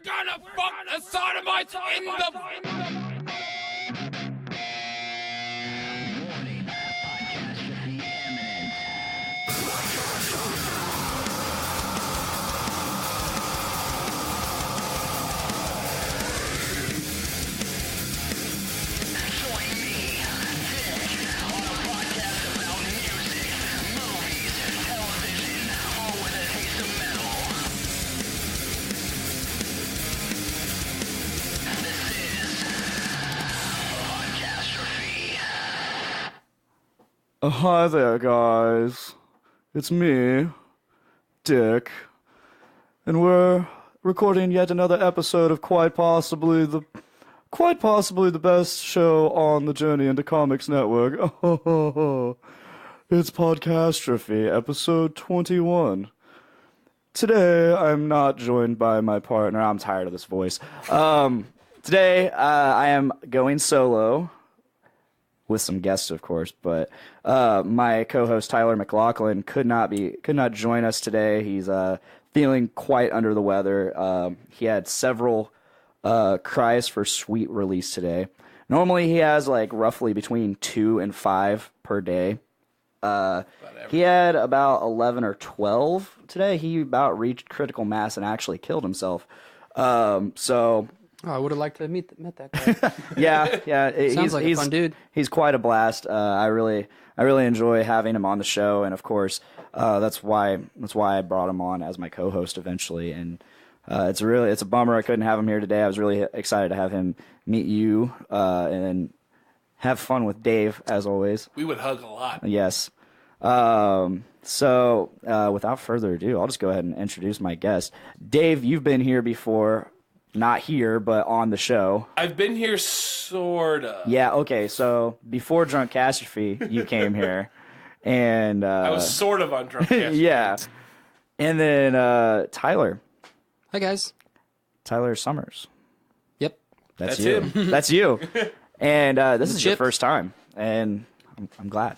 gonna fuck the sodomites in the... Warning, podcastrophe imminent. Join me, Dick, on a podcast about music, movies, television, all with a taste of metal. This is Podcastrophe. Hi there, guys. It's me, Dick, and we're recording yet another episode of quite possibly the best show on the Journey into Comics Network. It's Podcastrophe, episode 21. Today, I'm not joined by my partner. I'm tired of this voice. Today, I am going solo. With some guests, of course, but my co-host Tyler McLaughlin could not join us today. He's feeling quite under the weather. He had several cries for sweet release today. Normally, he has like roughly between 2 and 5 per day. He had about 11 or 12 today. He about reached critical mass and actually killed himself. I would have liked to met that guy. Yeah. Sounds like a fun dude. He's quite a blast. I really enjoy having him on the show, and of course, that's why I brought him on as my co-host eventually. And it's a bummer I couldn't have him here today. I was really excited to have him meet you and have fun with Dave as always. We would hug a lot. Yes. So without further ado, I'll just go ahead and introduce my guest. Dave, you've been here before. Not here, but on the show. I've been here, sorta. Yeah, okay, so before Drunkastrophe, you came here, and... I was sort of on Drunkastrophe. Yeah. And then Tyler. Hi, guys. Tyler Summers. Yep. That's you. him. That's you. And this is your Chip. first time, and I'm glad.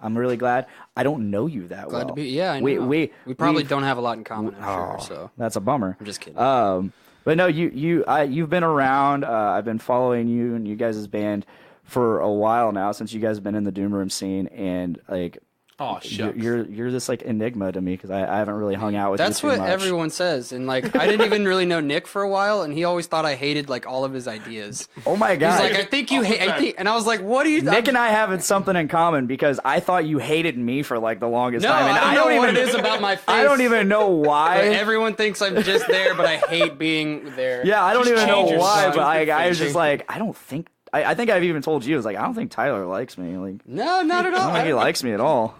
I'm really glad. I don't know you that well. Glad to be. Yeah, I know. We probably don't have a lot in common, I'm sure. So that's a bummer. I'm just kidding. But no, you've been around. I've been following you and you guys' band for a while now, since you guys have been in the Doom Room scene, and like, Oh, shucks. you're this like enigma to me because I haven't really hung out with That's you too what much. everyone says, and like I didn't even really know Nick for a while, and he always thought I hated like all of his ideas. Oh my god! He's like, I think you hate, and I was like, what do you? Nick and I have something in common because I thought you hated me for like the longest No, time, and I don't know what even it is about my face. I don't even know why. Like, everyone thinks I'm just there, but I hate being there. Yeah, I don't Just even know change your why, stupid but I was face. just like, I don't think. I think I've even told you, I was like, I don't think Tyler likes me. Like, No, not at I all. don't think he likes me at all.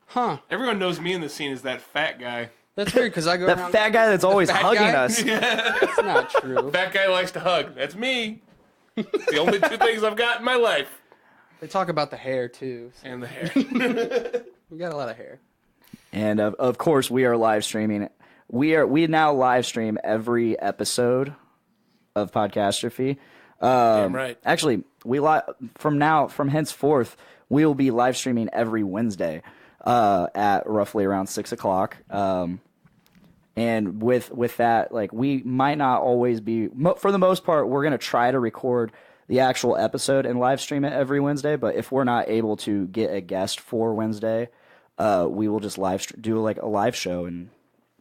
Huh? Everyone knows me in the scene as that fat guy. That's weird because I go That around. fat guy that's always fat hugging guy? us. That's not true. Fat guy likes to hug. That's me. The only two things I've got in my life. They talk about the hair too. So And the hair. we got a lot of hair. And of course, we are live streaming. We now live stream every episode of Podcastrophe. Damn right. Actually, from henceforth, we will be live streaming every Wednesday at roughly around 6 o'clock. And with that, like, we might not always be, for the most part, we're going to try to record the actual episode and live stream it every Wednesday. But if we're not able to get a guest for Wednesday, we will just do like a live show and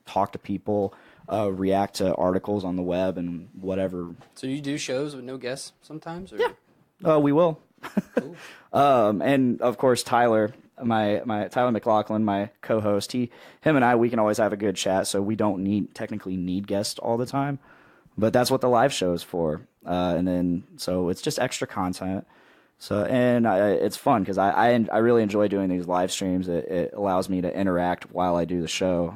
talk to people, react to articles on the web and whatever. So you do shows with no guests sometimes? Or? Yeah. We will. Cool. And of course, Tyler, my Tyler McLaughlin, my co-host, him and I, we can always have a good chat. So we don't technically need guests all the time, but that's what the live show is for. And then, so it's just extra content. So, and it's fun because I really enjoy doing these live streams. It allows me to interact while I do the show.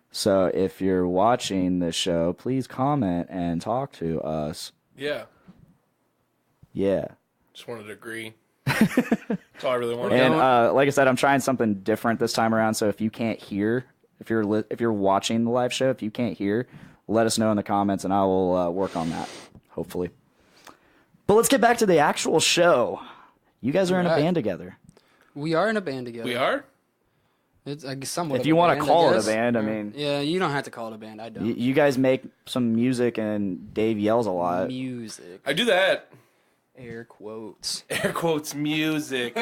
So if you're watching the show, please comment and talk to us. Yeah. Yeah. Just wanted to agree. That's all I really wanted. And like I said, I'm trying something different this time around. So if you can't hear, if you're watching the live show, if you can't hear, let us know in the comments, and I will work on that, hopefully. But let's get back to the actual show. You guys are in a Alright. band together. We are in a band together. We are? It's I guess somewhat. If of you a want to band, call I it a guess. band, I mean, Yeah, you don't have to call it a band. I don't. you guys make some music and Dave yells a lot. Music. I do that. Air quotes. Air quotes music.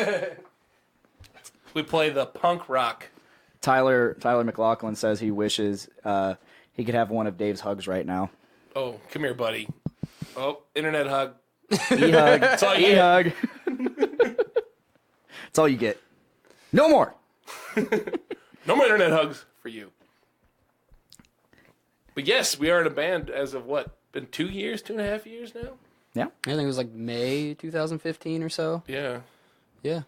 We play the punk rock. Tyler McLaughlin says he wishes he could have one of Dave's hugs right now. Oh, come here, buddy. Oh, internet hug. E-hug. That's all you get. E-hug. That's all you get. No more. No more internet hugs for you. But yes, we are in a band as of what? Been 2 years, 2.5 years now? Yeah. I think it was like May 2015 or so. Yeah. Yeah.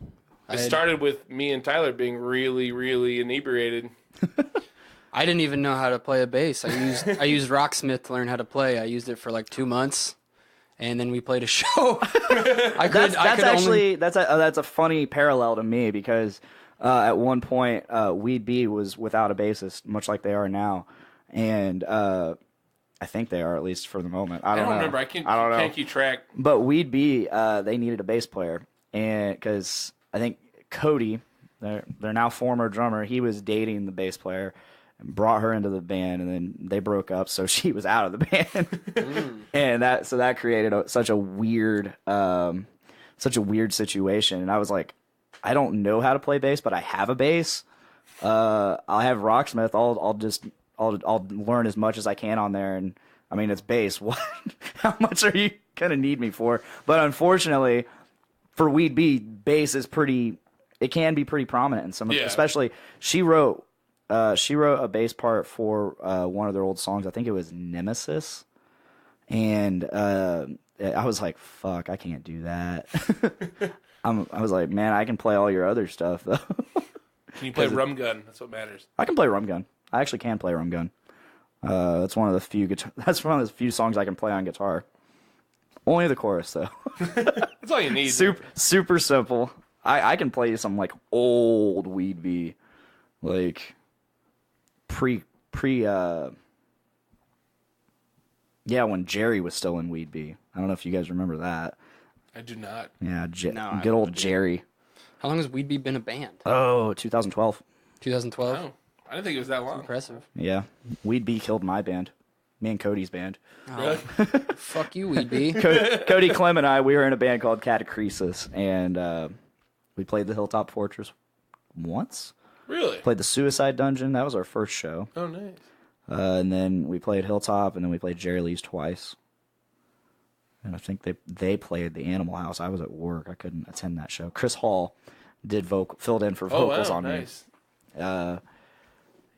It started with me and Tyler being really, really inebriated. I didn't even know how to play a bass. I used Rocksmith to learn how to play. I used it for like 2 months, and then we played a show. That's a funny parallel to me because at one point Weed Bee was without a bassist, much like they are now, and I think they are, at least for the moment. I don't know. Remember. I don't know. Can't keep track. But Weed Bee, they needed a bass player, and because I think Cody, their now former drummer, he was dating the bass player and brought her into the band, and then they broke up, so she was out of the band, and that created such a weird situation. And I was like, I don't know how to play bass, but I have a bass. I have Rocksmith. I'll learn as much as I can on there, and I mean it's bass. What? How much are you gonna need me for? But unfortunately, for Weed Bee, bass is pretty. It can be pretty prominent in some, especially she wrote a bass part for one of their old songs. I think it was Nemesis, and I was like, "Fuck, I can't do that." I was like, "Man, I can play all your other stuff though." Can you play Rum Gun? That's what matters. I can play Rum Gun. I actually can play Rum Gun. That's one of the few songs I can play on guitar. Only the chorus though. That's all you need. Super simple. I can play some like old Weed Bee, like pre when Jerry was still in Weed Bee. I don't know if you guys remember that. I do not. Yeah, No, good old Jerry. How long has Weed Bee been a band? Oh, 2012. 2012. Oh, I didn't think it was that long. Impressive. Yeah, Weed Bee killed my band, me and Cody's band. Really? Fuck you, Weed Bee. Cody Clem and I, we were in a band called Catacresis, and we played the Hilltop Fortress once. Really? Played the Suicide Dungeon. That was our first show. Oh, nice. And then we played Hilltop, and then we played Jerry Lee's twice. And I think they played the Animal House. I was at work. I couldn't attend that show. Chris Hall filled in for vocals on nice. me.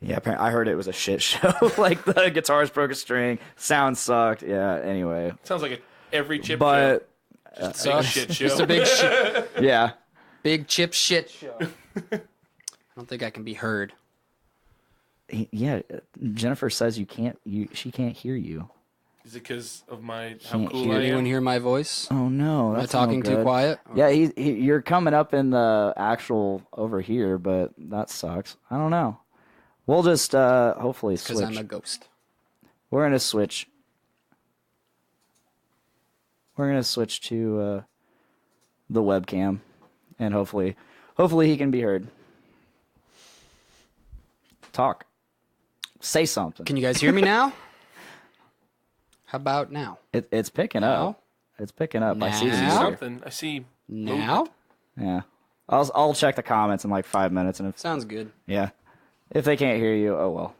Yeah, apparently I heard it was a shit show. Like the guitarist broke a string, sound sucked. Yeah. Anyway, Sounds like every chip but show. Big shit show. Just a big shit. yeah, Big chip shit show. I don't think I can be heard. yeah. Jennifer says she can't hear you. Is it because of how Can't cool hear I Anyone am? hear my voice? Oh no, Am I that's talking no too good. quiet? Yeah, you're coming up in the actual over here, but that sucks. I don't know. We'll just hopefully switch. Because I'm a ghost. We're gonna switch. We're gonna switch to the webcam, and hopefully he can be heard. Talk. Say something. Can you guys hear me now? How about now? It's picking Now? up. It's picking up. I see Now? the I see user. something. I see. Now? Yeah. I'll check the comments in like 5 minutes, and Sounds good. if they can't hear you, oh well.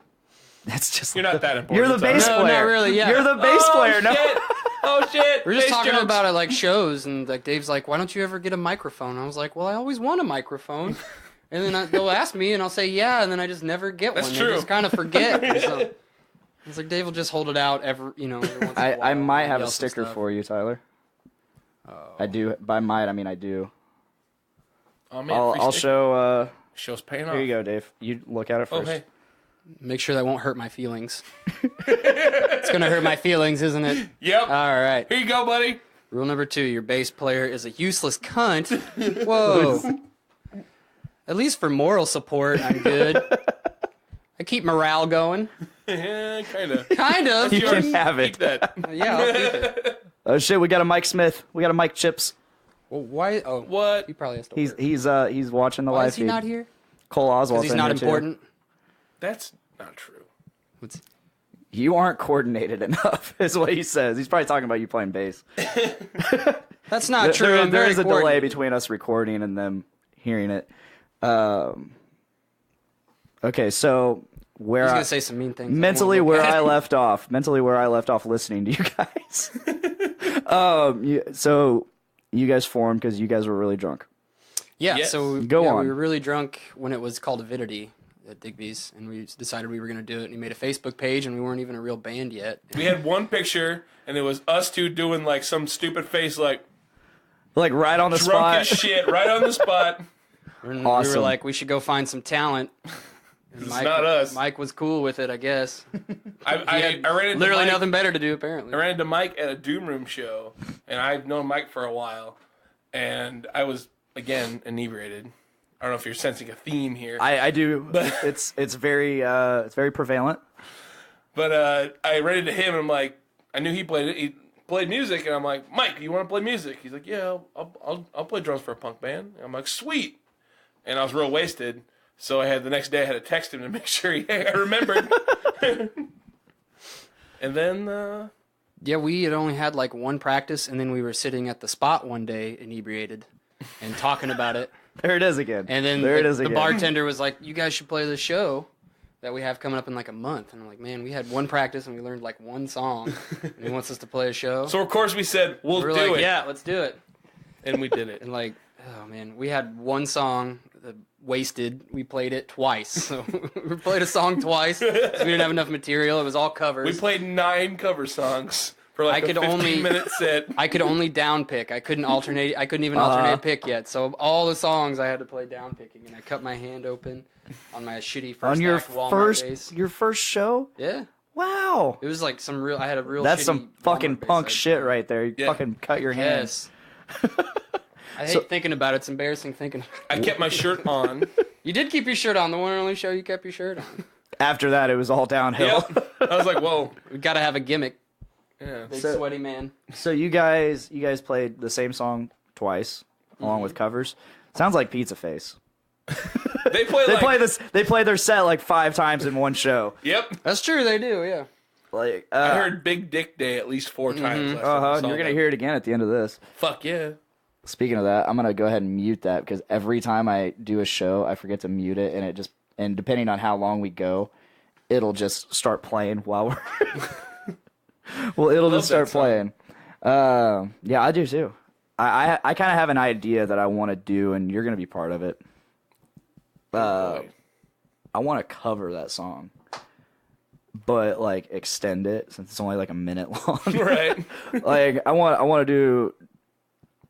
That's just You're not that important. You're the bass No, player. not really, yeah. You're the bass player. No. Shit. Oh shit! We're just Bass talking jumps. about it like shows, and like Dave's like, "Why don't you ever get a microphone?" I was like, "Well, I always want a microphone," and then they'll ask me, and I'll say, "Yeah," and then I just never get That's one. true. They just kind of forget. And so, it's like Dave will just hold it out every once in a while I might and have a yell some sticker stuff. for you, Tyler. I do. By might, I mean I do. Oh man, I'll show. Show's paying off. Here you go, Dave. You look at it Oh first. hey. Make sure that won't hurt my feelings. It's gonna hurt my feelings, isn't it? Yep. All right. Here you go, buddy. Rule number 2: your bass player is a useless cunt. Whoa. At least for moral support, I'm good. I keep morale going. Yeah, kind of. Kind of. You can have it. Keep that. Yeah, I'll keep it. Oh shit, we got a Mike Smith. We got a Mike Chips. Well, why? Oh, What? he probably has to. He's work. he's watching the Why live is he feed. not here? Cole Oswald's He's in not there, too. important. That's not true. What's... You aren't coordinated enough, is what he says. He's probably talking about you playing bass. That's not true. There I'm very is a delay coordinated. between us recording and them hearing it. Okay, so where He's I gonna say some mean things. mentally where I left off listening to you guys. So you guys formed because you guys were really drunk. Yeah, Yes. so Go on. we were really drunk when it was called Avidity at Digby's, and we decided we were going to do it, and he made a Facebook page, and we weren't even a real band yet. We had one picture, and it was us two doing like some stupid face, like Like right on the drunk spot. as shit, right on the spot. And we Awesome. were like, we should go find some talent. And It's not us. Mike was cool with it, I guess. I ran into Literally Mike, nothing better to do, apparently. I ran into Mike at a Doom Room show, and I've known Mike for a while, and I was again inebriated. I don't know if you're sensing a theme here, I do. It's very prevalent. but I ran into him, and I'm like, I knew he played music, and I'm like, Mike, you want to play music? He's like, yeah, I'll play drums for a punk band. And I'm like, sweet. And I was real wasted, so the next day I had to text him to make sure I remembered. And then Yeah, we had only had like one practice, and then we were sitting at the spot one day, inebriated, and talking about it. There it is again. And then there it the, is the again. bartender was like, you guys should play this show that we have coming up in like a month. And I'm like, man, we had one practice and we learned like one song. And he wants us to play a show. so of course we said we'll we're do like, it, yeah, let's do it. and we did it. And like, oh man, we had one song, Wasted. We played it twice. So we played a song twice. 'Cause we didn't have enough material. It was all covers. We played 9 cover songs for like I could a 15 only- minute set. I could only down pick. I couldn't alternate. I couldn't even alternate pick yet. So all the songs I had to play down picking, and I cut my hand open on my shitty first On your act Walmart bass. first show? Yeah, Wow. it was like some real. I had a real. That's shitty some fucking Walmart bass punk I shit played. right there. You Yeah. fucking cut your hand. Yes. I hate thinking about it. It's embarrassing thinking. I kept my shirt on. You did keep your shirt on. The one and only show you kept your shirt on. After that, it was all downhill. Yep. I was like, whoa. We got to have a gimmick. Yeah. Big So- sweaty man. So you guys played the same song twice, along with covers. Sounds like Pizza Face. They play They like, They play their set like 5 times in one show. Yep. That's true. They do. Yeah. Like I heard Big Dick Day at least 4 times. Last time I saw You're gonna them. hear it again at the end of this. Fuck yeah. Speaking of that, I'm gonna go ahead and mute that because every time I do a show, I forget to mute it, and depending on how long we go, it'll just start playing while we're. Well, it'll just start that song. playing. Yeah, I do too. I kind of have an idea that I want to do, and you're gonna be part of it. I want to cover that song, but like extend it since it's only like a minute long. Right. Like I want to do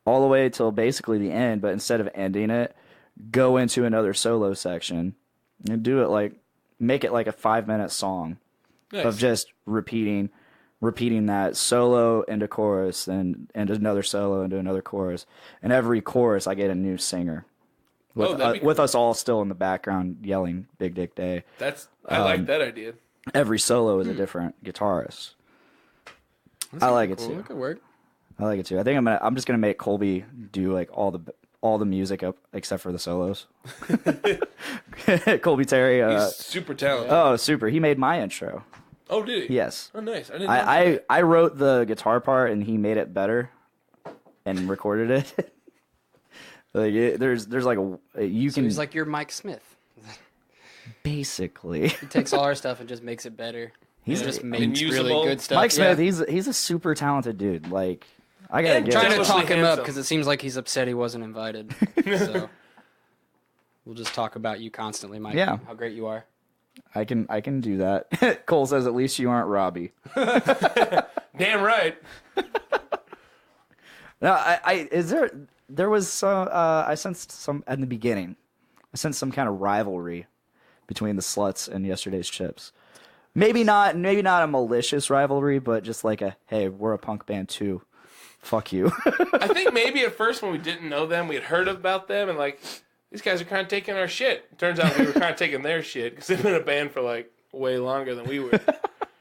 all the way till basically the end, but instead of ending it, go into another solo section and do it like make it like a 5-minute song Nice. of just repeating that solo into chorus, then into another solo into another chorus, and every chorus I get a new singer. With, that'd be with us all still in the background yelling "Big Dick Day." I like that idea. Every solo is a different guitarist. I like it Cool. too. It could work. I like it too. I think I'm just gonna make Colby do like all the music up except for the solos. Colby Terry. He's super talented. Oh, super! He made my intro. Oh, did he? Yes. Oh, nice. I didn't know. I wrote the guitar part and he made it better, and recorded it. Like there's like you So can he's like your Mike Smith. basically. He takes all our stuff and just makes it better. He's Just a- makes unusable. really good stuff. Mike Smith. Yeah. He's a super talented dude. Like I gotta And get Trying it. to Jealously talk him up handsome. because it seems like he's upset he wasn't invited. So we'll just talk about you constantly, Mike. Yeah. How great you are. I can do that. Cole says at least you aren't Robbie. Damn right. No, there was some I sensed some at the beginning. I sensed some kind of rivalry between the Sluts and Yesterday's Chips. Maybe not a malicious rivalry, but just like a hey, we're a punk band too. Fuck you. I think maybe at first when we didn't know them, we had heard about them and like, these guys are kind of taking our shit. Turns out we were kind of taking their shit because they've been a band for like way longer than we were.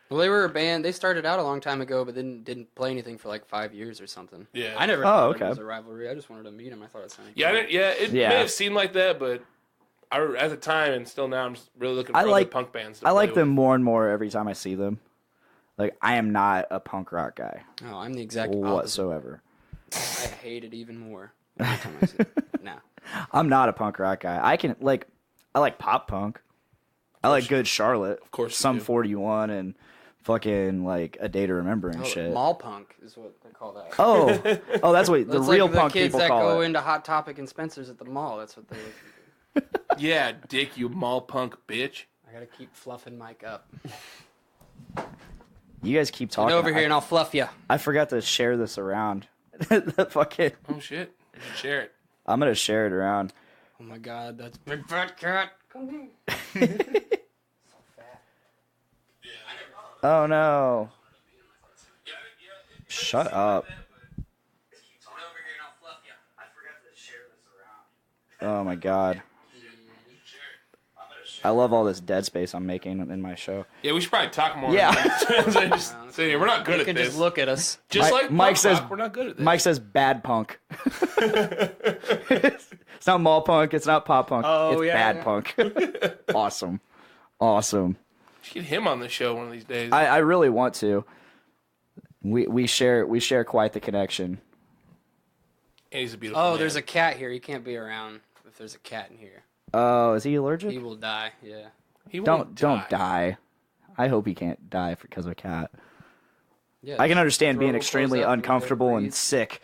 Well, they were a band. They started out a long time ago, but then didn't play anything for like 5 years or something. Yeah. I never Oh, thought okay. it was a rivalry. I just wanted to meet him. I thought it sounded Yeah, cool. it Yeah. may have seemed like that, but at the time and still now, I'm just really looking for I other like punk bands. I like them more and more every time I see them. Like, I am not a punk rock guy No, I'm the exact opposite. whatsoever. I hate it even more every time I see it. No. I'm not a punk rock guy. I like pop punk. I like Good Charlotte. Of course you Some do. 41 and fucking like A Day to Remember and shit. Mall punk is what they call that. Oh, that's what the That's real like punk the kids people that call go it. into Hot Topic and Spencer's at the mall. That's what they look. Yeah, dick, you mall punk bitch. I gotta keep fluffing Mike up. You guys keep Get talking. over here and I'll fluff you. I forgot to share this around. The fucking. Oh shit, you should share it. I'm gonna share it around. Oh my god, that's big fat cat. Come here. Oh no! Shut up! Oh my god! I love all this dead space I'm making in my show. Yeah, we should probably talk more. Yeah. Just say, we're not good You at can this. just look at us. Just Mike- like Mike punk says- rock, we're not good at this. Mike says bad punk. It's not mall punk. It's not pop punk. Oh, it's yeah, bad yeah. punk. Awesome. Awesome. should get him on the show one of these days. I really want to. We share quite the connection. And he's a beautiful Oh, man. there's a cat here. He can't be around if there's a cat in here. Oh, is he allergic? He will die. Yeah. He won't Don't die. I hope he can't die because of a cat. Yeah. I can understand throw being him extremely close up and uncomfortable and breathe. sick.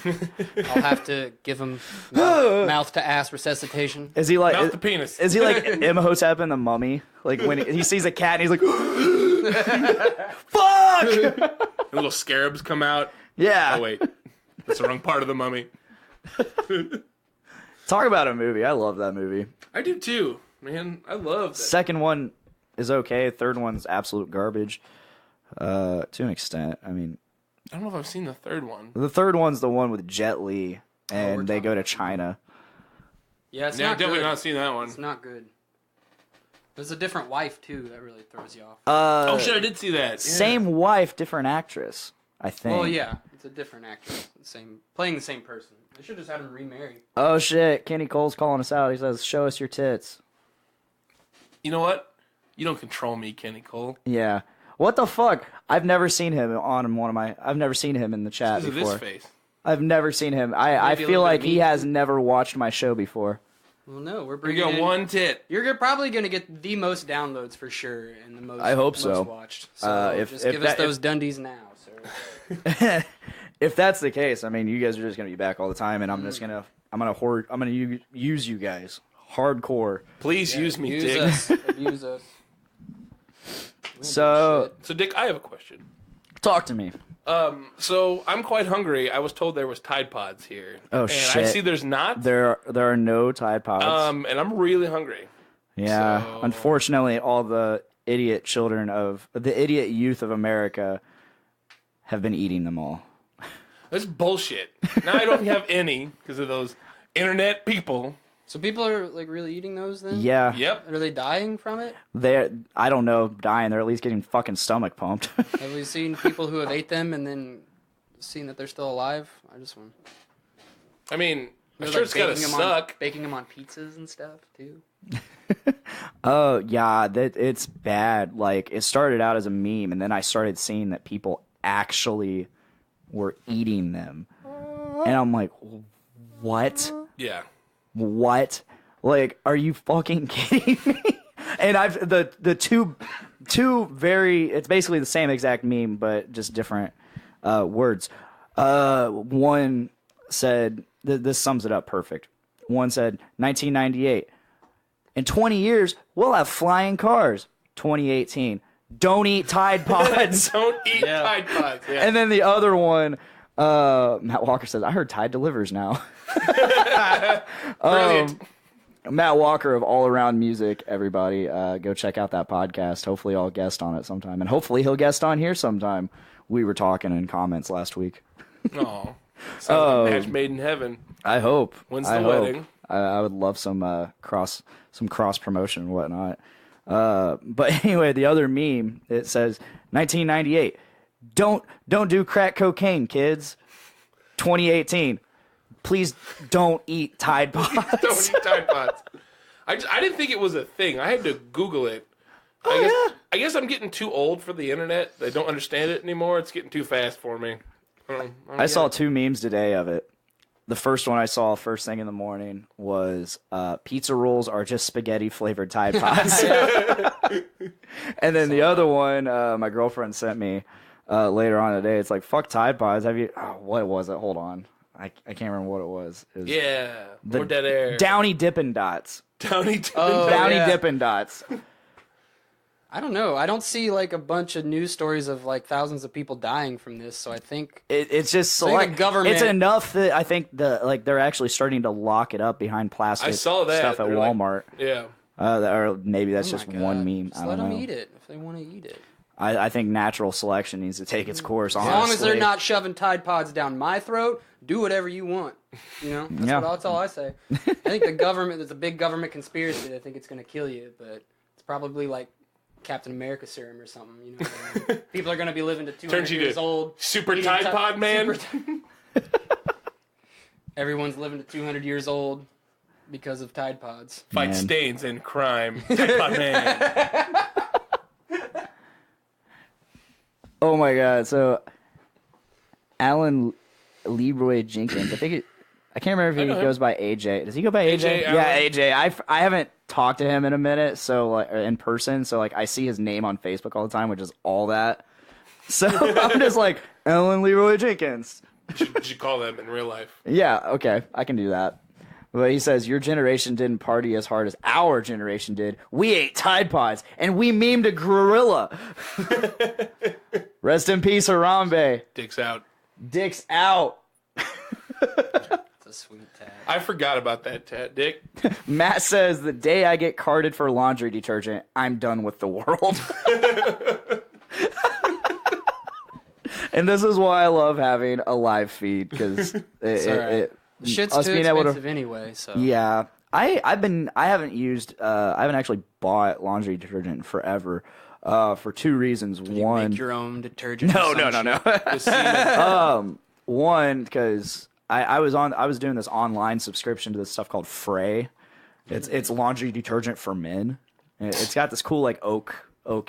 I'll have to give him mouth to ass resuscitation. Is he like Mouth to penis. Is he like Imhotep in The Mummy? Like when he sees a cat and he's like, "Fuck!" The little scarabs come out. Yeah. Oh wait, that's the wrong part of the mummy. Talk about a movie. I love that movie. I do too, man. I love that. Second one is okay. Third one's absolute garbage. To an extent. I mean, I don't know if I've seen the third one. the third one's the one with Jet Li and we're they go to talking China. Yeah, it's Yeah, I've not definitely good. not seen that one. It's not good. There's a different wife too that really throws you off. Oh shit, I did see that. Yeah. Same wife, different actress, I think. Well, yeah, it's a different actress, playing the same person. They should just had him remarry. Oh shit, Kenny Cole's calling us out. He says, "Show us your tits." You know what? You don't control me, Kenny Cole. Yeah. What the fuck? I've never seen him on one of my. I've never seen him in the chat Because of before. this face. I've never seen him. I Maybe a feel little like bit he mean. has never watched my show before. Well, no, we're You bringing got in, one tit. You're probably gonna get the most downloads for sure, and the most. I hope most so. Watched. So If just give us that- those Dundies now, sir. If that's the case, I mean, you guys are just gonna be back all the time, and I'm gonna use you guys hardcore. Please use me, Use Dick. us, abuse us. So So, Dick, I have a question. talk to me. So I'm quite hungry. I was told there was Tide Pods here. Oh, and shit. I see there's not. There are no Tide Pods. And I'm really hungry. Yeah, So- unfortunately, all the idiot children of the idiot youth of America have been eating them all. That's bullshit. Now I don't have any because of those internet people. So people are like really eating those then? Yeah, Yep. Are they dying from it? they're I don't know, dying. They're at least getting fucking stomach pumped. Have we seen people who have ate them and then seen that they're still alive? I just want. I mean, I'm They're, sure like, it's gotta baking 'em suck. baking them on pizzas and stuff too. Oh yeah, it's bad. Like it started out as a meme, and then I started seeing that people actually were eating them, and I'm like, what? Yeah. What? Like, are you fucking kidding me? And I've the two very. It's basically the same exact meme, but just different words. One said this sums it up perfect. One said 1998. In 20 years, we'll have flying cars. 2018. Don't eat Tide Pods. Don't eat Tide Pods. Yeah. And then the other one, Matt Walker says, I heard Tide delivers now. Brilliant. Matt Walker of All Around Music, everybody, go check out that podcast. Hopefully I'll guest on it sometime. And hopefully he'll guest on here sometime. We were talking in comments last week. Oh. Sounds like a match made in heaven. I hope. When's I the hope. wedding? I would love some cross promotion and whatnot. But anyway, the other meme, it says 1998. Don't do crack cocaine, kids. 2018. Please don't eat Tide Pods. Don't eat Tide Pods. I didn't think it was a thing. I had to Google it. I guess I'm getting too old for the internet. I don't understand it anymore. It's getting too fast for me. I saw 2 memes today of it. The first one I saw first thing in the morning was pizza rolls are just spaghetti flavored Tide Pods. And then the other one my girlfriend sent me later on today. It's like, fuck Tide Pods. What was it? Hold on. I can't remember what it was. It was more dead air. Downy Dippin' Dots. Downy Dippin' Downy Dippin' Dots. I don't know. I don't see like a bunch of news stories of like thousands of people dying from this. So I think it's just think like the government. It's enough that I think they're actually starting to lock it up behind plastic I saw that. stuff at They're Walmart. Yeah. Or maybe that's Oh just my God. one meme. Just I let don't them know. eat it if they want to eat it. I think natural selection needs to take its course. As long as they're not shoving Tide Pods down my throat, do whatever you want. You know, that's all I say. I think the government, there's a big government conspiracy. I think it's going to kill you, but it's probably like Captain America serum or something. You know, people are going to be living to 200 years old. Super eating Tide Pod man. Everyone's living to 200 years old because of Tide Pods. Fight stains and crime. Tide Pod man. Oh my God! So, Alan Leroy Jenkins. I can't remember if he goes by AJ. Does he go by AJ? Yeah, AJ. I haven't talked to him in a minute, so like in person. So like I see his name on Facebook all the time, which is all that. So I'm just like Alan Leroy Jenkins. You should call them in real life. Yeah. Okay, I can do that. But he says, your generation didn't party as hard as our generation did. We ate Tide Pods, and we memed a gorilla. Rest in peace, Harambe. Dicks out. Dicks out. It's a sweet tag. I forgot about that, Dick. Matt says, the day I get carded for laundry detergent, I'm done with the world. And this is why I love having a live feed, because Shit's us too being able expensive to, anyway, so. Yeah. I haven't actually bought laundry detergent in forever, for 2 reasons. One, Make your own detergent. no. The semen. One, because I was doing this online subscription to this stuff called Frey. It's laundry detergent for men. It's got this cool like oak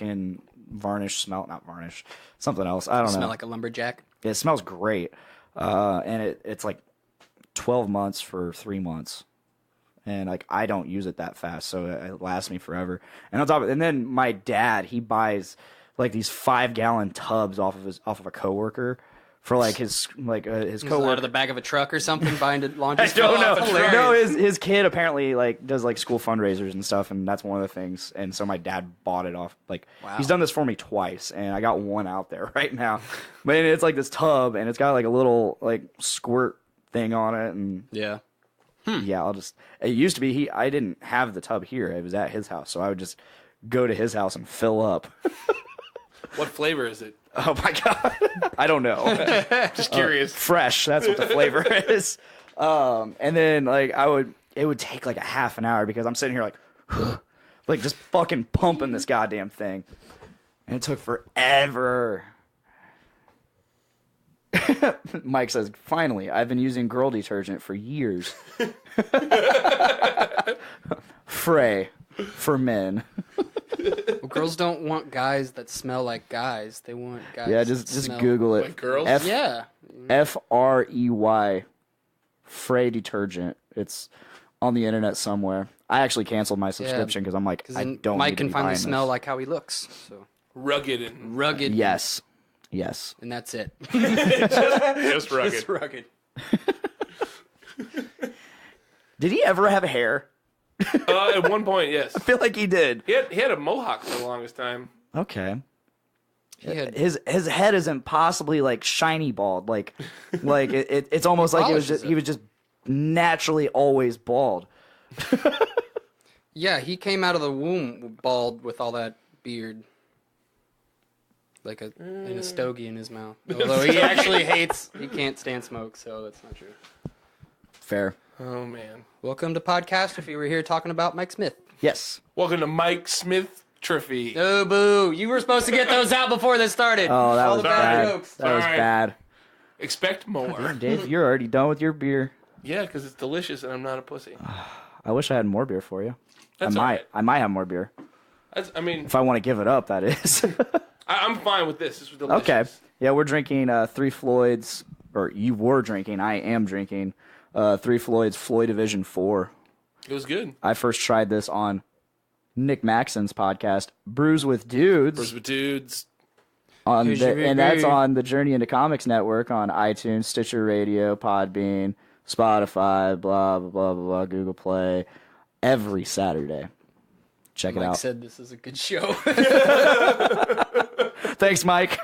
and varnish smell, not varnish, something else. I don't know. Smell like a lumberjack. It smells great, and it's like 12 months for 3 months. And like I don't use it that fast, so it lasts me forever. And on top of it, and then my dad, he buys like these 5-gallon tubs off of a coworker for like his coworker Out of the back of a truck or something, buying a laundry. I don't know. Hilarious. No, his kid apparently like does like school fundraisers and stuff, and that's one of the things. And so my dad bought it off. Like he's done this for me twice, and I got one out there right now. But it's like this tub, and it's got like a little like squirt thing on it, and Yeah. yeah, it used to be I didn't have the tub here. It was at his house, so I would just go to his house and fill up. What flavor is it? Oh my God. I don't know. Just curious. Fresh, that's what the flavor is. And then like it would take like a half an hour because I'm sitting here like like just fucking pumping this goddamn thing. And it took forever. Mike says, finally, I've been using girl detergent for years. Frey for men. Well, girls don't want guys that smell like guys. They want guys. Yeah, that just smell Google it. Like girls? Yeah. Frey. Frey detergent. It's on the internet somewhere. I actually canceled my subscription because I'm like, I don't. Mike need to can be finally buying smell this. like how he looks. So Rugged and rugged. Yes. And that's it. just rugged. Just rugged. Did he ever have hair? At one point, yes. I feel like he did. He had a mohawk for the longest time. Okay. He had, His head isn't possibly like shiny bald. Like it's almost like he was just naturally always bald. yeah, he came out of the womb bald with all that beard. Like and a stogie in his mouth. Although he actually he can't stand smoke, so that's not true. Fair. Oh man. Welcome to Podcastrophe. We're here talking about Mike Smith. Yes. Welcome to Mike Smith Trophy. Oh, boo. You were supposed to get those out before this started. Oh, that all was the bad bad. jokes. That was Sorry. bad. Expect more. Dave, you're already done with your beer. Yeah, because it's delicious and I'm not a pussy. I wish I had more beer for you. That's all right. I might have more beer I mean, if I want to give it up. That is. I'm fine with this. This was delicious. Okay. Yeah, we're drinking Three Floyds, or you were drinking. I am drinking Three Floyds Floyd Division 4. It was good. I first tried this on Nick Maxon's podcast, Brews with Dudes. Brews with Dudes. And that's on the Journey into Comics Network on iTunes, Stitcher Radio, Podbean, Spotify, blah, blah, blah, blah, blah, Google Play, every Saturday. Check it Mike out. said this is a good show. Thanks, Mike.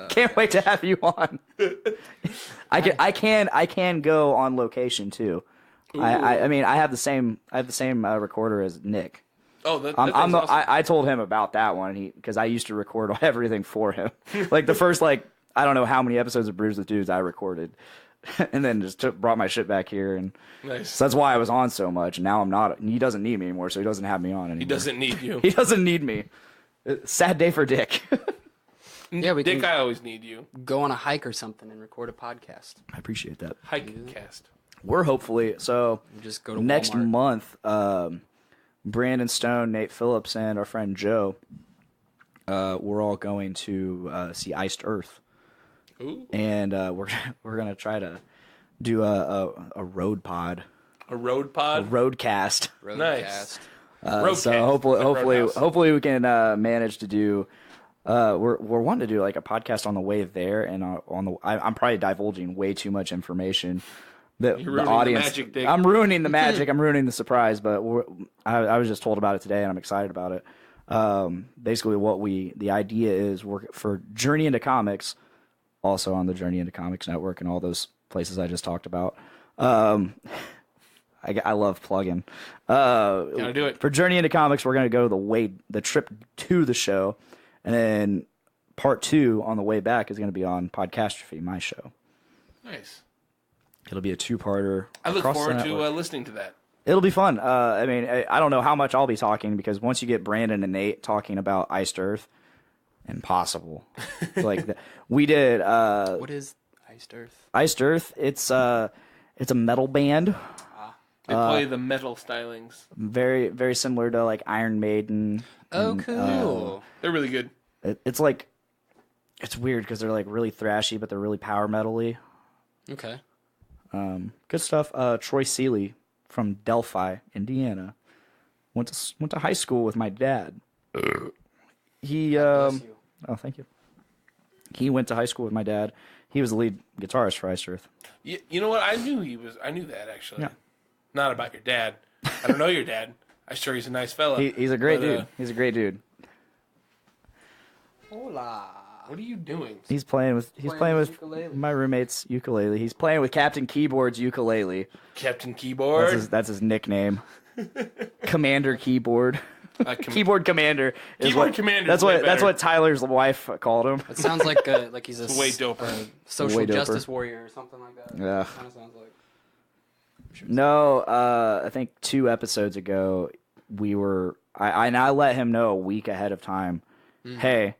Can't wait to have you on. I can go on location too. I mean I have the same recorder as Nick. Oh, that's awesome. awesome. I told him about that one because I used to record everything for him. Like the first I don't know how many episodes of Brews with Dudes I recorded, and then just brought my shit back here, and Nice. so that's why I was on so much. And now I'm not. He doesn't need me anymore, so he doesn't have me on anymore. He doesn't need you. He doesn't need me. Sad day for Dick. Yeah, we Dick, can I always need you. go on a hike or something and record a podcast. I appreciate that. Hike cast. We're hopefully so Just go to next Walmart. month. Brandon Stone, Nate Phillips, and our friend Joe. We're all going to see Iced Earth, Ooh. and we're gonna try to do a road pod, A road a pod. roadcast. Nice. Roadcast. Roadcast, So like hopefully we can manage to do. We're wanting to do like a podcast on the way there, and I'm probably divulging way too much information. The ruining the audience, magic, Dick. I'm ruining the magic. I'm ruining the surprise. But I was just told about it today, and I'm excited about it. Basically, the idea is we're for Journey into Comics, also on the Journey into Comics Network and all those places I just talked about. I love plugging. Gotta do it. For Journey into Comics, we're gonna go the trip to the show, and then part 2 on the way back is gonna be on Podcastrophe, my show. Nice. It'll be a 2-parter. I look across the forward to network. listening to that. It'll be fun. I mean, I don't know how much I'll be talking because once you get Brandon and Nate talking about Iced Earth, impossible. We did What is Iced Earth? Iced Earth. It's a metal band, They play the metal stylings. very very similar to like Iron Maiden. Oh, and, cool. They're really good. It's weird because they're like really thrashy, but they're really power metal-y. Okay. Good stuff. Troy Seeley from Delphi, Indiana, went to high school with my dad. He Bless you. oh, thank you. He went to high school with my dad. He was the lead guitarist for Iced Earth. You know what? I knew that actually. Yeah. Not about your dad. I don't know your dad. I'm sure he's a nice fella. He's a great But, dude. He's a great dude. Hola. What are you doing? He's playing with ukulele. my roommate's ukulele. He's playing with Captain Keyboard's ukulele. Captain Keyboard. That's his nickname. Commander Keyboard. Keyboard Commander. Keyboard Commander. That's what Tyler's wife called him. It sounds like he's a Way doper. social Way doper. justice warrior or something like that. Yeah. Kind of sounds like. No, I think 2 episodes ago I let him know a week ahead of time. Hey,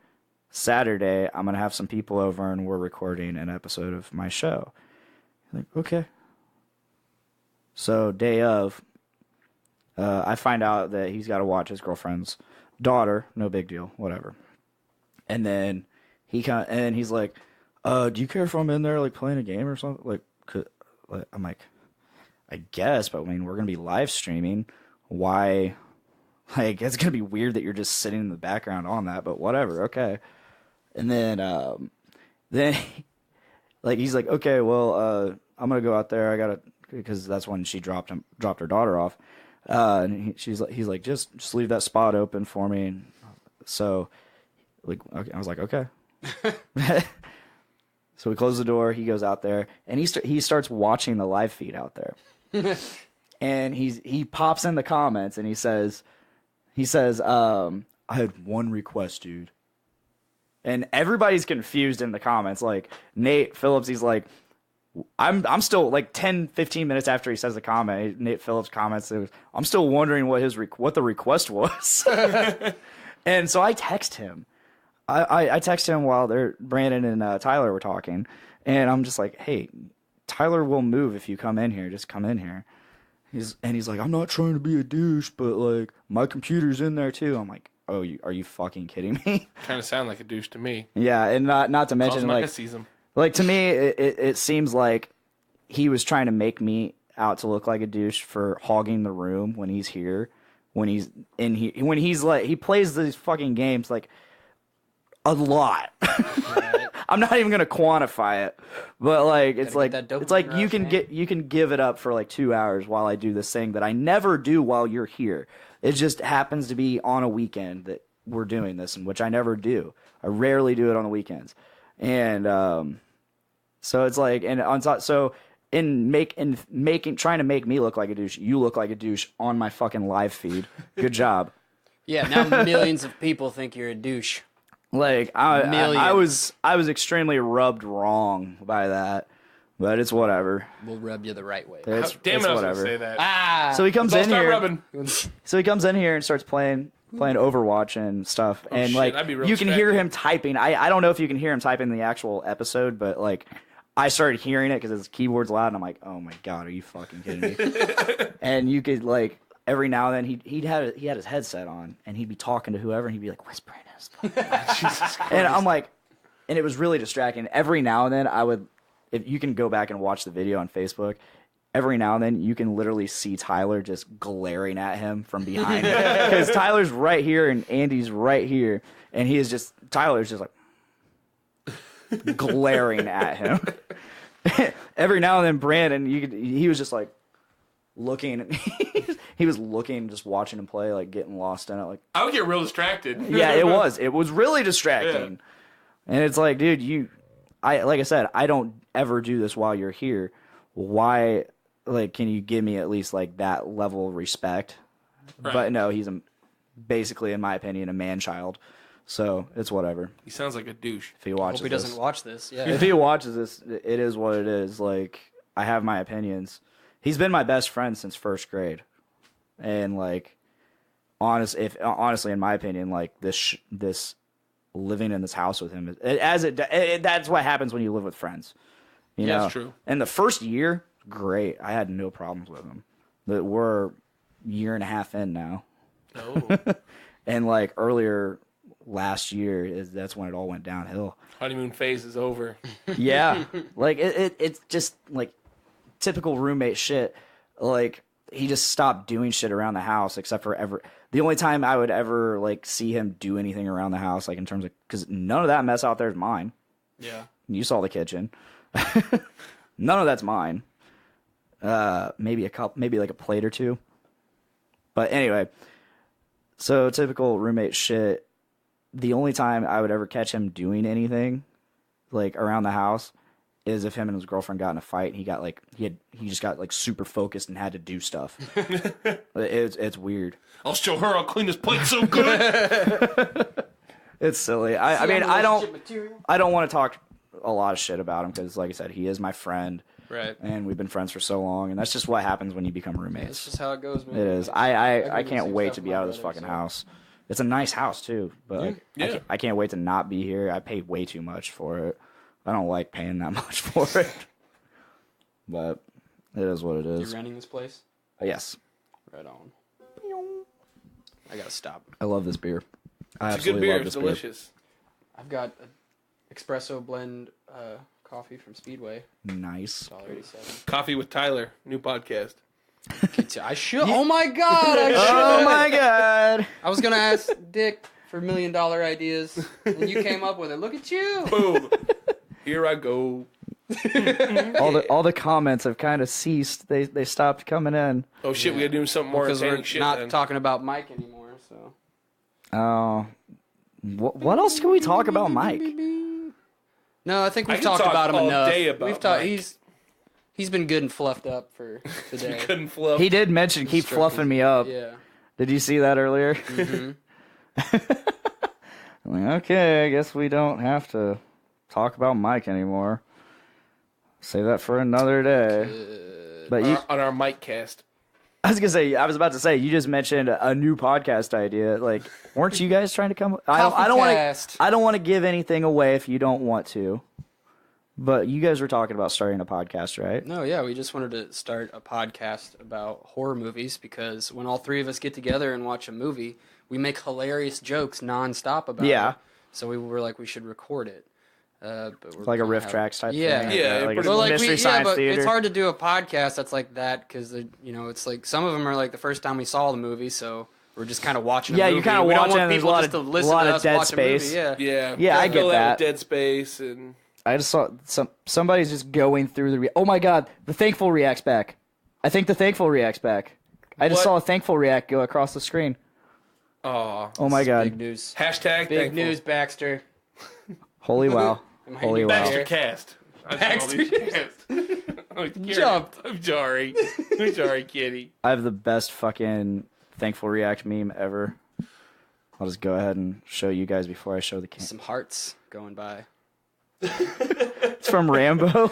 Saturday I'm gonna have some people over and we're recording an episode of my show. Like, okay. So day of, I find out that he's got to watch his girlfriend's daughter. No big deal, whatever. And then he's like, "Do you care if I'm in there like playing a game or something?" I'm like, I guess, but I mean, we're gonna be live streaming. Why? Like, it's gonna be weird that you're just sitting in the background on that, but whatever, okay. And then like he's like, okay, well, I'm gonna go out there. Because that's when she dropped her daughter off. And he's like, just leave that spot open for me. And so, like, okay, I was like, okay. So we close the door. He goes out there, and he starts watching the live feed out there. And he pops in the comments, and he says, I had one request, dude. And everybody's confused in the comments. Like Nate Phillips, he's like, I'm still like 10, 15 minutes after he says the comment. Nate Phillips comments, I'm still wondering what the request was. And so I text him. I text him while Brandon and Tyler were talking, and I'm just like, hey, Tyler will move if you come in here. Just come in here. He's like, I'm not trying to be a douche, but like my computer's in there too. I'm like, oh, are you fucking kidding me? Kind of sound like a douche to me. Yeah, and not to mention like to me, it seems like he was trying to make me out to look like a douche for hogging the room when he's here, when he's in here, when he's like he plays these fucking games like a lot. Right. I'm not even gonna quantify it, but like it's like you can give it up for like 2 hours while I do this thing that I never do while you're here. It just happens to be on a weekend that we're doing this, and which I never do. I rarely do it on the weekends, and so it's like and on top so. Trying to make me look like a douche, you look like a douche on my fucking live feed. Good job. Yeah, now millions of people think you're a douche. Like I was extremely rubbed wrong by that, but it's whatever. We'll rub you the right way. Damn it, I was gonna say that. So he comes in here. Rubbing. So he comes in here and starts playing Overwatch and stuff, and shit, like I'd be real you can hear distracted. him typing. I don't know if you can hear him typing in the actual episode, but like. I started hearing it because his keyboard's loud, and I'm like, "Oh my god, are you fucking kidding me?" And you could like every now and then he had his headset on, and he'd be talking to whoever, and he'd be like whispering his Jesus Christ. And I'm like, and it was really distracting. Every now and then I would, if you can go back and watch the video on Facebook, every now and then you can literally see Tyler just glaring at him from behind because Tyler's right here and Andy's right here, and Tyler's just like. Glaring at him. Every now and then Brandon he was just like looking he was looking, just watching him play, like getting lost in it. Like I would get real distracted. Yeah, it was really distracting. Yeah. And it's like, dude, like I said, I don't ever do this while you're here. Why, like, can you give me at least like that level of respect? Right. But no, he's basically, in my opinion, a man-child. So it's whatever. He sounds like a douche. If he watches, hope he doesn't watch this. Yeah. If he watches this, it is what it is. Like I have my opinions. He's been my best friend since first grade, and like, honestly, in my opinion, like this living in this house with him, that's what happens when you live with friends. You know, that's true. And the first year, great. I had no problems with him. But we're a year and a half in now. Oh. And like earlier. Last year that's when it all went downhill. Honeymoon phase is over. Yeah, like it's just like typical roommate shit. Like he just stopped doing shit around the house, except for the only time I would ever like see him do anything around the house, like in terms of because none of that mess out there is mine. Yeah, you saw the kitchen. None of that's mine. Maybe like a plate or two. But anyway, so typical roommate shit. The only time I would ever catch him doing anything, like around the house, is if him and his girlfriend got in a fight. And he just got like super focused and had to do stuff. It's weird. I'll show her. I'll clean this plate so good. It's silly. I mean, I don't want to talk a lot of shit about him because, like I said, he is my friend. Right. And we've been friends for so long, and that's just what happens when you become roommates. That's just how it goes, man. It is. I can't wait to be out of this fucking house. It's a nice house too, but like, I can't wait to not be here. I pay way too much for it. I don't like paying that much for it. But it is what it is. You renting this place? Yes. Right on. I gotta stop. I love this beer. It's a good beer. It's delicious. I've got an espresso blend coffee from Speedway. Nice. $1.87. Coffee with Tyler. New podcast. I should. Oh my god! I should. Oh my god! I was gonna ask Dick for $1 million ideas, and you came up with it. Look at you! Boom! Here I go. All the comments have kind of ceased. They stopped coming in. Oh shit! We gotta do something more entertaining we're shit. Not talking about Mike anymore. So. Oh. What else can we talk about, Mike? No, I think we've talked about him enough. Day about we've talked. He's been good and fluffed up for today. Good and fluffed. He did mention keep fluffing me up. Yeah. Did you see that earlier? Mm-hmm. I'm like, okay, I guess we don't have to talk about Mike anymore. Save that for another day. But on our Mike cast. I was about to say, you just mentioned a new podcast idea. Like, weren't you guys trying to come? I don't want to give anything away if you don't want to. But you guys were talking about starting a podcast, right? No, yeah, we just wanted to start a podcast about horror movies because when all three of us get together and watch a movie, we make hilarious jokes nonstop about it. So we were like, we should record it. But we're Like a riff tracks type Yeah. thing? Yeah, Like a well, Mystery Science but Theater? it's hard to do a podcast that's like that because, it's like some of them are like the first time we saw the movie, so we're just kind of watching a movie. you're kind of we watching don't and want there's people a lot just to of, listen lot to of us dead watch space. a movie. Yeah. Yeah, I Gotta get fill that. with Dead Space and I just saw somebody's just going through the... oh my god, the Thankful React's back. I think the Thankful React's back. I just What? saw a Thankful React go across the screen. oh, Oh my god. Big news. hashtag Big thankful. news, Baxter. Holy wow. I'm Holy hanging wow. back Baxter here. cast. Baxter Jumped. I'm sorry. I'm sorry, kitty. I have the best fucking Thankful React meme ever. I'll just go ahead and show you guys before I show the camera. Some hearts going by. It's from Rambo.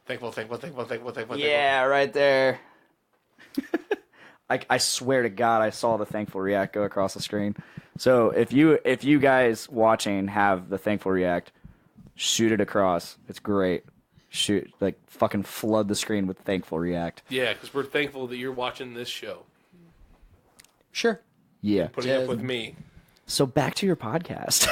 Thankful. Yeah, right there. I swear to God, I saw the Thankful React go across the screen. So if you guys watching have the Thankful React, shoot it across. It's great. Shoot, like fucking flood the screen with Thankful React. Yeah, because we're thankful that you're watching this show, Sure. Yeah. putting up with me. So back to your podcast.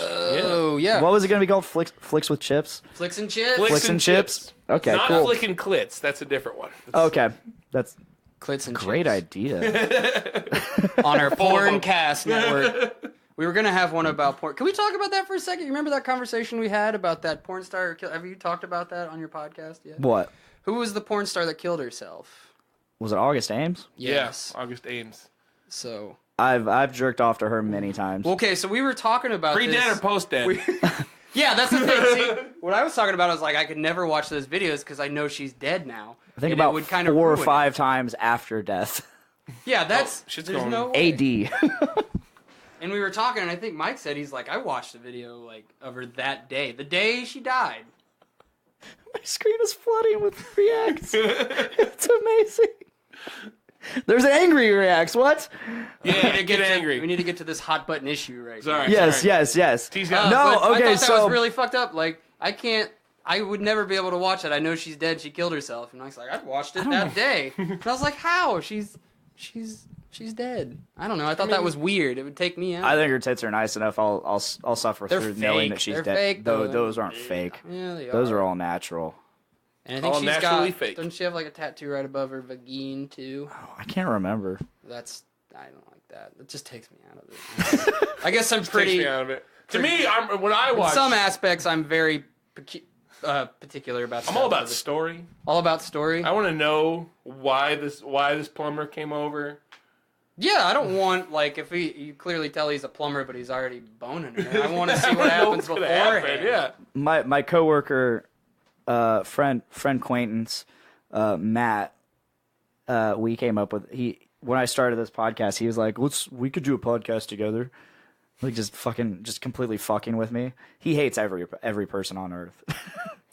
Oh, yeah. What was it going to be called? Flicks with Chips? Flicks and chips. Flicks and Chips? Okay, Not cool. flicking clits. That's a different one. Okay, that's Clits and great chips. idea. On our Porncast network. We were going to have one about porn. Can we talk about that for a second? You remember that conversation we had about that porn star? Have you talked about that on your podcast yet? What? Who was the porn star that killed herself? Was it August Ames? Yes. Yeah, August Ames. So. I've jerked off to her many times. Okay, so we were talking about Pre-dead this. or post-dead? Yeah, that's the thing. See, what I was talking about was like I could never watch those videos because I know she's dead now. I think and it about would kind of 4 or ruin 5 times after death. it. Yeah, that's shit's there's going no way. AD. And we were talking, and I think Mike said he's like, I watched the video like of her that day, the day she died. My screen is flooding with reacts. It's amazing. There's angry reacts. What? Yeah, We get angry. We need to get to this hot button issue right Sorry. now. Yes, yes. Tease No, out. But okay, I thought that so was really fucked up. Like, I would never be able to watch it. I know she's dead. She killed herself. And I was like, I watched it that day. And I was like, how? She's dead. I don't know. I thought that was weird. It would take me out. I think her tits are nice enough. I'll suffer They're through knowing fake. that she's They're dead. fake, though. Those aren't fake. Yeah, they Those are. are all natural. And I think all she's naturally got. fake. Doesn't she have like a tattoo right above her vagine too? Oh, I can't remember. I don't like that. It just takes me out of it. I guess I'm Takes pretty. me out of it. To me, when I In watch, some aspects, I'm very particular about. I'm all stuff. about story. All about story. I want to know why this plumber came over. Yeah, I don't want like if you clearly tell he's a plumber, but he's already boning her. I want to see I what wanna know happens what's gonna beforehand. happen, Yeah. My coworker, friend acquaintance, Matt. We came up with when I started this podcast. He was like, we could do a podcast together. Like just completely fucking with me. He hates every person on earth.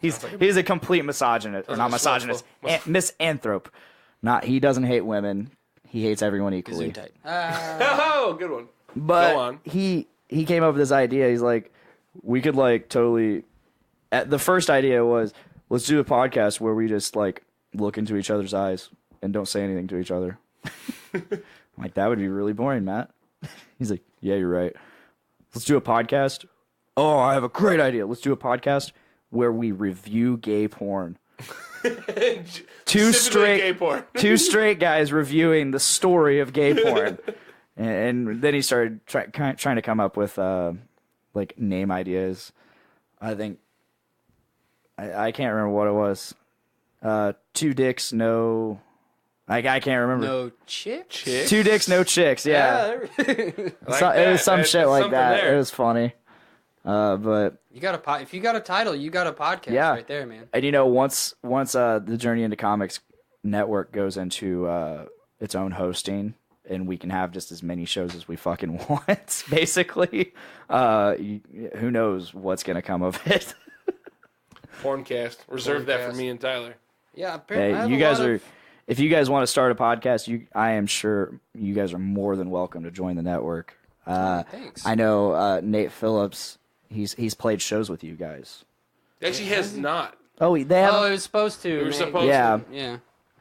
he's a complete misogynist, or not misogynist, misanthrope. He doesn't hate women. He hates everyone equally. Gesundheit. Oh, good one. But Go on. he came up with this idea. He's like, we could like totally. The first idea was, let's do a podcast where we just like look into each other's eyes and don't say anything to each other. I'm like, that would be really boring, Matt. He's like, yeah, you're right. Let's do a podcast. Oh, I have a great idea. Let's do a podcast where we review gay porn. Two straight guys reviewing the story of gay porn. And then he started trying to come up with like name ideas. I think I can't remember what it was. Two dicks, no. I can't remember. No chicks. Two dicks, no chicks. Yeah, it was some shit like that. It was funny. But You got if you got a title, you got a podcast right there, man. and once the Journey into Comics network goes into its own hosting, and we can have just as many shows as we fucking want, basically, who knows what's gonna come of it? Porncast. Reserve that for Porncast. me and Tyler. Yeah, apparently. I Hey, have you a guys lot are. of- If you guys want to start a podcast, I am sure you guys are more than welcome to join the network. Thanks. I know Nate Phillips He's played shows with you guys. Actually, has not. Oh, they have. Oh, it was supposed to. We were supposed Yeah. to. Yeah.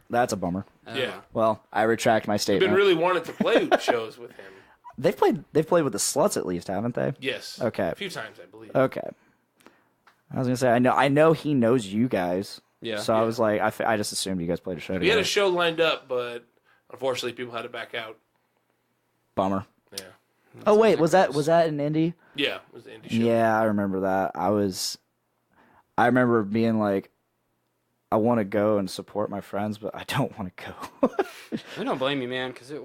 That's a bummer. Yeah. Well, I retract my statement. Been really wanting to play shows with him. They've played with the Sluts at least, haven't they? Yes. Okay. A few times, I believe. Okay. I was gonna say I know he knows you guys. Yeah. So I was like, I just assumed you guys played a show We together. had a show lined up, but unfortunately, people had to back out. Bummer. Yeah. Oh wait, was that in Indy? Yeah, it was the indie show. Yeah, I remember that. I remember being like, I want to go and support my friends, but I don't want to go. I don't blame you, man, because it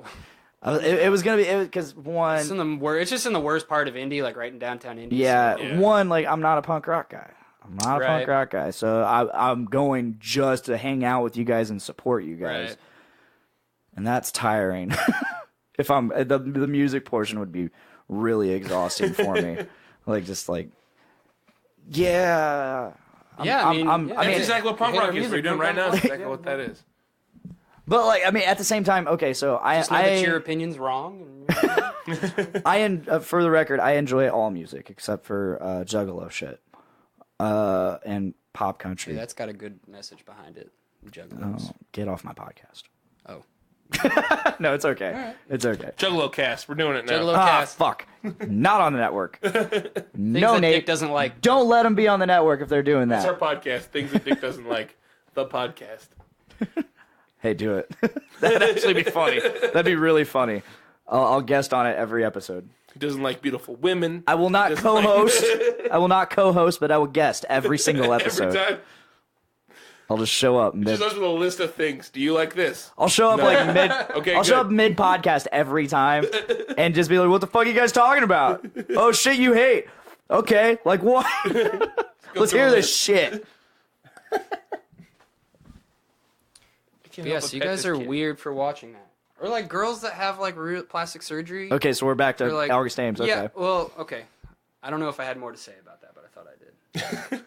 was gonna be because one. it's just in the worst part of Indy, like right in downtown Indy. Yeah, Yeah. one, like, I'm not a punk rock guy. I'm not a Right. punk rock guy, so I'm going just to hang out with you guys and support you guys, Right. and that's tiring. If I'm the music portion would be really exhausting for me, like just like, yeah, Yeah, I mean, That's exactly what punk hate our rock is. What you're music, doing right now is punk rock. exactly what that is. but like, I mean, at the same time, okay, so Just know that your opinion's wrong. for the record, I enjoy all music except for Juggalo shit, and pop country. That's got a good message behind it. Juggalos. Oh, get off my podcast. Oh. No, it's okay. It's okay. Juggalo cast. We're doing it now. Juggalo Ah, cast. fuck. Not on the network. Things No, that Nate. Dick doesn't like. Don't let them be on the network if they're doing It's our that. podcast. Things that Dick doesn't like. The podcast. Hey, do it. That'd actually be funny. That'd be really funny. I'll guest on it every episode. He doesn't like beautiful women. I will not Doesn't like- co-host. I will not co-host, but I will guest every single episode. Every time. I'll just show up mid. Just with a list of things. Do you like this? I'll show up like mid. Okay, I'll show up good. mid podcast every time, and just be like, "What the fuck are you guys talking about? Oh shit, you hate? Okay, like what? Let's hear this shit." Yeah, so you guys are weird for watching that. Or like girls that have like real plastic surgery. Okay, so we're back to Or, like, August Ames. Okay. Yeah, well, okay. I don't know if I had more to say about that, but I thought I did.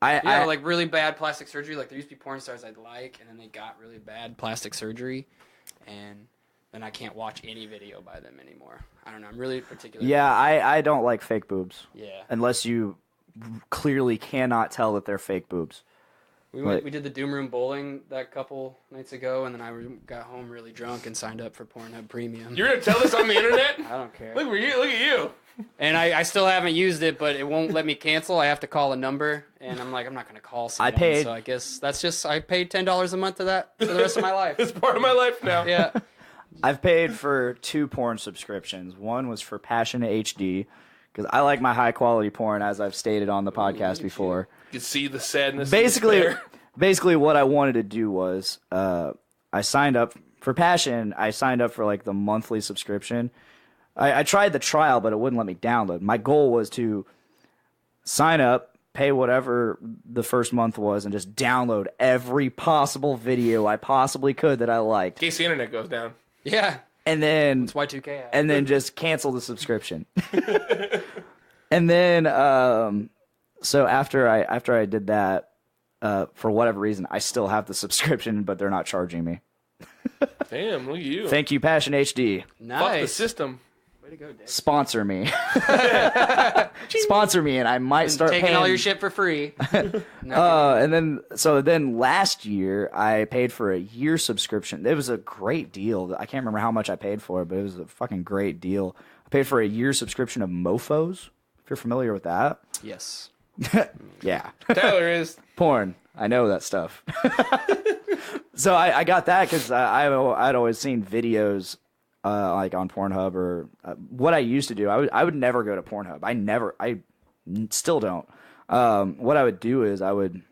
I Like really bad plastic surgery. Like there used to be porn stars I'd like, and then they got really bad plastic surgery, and then I can't watch any video by them anymore. I don't know. I'm really particular. yeah, I don't like fake boobs Yeah. unless you clearly cannot tell that they're fake boobs. We did the Doom Room bowling that couple nights ago, and then I got home really drunk and signed up for Pornhub Premium. You're gonna tell this on the internet? I don't care. Look at you. And I still haven't used it, but it won't let me cancel. I have to call a number, and I'm like, I'm not going to call someone. paid- So I guess that's just, I paid $10 a month to that for the rest of my life. It's part of my life now. Yeah. I've paid for 2 porn subscriptions. One was for Passion HD because I like my high quality porn, as I've stated on the podcast before. You can see the sadness. and Basically, despair. what I wanted to do was I signed up for Passion. I signed up for like the monthly subscription. I tried the trial, but it wouldn't let me download. My goal was to sign up, pay whatever the first month was, and just download every possible video I possibly could that I liked. in case the internet goes down. Yeah. And then It's Y2K. and then just cancel the subscription. And then so after I did that, for whatever reason, I still have the subscription, but they're not charging me. Damn, look at you. Thank you, Passion HD. Fuck the Nice. system. Way to go, Dave. Sponsor me. Sponsor me, and I might start Taking paying. all your shit for free. No, And then last year I paid for a year subscription. It was a great deal. I can't remember how much I paid for it, but it was a fucking great deal. I paid for a year subscription of Mofos. If you're familiar with that, yes. yeah, Tyler is. porn. I know that stuff. So I got that because I'd always seen videos like on Pornhub or what I used to do. I would never go to Pornhub. I still don't. What I would do is I would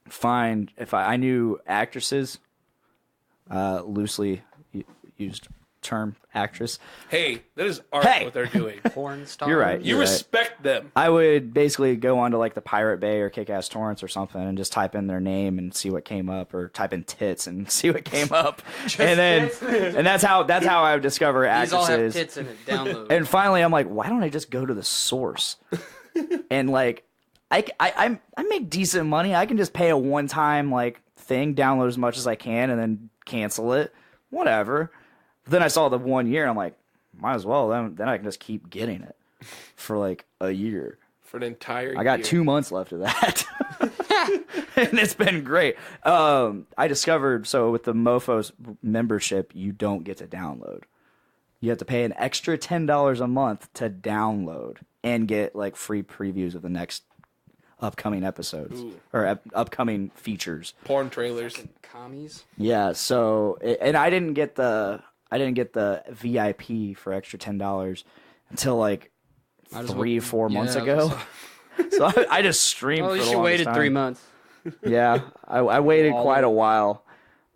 find, if I knew actresses, loosely used term actress. Hey, that is art Hey! what they're doing. Porn stars. You're right. You You're right. respect them. I would basically go onto like the Pirate Bay or Kick-Ass Torrents or something and just type in their name and see what came up, or type in tits and see what came up. And that's how I would discover These all have actresses. tits in it. Download. And finally, I'm like, why don't I just go to the source? And like, I make decent money. I can just pay a one-time like thing, download as much as I can, and then cancel it. Whatever. But then I saw the 1 year, and I'm like, might as well. Then I can just keep getting it for like a year. for an entire year. I got 2 months left of that. And it's been great. I discovered, so with the Mofo's membership, you don't get to download. You have to pay an extra $10 a month to download and get like free previews of the next upcoming episodes or upcoming features. Porn trailers. Fucking commies. Yeah, so and I didn't get the VIP for extra $10 until like 3-4 months ago. So I just streamed. Well, for you the should longest waited time. 3 months. Yeah, I waited All quite in. a while.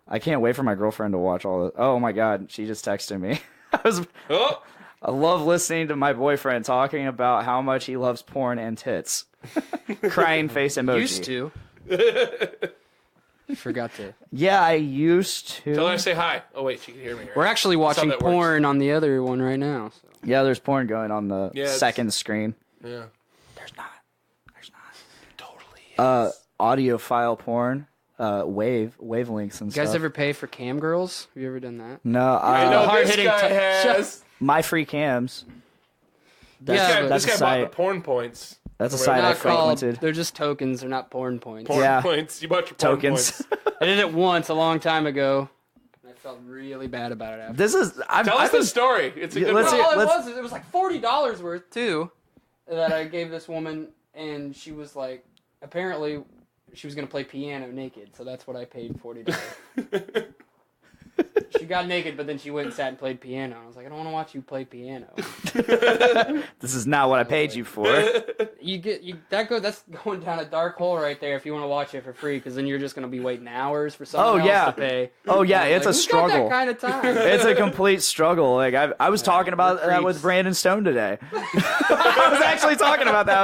I can't wait for my girlfriend to watch all this. Oh my god, she just texted me. Oh, I love listening to my boyfriend talking about how much he loves porn and tits. Crying face emoji. Used to. Forgot to. Yeah, I used to. tell her to say hi. Oh wait, she can hear me. Right? We're actually watching that works. porn on the other one right now. So. Yeah, there's porn going on the Yeah, it's- second screen. Yeah. There's not. There's not. Totally. Audio file porn, wavelengths and You guys stuff. ever pay for cam girls? Have you ever done that? No, I know this hard-hitting guy t- has. my free cams. This Yeah, guy, that's this a guy bought site. the porn points. That's a Or site I whatever. Not called. frequented. They're just tokens. They're not porn points. Porn Yeah. points. You bought your porn Tokens. points. I did it once a long time ago. I felt really bad about it after. This is. Tell us the story. It's a good let's one. hear- All it was is it was like $40 worth too, that I gave this woman, and she was like, apparently, she was gonna play piano naked, so that's what I paid $40. She got naked, but then she went and sat and played piano. I was like, I don't want to watch you play piano. This is not what I paid you for. That's going down a dark hole right there if you want to watch it for free, because then you're just gonna be waiting hours for someone else to pay. Oh yeah, And it's like, a who's struggle. got that kind of time. It's a complete struggle. Like I was talking about that with creeps. Brandon Stone today. I was actually talking about that. I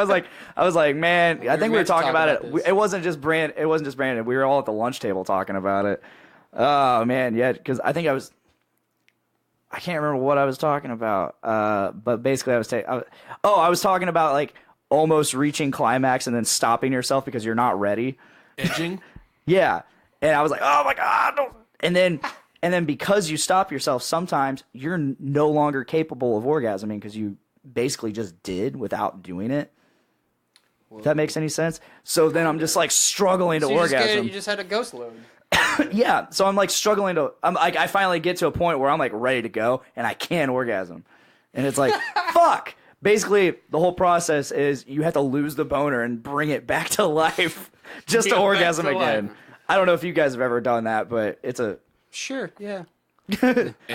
was like, man, I think we were meant to talking talk about about it. this. It wasn't just Brandon. We were all at the lunch table talking about it. Oh man, yeah, because I can't remember what I was talking about. But basically, I was talking about like almost reaching climax and then stopping yourself because you're not ready. Edging. Yeah. And I was like, oh my God. Don't. And then because you stop yourself, sometimes you're no longer capable of orgasming because you basically just did without doing it. If that makes any sense. So then I'm just like struggling to So orgasm. you just had a ghost load. Yeah. So I'm like struggling to, I finally get to a point where I'm like ready to go and I can orgasm. And it's like, fuck. Basically, the whole process is you have to lose the boner and bring it back to life just to Bring it back orgasm to again. life. I don't know if you guys have ever done that, but it's a. Sure, yeah. I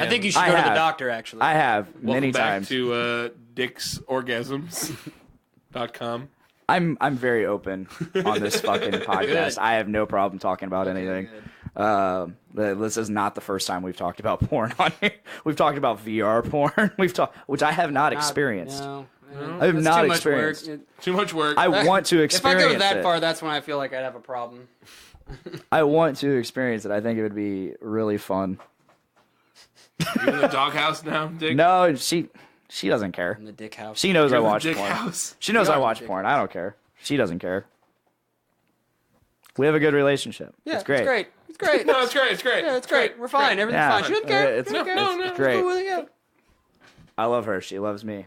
think you should I go to the have. doctor, actually. I have Welcome many back times. to dicksorgasms.com. I'm very open on this fucking podcast. I have no problem talking about anything. This is not the first time we've talked about porn on here. We've talked about VR porn. Which I have not experienced. No. I have That's not too much experienced. work. Too much work. I want to If I experience go that it. far, that's when I feel like I'd have a problem. I want to experience it. I think it would be really fun. You in the doghouse now, Dick? No, she doesn't care. In the dick house. She knows You're I in the watch dick porn. house. She knows You're I in the watch dick porn. I don't care. She doesn't care. We have a good relationship. Yeah, it's great. It's great. It's great. No, it's great. It's great. Yeah, it's great. We're fine. Everything's Yeah. fine. She doesn't care. It's- She doesn't care. no, it's great. Cool with it, yeah. I love her. She loves me.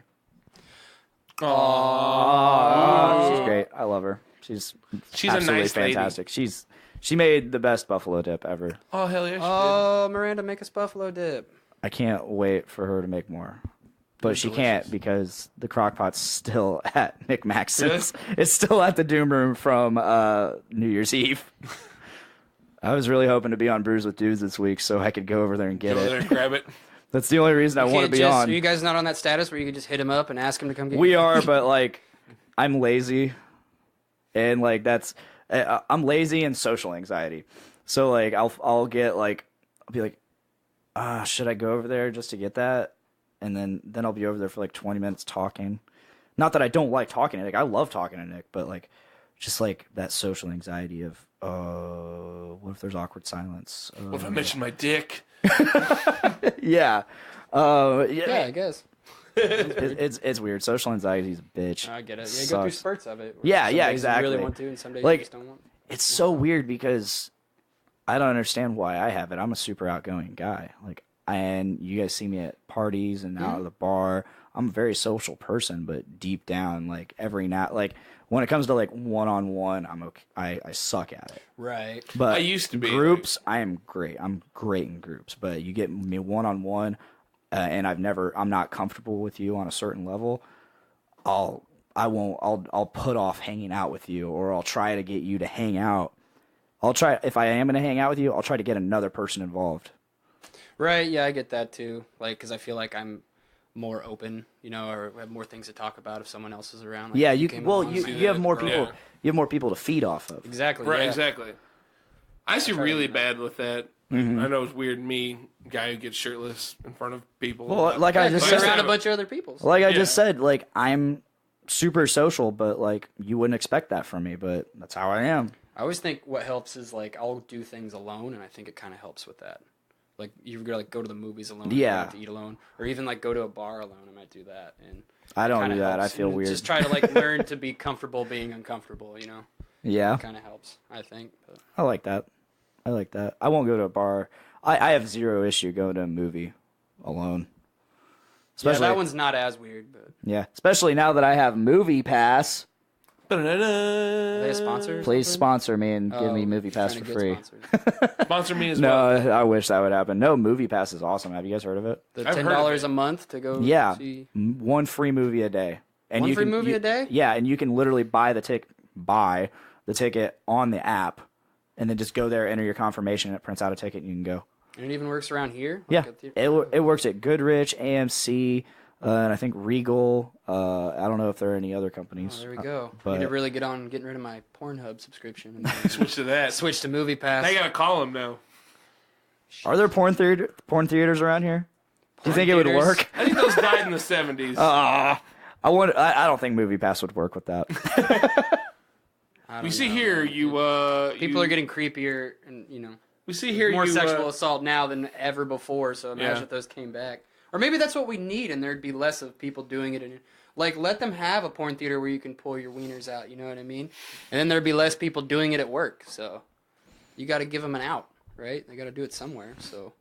Aww. Oh, she's great. I love her. She's She's a absolutely nice lady. fantastic. She made the best buffalo dip ever. Oh, hell yeah. She Oh, Miranda, make us buffalo dip. I can't wait for her to make more. But she can't because the crock pot's still at Nick Maxon's. It's still at the Doom Room from New Year's Eve. I was really hoping to be on Brews with Dudes this week so I could go over there and did. get Go over there it. and grab it. That's the only reason I want to be on. Are you guys not on that status where you could just hit him up and ask him to come get We you? are, but like, I'm lazy, and like I'm lazy and social anxiety. So like, I'll get like, I'll be like, should I go over there just to get that? And then I'll be over there for like 20 minutes talking. Not that I don't like talking to Nick. I love talking to Nick, but like, just like that social anxiety of, what if there's awkward silence? What if I mention my dick? Yeah. Yeah, I guess. It's weird. Social anxiety is a bitch. I get it. Yeah, you go through Sucks. spurts of it. Yeah, Some yeah, days exactly. You really want to, and some days Like, you just don't want. It's so weird because I don't understand why I have it. I'm a super outgoing guy. Like, and you guys see me at parties and out at the bar. I'm a very social person, but deep down, like like when it comes to like one-on-one, I'm okay. I suck at it. Right. But I used to be groups. I am great. I'm great in groups. But you get me one-on-one, and I'm not comfortable with you on a certain level. I'll put off hanging out with you, or I'll try to get you to hang out. If I am going to hang out with you, I'll try to get another person involved. Right, yeah, I get that too. Like, because I feel like I'm more open, or have more things to talk about if someone else is around. Like Yeah, you have more people. Yeah. You have more people to feed off of. Exactly. Right, yeah. exactly. I used to be really bad with that. Mm-hmm. I know it's weird, me, guy who gets shirtless in front of people. Well, like I just You're said, around a bunch of other people. like I just said, like I'm super social, but like you wouldn't expect that from me, but that's how I am. I always think what helps is like I'll do things alone, and I think it kind of helps with that. Like you like go to the movies alone, Yeah. to eat alone, or even like go to a bar alone. I might do that, and I don't kinda do that. helps. I feel And weird. Just try to like learn to be comfortable being uncomfortable. Yeah, Kind of helps, I think. But. I like that. I won't go to a bar. I have zero issue going to a movie alone. Yeah, that one's not as weird, but Yeah, especially now that I have Movie Pass. are they a sponsor? or Please something? sponsor me and give me Oh, Movie Pass trying for to free. get sponsors. Sponsor me as No, well. I wish that would happen. No, Movie Pass is awesome. Have you guys heard of it? The I've heard of $10 it. a month to go Yeah, see. one free movie a day. And One you free can, movie a day? Yeah, and you can literally buy the ticket on the app, and then just go there, enter your confirmation, and it prints out a ticket, and you can go. And it even works around here? Yeah, Like at the- it works at Goodrich, AMC, and I think Regal. I don't know if there are any other companies. Oh, there we go. but- Need to really get on getting rid of my Pornhub subscription and then Switch to that. switch to Movie Pass. I gotta call him now. Are there porn theaters around here? Do you think it would theaters? work? I think those died in the 70s. I don't think Movie Pass would work with that. I don't we see know. here People are getting creepier and, We see here more you, sexual assault now than ever before, so imagine Yeah. if those came back. Or maybe that's what we need and there'd be less of people doing it. And like, let them have a porn theater where you can pull your wieners out, you know what I mean? And then there'd be less people doing it at work, so you got to give them an out, right? They got to do it somewhere, so...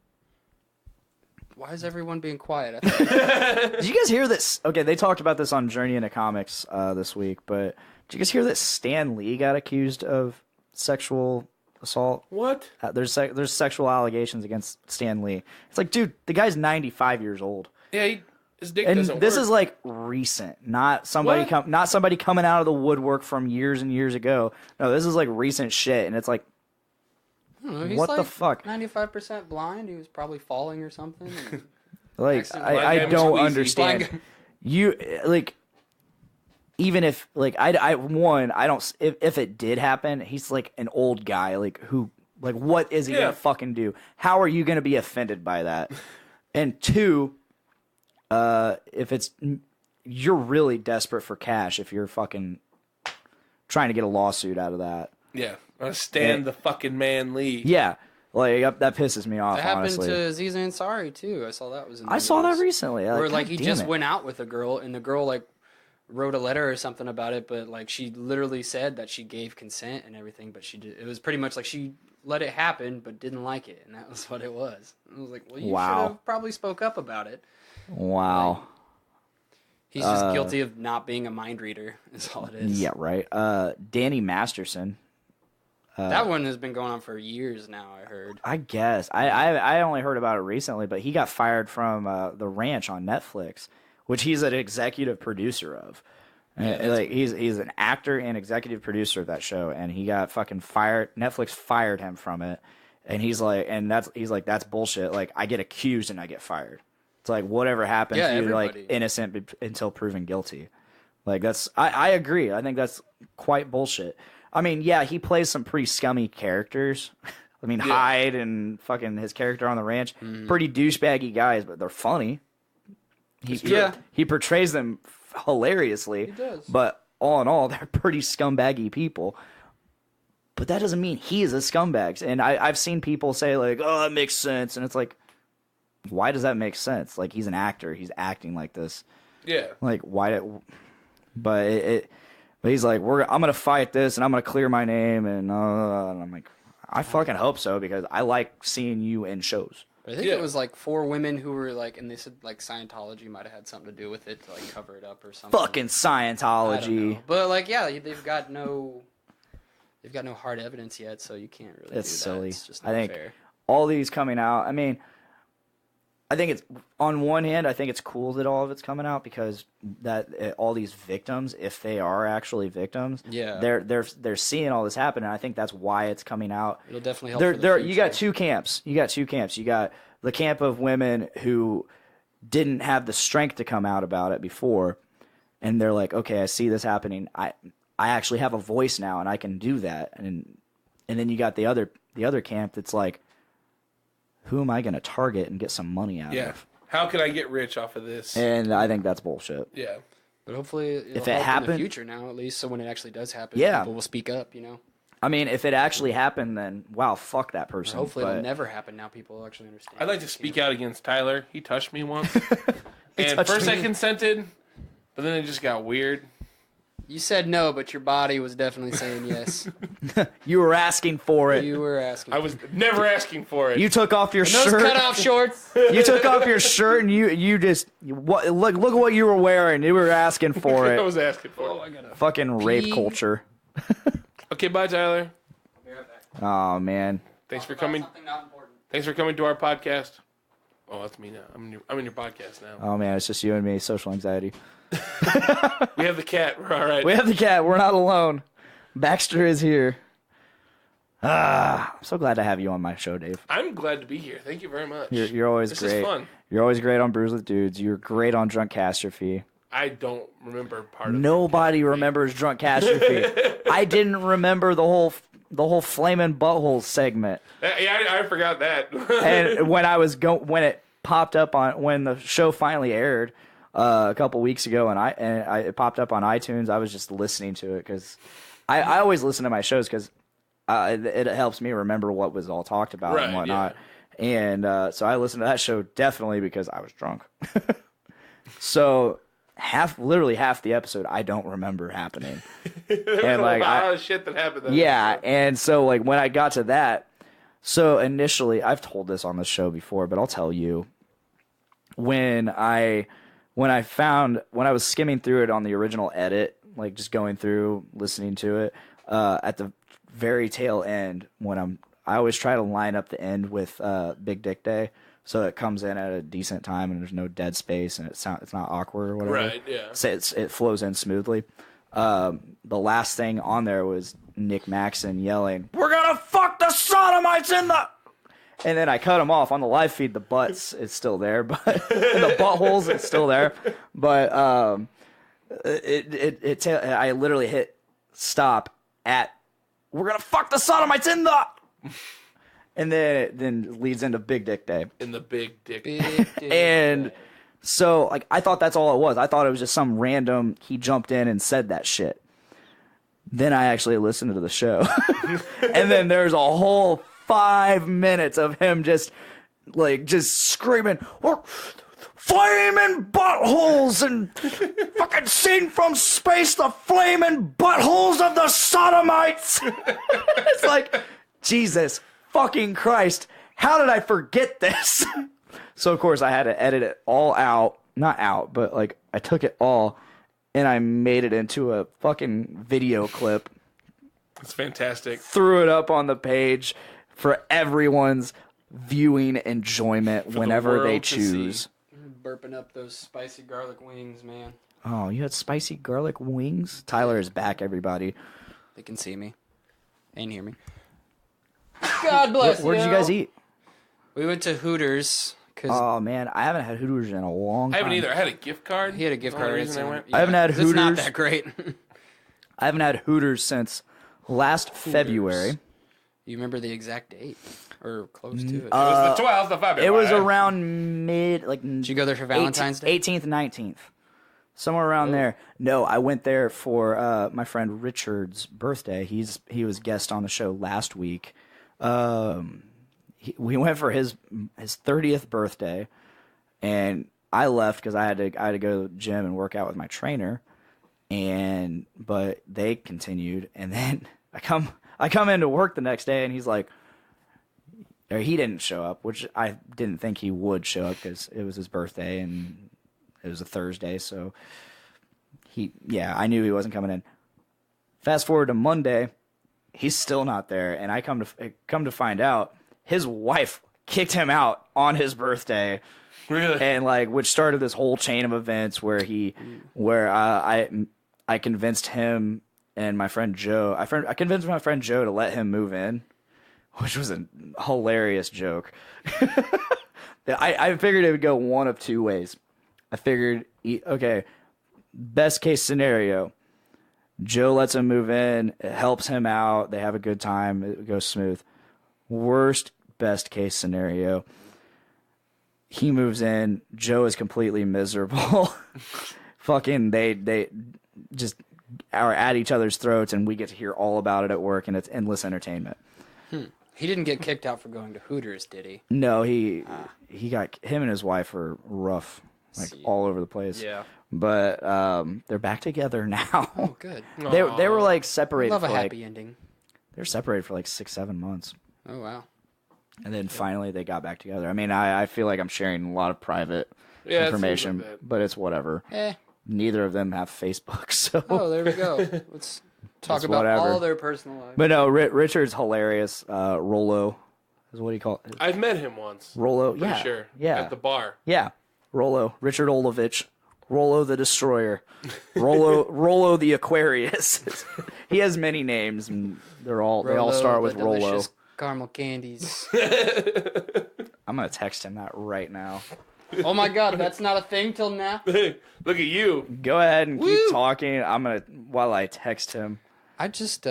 Why is everyone being quiet? I thought Did you guys hear this? Okay, they talked about this on Journey into Comics this week, but did you guys hear that Stan Lee got accused of sexual assault? What? There's sexual allegations against Stan Lee. It's like, dude, the guy's 95 years old, Yeah, his dick and doesn't this work. is like recent, not somebody What? not somebody coming out of the woodwork from years and years ago. No, this is like recent shit, and it's like, I don't know, he's What the like fuck? 95% blind. He was probably falling or something. and- like Excellent. I Blind guy don't was squeezy. understand. Blind guy- You like, even if like I don't if it did happen, he's like an old guy, like who like what is he Yeah. gonna fucking do? How are you gonna be offended by that? And two, if it's you're really desperate for cash if you're fucking trying to get a lawsuit out of that. Yeah. Stand the fucking man Lee. Yeah, like that pisses me off. That happened honestly, to Aziz Ansari too. I saw that was in the I saw that news. recently. Where like God he damn just it. went out with a girl and the girl like wrote a letter or something about it, but like she literally said that she gave consent and everything, but she did. It was pretty much like she let it happen but didn't like it, and that was what it was. I was like, well, you Wow. should have probably spoke up about it. Wow. He's just guilty of not being a mind reader. Is all it is. Yeah, right. Danny Masterson. That one has been going on for years now. I heard. I guess I only heard about it recently, but he got fired from The Ranch on Netflix, which he's an executive producer of. And, like he's an actor and executive producer of that show, and he got fucking fired. Netflix fired him from it, and he's like, that's bullshit. Like I get accused and I get fired. It's like whatever happens, Yeah, you're everybody. like innocent until proven guilty. Like that's I agree. I think that's quite bullshit. I mean, yeah, he plays some pretty scummy characters. I mean, Hyde and fucking his character on the ranch, pretty douchebaggy guys, but they're funny. He portrays them hilariously. He does. But all in all, they're pretty scumbaggy people. But that doesn't mean he is a scumbag. And I've seen people say like, "Oh, that makes sense," and it's like, why does that make sense? Like he's an actor, he's acting like this. Yeah. Like why? But he's like, I'm gonna fight this, and I'm gonna clear my name, and I'm like, I fucking hope so because I like seeing you in shows. But I think it was like 4 women who were like, and they said like Scientology might have had something to do with it to like cover it up or something. Fucking I don't Scientology. know. But like, yeah, they've got no hard evidence yet, so you can't really. It's do silly. That. It's just not I think fair. all these coming out. I mean, I think it's on one hand, I think it's cool that all of it's coming out because all these victims, if they are actually victims, Yeah. they're seeing all this happen, and I think that's why it's coming out. It'll definitely help. For the You got future. 2 camps. You got the camp of women who didn't have the strength to come out about it before, and they're like, okay, I see this happening. I actually have a voice now, and I can do that. And then you got the other camp that's like, who am I going to target and get some money out of? How can I get rich off of this? And I think that's bullshit. Yeah. But hopefully, If it help in happened- the future now, at least, so when it actually does happen, Yeah. people will speak up. You know. I mean, if it actually happened, then wow, fuck that person. Hopefully, But it'll never happen. Now people will actually understand. I'd like to speak out against Tyler. He touched me once. And touched first I me. consented, but then it just got weird. You said no, but your body was definitely saying yes. You were asking for it. You were asking. I was never asking for it. You took off your Those shirt. cutoff shorts. You took off your shirt and look at what you were wearing. You were asking for I it. was asking for it. Fucking rape culture. Okay, bye, Tyler. Oh man. Thanks for coming. Something not important. Thanks for coming to our podcast. Oh, that's me now. I'm in your podcast now. Oh man, it's just you and me. Social anxiety. We have the cat. We're all right. We have the cat. We're not alone. Baxter is here. I'm so glad to have you on my show, Dave. I'm glad to be here. Thank you very much. You're always This great. is fun. You're always great on Brews with Dudes. You're great on Drunkastrophe. I don't remember part of it. Nobody remembers Drunkastrophe. I didn't remember the whole flaming butthole segment. Yeah, I forgot that. And when it popped up when the show finally aired a couple weeks ago, and it popped up on iTunes, I was just listening to it because I always listen to my shows because it helps me remember what was all talked about and Right, whatnot. And so I listened to that show definitely because I was drunk. So literally half the episode I don't remember happening. There's and a like lot of shit that happened. That yeah, episode. and so like when I got to that, so initially I've told this on the show before, but I'll tell you when I was skimming through it on the original edit, like just going through listening to it at the very tail end I always try to line up the end with Big Dick Day so it comes in at a decent time and there's no dead space and it's not awkward or whatever. Right, yeah. So it flows in smoothly. The last thing on there was Nick Maxon yelling, "We're gonna fuck the sodomites in the," and then I cut him off on the live feed. The butts, it's still there, but the buttholes, it's still there. But I literally hit stop at "We're gonna fuck the sodomites in the," and then it leads into Big Dick Day. In the big dick. And so, like, I thought that's all it was. I thought it was just some random, he jumped in and said that shit. Then I actually listened to the show. And then there's a whole 5 minutes of him just screaming, "Flaming buttholes and fucking seen from space, the flaming buttholes of the sodomites." It's like, Jesus fucking Christ, how did I forget this? So, of course, I had to edit it all out. Not out, but, like, I took it all, and I made it into a fucking video clip. It's fantastic. Threw it up on the page for everyone's viewing enjoyment the whenever they world to choose. Burping up those spicy garlic wings, man. Oh, you had spicy garlic wings? Tyler is back, everybody. They can see me and hear me. God bless Where did you guys eat? We went to Hooters because Oh, man, I haven't had Hooters in a long time. I haven't either. I had a gift card. he had a gift That's the card. only reason I went. I haven't had It's not Hooters. that great. I haven't had Hooters since last February. You remember the exact date or close to it? It was the 12th of February. It was around Did you go there for Valentine's Day? 18th, 19th. Somewhere around there. No, I went there for my friend Richard's birthday. He was guest on the show last week. We went for his 30th birthday, and I left because I had to go to the gym and work out with my trainer. But they continued, and then I come into work the next day, and he's like, or he didn't show up, which I didn't think he would show up because it was his birthday and it was a Thursday. So I knew he wasn't coming in. Fast forward to Monday, he's still not there, and I come to find out his wife kicked him out on his birthday. Really? And which started this whole chain of events where I convinced him and my friend Joe. I convinced my friend Joe to let him move in, which was a hilarious joke. I figured it would go one of two ways. I figured, okay, best case scenario, Joe lets him move in, it helps him out, they have a good time, it goes smooth. Best case scenario, he moves in, Joe is completely miserable. Fucking they just are at each other's throats, and we get to hear all about it at work, and it's endless entertainment. He didn't get kicked out for going to Hooters, did he? No, he got, him and his wife were rough, all over the place. Yeah. But they're back together now. Oh, good. They were separated. Love a for happy ending. They were separated for 6-7 months. Oh, wow. And then finally they got back together. I mean, I feel like I'm sharing a lot of private Yeah, information, but it's whatever. Neither of them have Facebook, so. Oh, there we go. Let's talk It's about whatever. all their personal lives. But no, Richard's hilarious. Rollo is what he called it. I've met him once. Rollo, Pretty sure. Yeah. At the bar. Yeah. Rollo. Richard Olovich. Rollo the Destroyer. Rollo the Aquarius. He has many names, and they all start with the Rollo. delicious caramel candies. I'm gonna text him that right now. Oh my god, that's not a thing till now? Look at you. Go ahead and keep talking. I'm gonna while I text him. I just,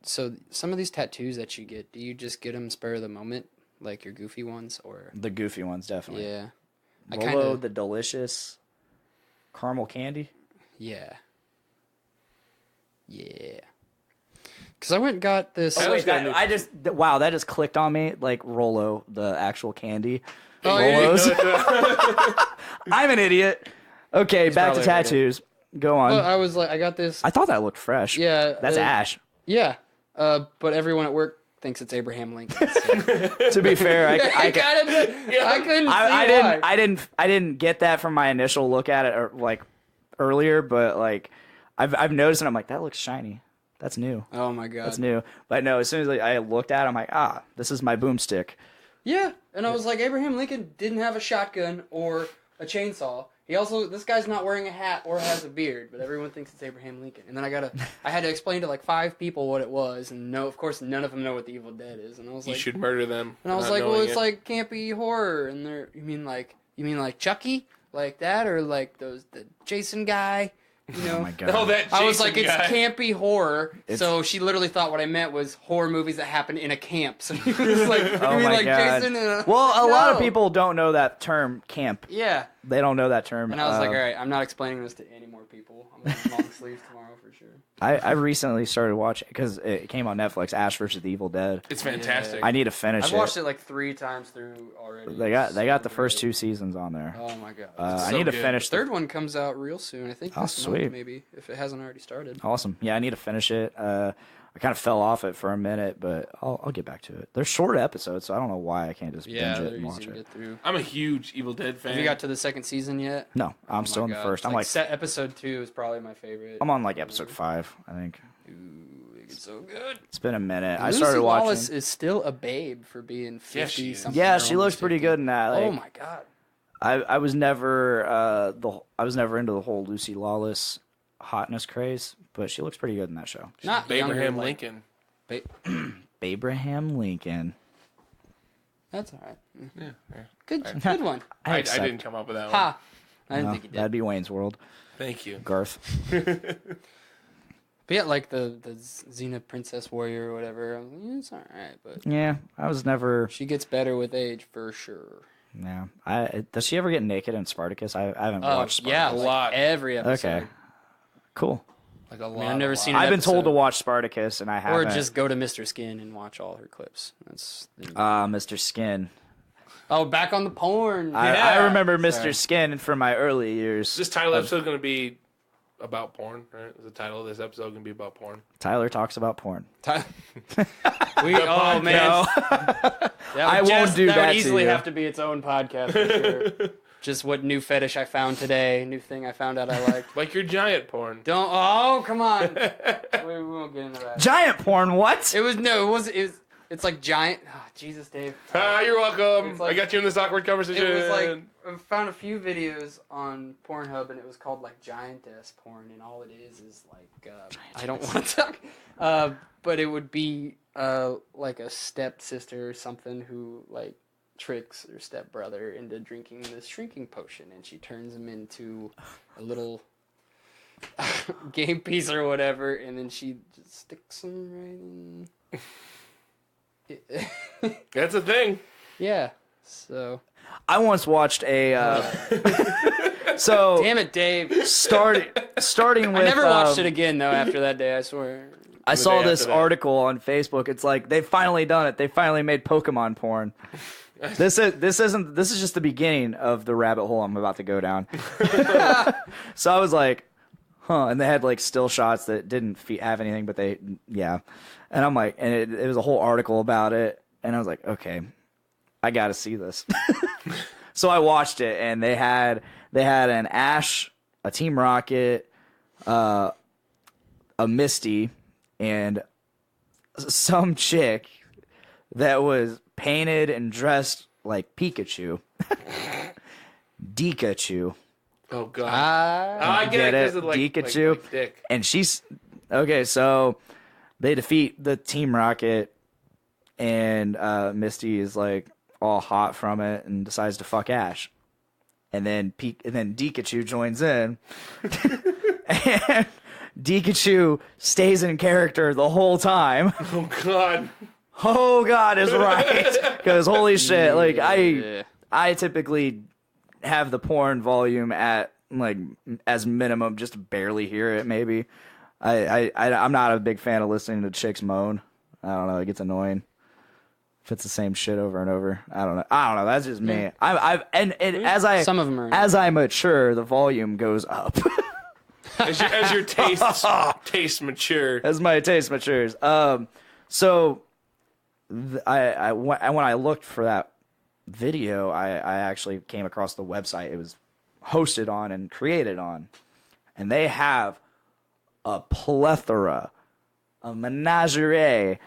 so some of these tattoos that you get, do you just get them spur of the moment? Like your goofy ones, or? The goofy ones, definitely. Yeah. Rollo the delicious caramel candy. Yeah. Yeah. Because I went and got this. Oh, wait, that just clicked on me. Like Rollo, the actual candy. Oh, Rollos. yeah. I'm an idiot. Okay, back to probably tattoos. Go on. Well, I was like, I got this. I thought that looked fresh. Yeah. That's Ash. Yeah. But everyone at work thinks it's Abraham Lincoln. So. To be fair, I couldn't see why. I didn't get that from my initial look at it or earlier, but I've noticed and I'm like, that looks shiny. That's new. Oh my god. That's new. But no, as soon as I looked at it, I'm like, this is my boomstick. Yeah, and I was like, Abraham Lincoln didn't have a shotgun or a chainsaw. This guy's not wearing a hat or has a beard, but everyone thinks it's Abraham Lincoln. And then I had to explain to 5 people what it was, and no, of course, none of them know what the Evil Dead is. And I was like, You should murder them. and I was like, well, it's like campy horror, and you mean like Chucky, like that, or like the Jason guy, you know? Oh my god. Oh, that I was Jason like, it's guy. campy horror. So she literally thought what I meant was horror movies that happen in a camp. So he was like, you Oh mean my like god. Jason? Well, a lot of No. people don't know that term, camp. Yeah. They don't know that term. And I was like, all right, I'm not explaining this to any more people. I'm going to long sleeves tomorrow for sure. I recently started watching because it came on Netflix. Ash vs. the Evil Dead. It's fantastic. I need to finish I've watched it 3 times through already. They got the So first good. 2 seasons on there. Oh my god. I so need to good. finish The third one comes out real soon. I think Oh, this sweet. month maybe, if it hasn't already started. Awesome. Yeah, I need to finish it. I kind of fell off it for a minute, but I'll get back to it. They're short episodes, so I don't know why I can't just Yeah, binge it they're and easy watch to it. get through. I'm a huge Evil Dead fan. Have you got to the 2nd season yet? No, I'm Oh still my in the God. first. It's I'm like set episode 2 is probably my favorite. I'm on episode 5, I think. Ooh, it's so good. It's been a minute. I Lucy started watching. Lawless is still a babe for being 50 Yeah, she is. something. Yeah, or she almost looks pretty 50. good in that. Oh like, my god. I was never I was never into the whole Lucy Lawless hotness craze, but she looks pretty good in that show. Not Abraham younger, like- Lincoln. Abraham Lincoln. That's all right. Yeah. Good one. I accept- didn't come up with that one. Ha. I didn't No, think you did. that'd be Wayne's World. Thank you. Garth. But yeah, like the Xena Princess Warrior or whatever. I was like, yeah, it's all right, but Yeah, I was never. she gets better with age for sure. Yeah, does she ever get naked in Spartacus? I haven't watched Spartacus. Yeah, A like lot. every episode. Okay. Cool. Like a lot. I mean, I've never seen I've an been told to episode. watch Spartacus, and I haven't. Or just go to Mr. Skin and watch all her clips. That's Mr. Skin. oh, back on the porn. I Yeah. remember Mr. Sorry. Skin from my early years. This title episode is going to be about porn, right? The title of this episode can be about porn. Tyler talks about porn. Oh man, I won't do that That would to easily you. have to be its own podcast for sure. Just what new fetish I found today, new thing I found out I liked. Like your giant porn. Don't. Oh, come on. We won't get into that. Giant porn, what? It's like giant. Oh, Jesus, Dave. You're welcome. It's like- I got you in this awkward conversation. It was like I found a few videos on Pornhub, and it was called like giantess porn, and all it is like I don't want to talk, but it would be like a stepsister or something who like tricks her stepbrother into drinking this shrinking potion, and she turns him into a little game piece or whatever, and then she just sticks him right in. That's a thing. Yeah. So. I once watched a. So Damn it, Dave. starting with. I never watched it again though. After that day, I swear. I saw day this after that. article on Facebook. It's like they've finally done it. They finally made Pokemon porn. This is just the beginning of the rabbit hole I'm about to go down. So I was like, huh, and they had like still shots that didn't have anything, but and I'm like, and it was a whole article about it, and I was like, okay, I got to see this. So I watched it, and they had an Ash, a Team Rocket, a Misty, and some chick that was painted and dressed like Pikachu. Pikachu. Oh god. I Get get it? it. 'Cause of, like, Pikachu. Like dick. And she's okay. So they defeat the Team Rocket, and Misty is like all hot from it and decides to fuck Ash. And then Pikachu joins in, and Pikachu stays in character the whole time. Oh god. Oh God is right, because holy shit, like I typically have the porn volume at like as minimum just to barely hear it. Maybe I'm not a big fan of listening to chicks moan. I don't know, it gets annoying if it's the same shit over and over. I don't know. That's just me. Some of them are as I mature, the volume goes up. As your taste mature. As my taste matures. So when I looked for that video, I actually came across the website it was hosted on and created on, and they have a plethora, a menagerie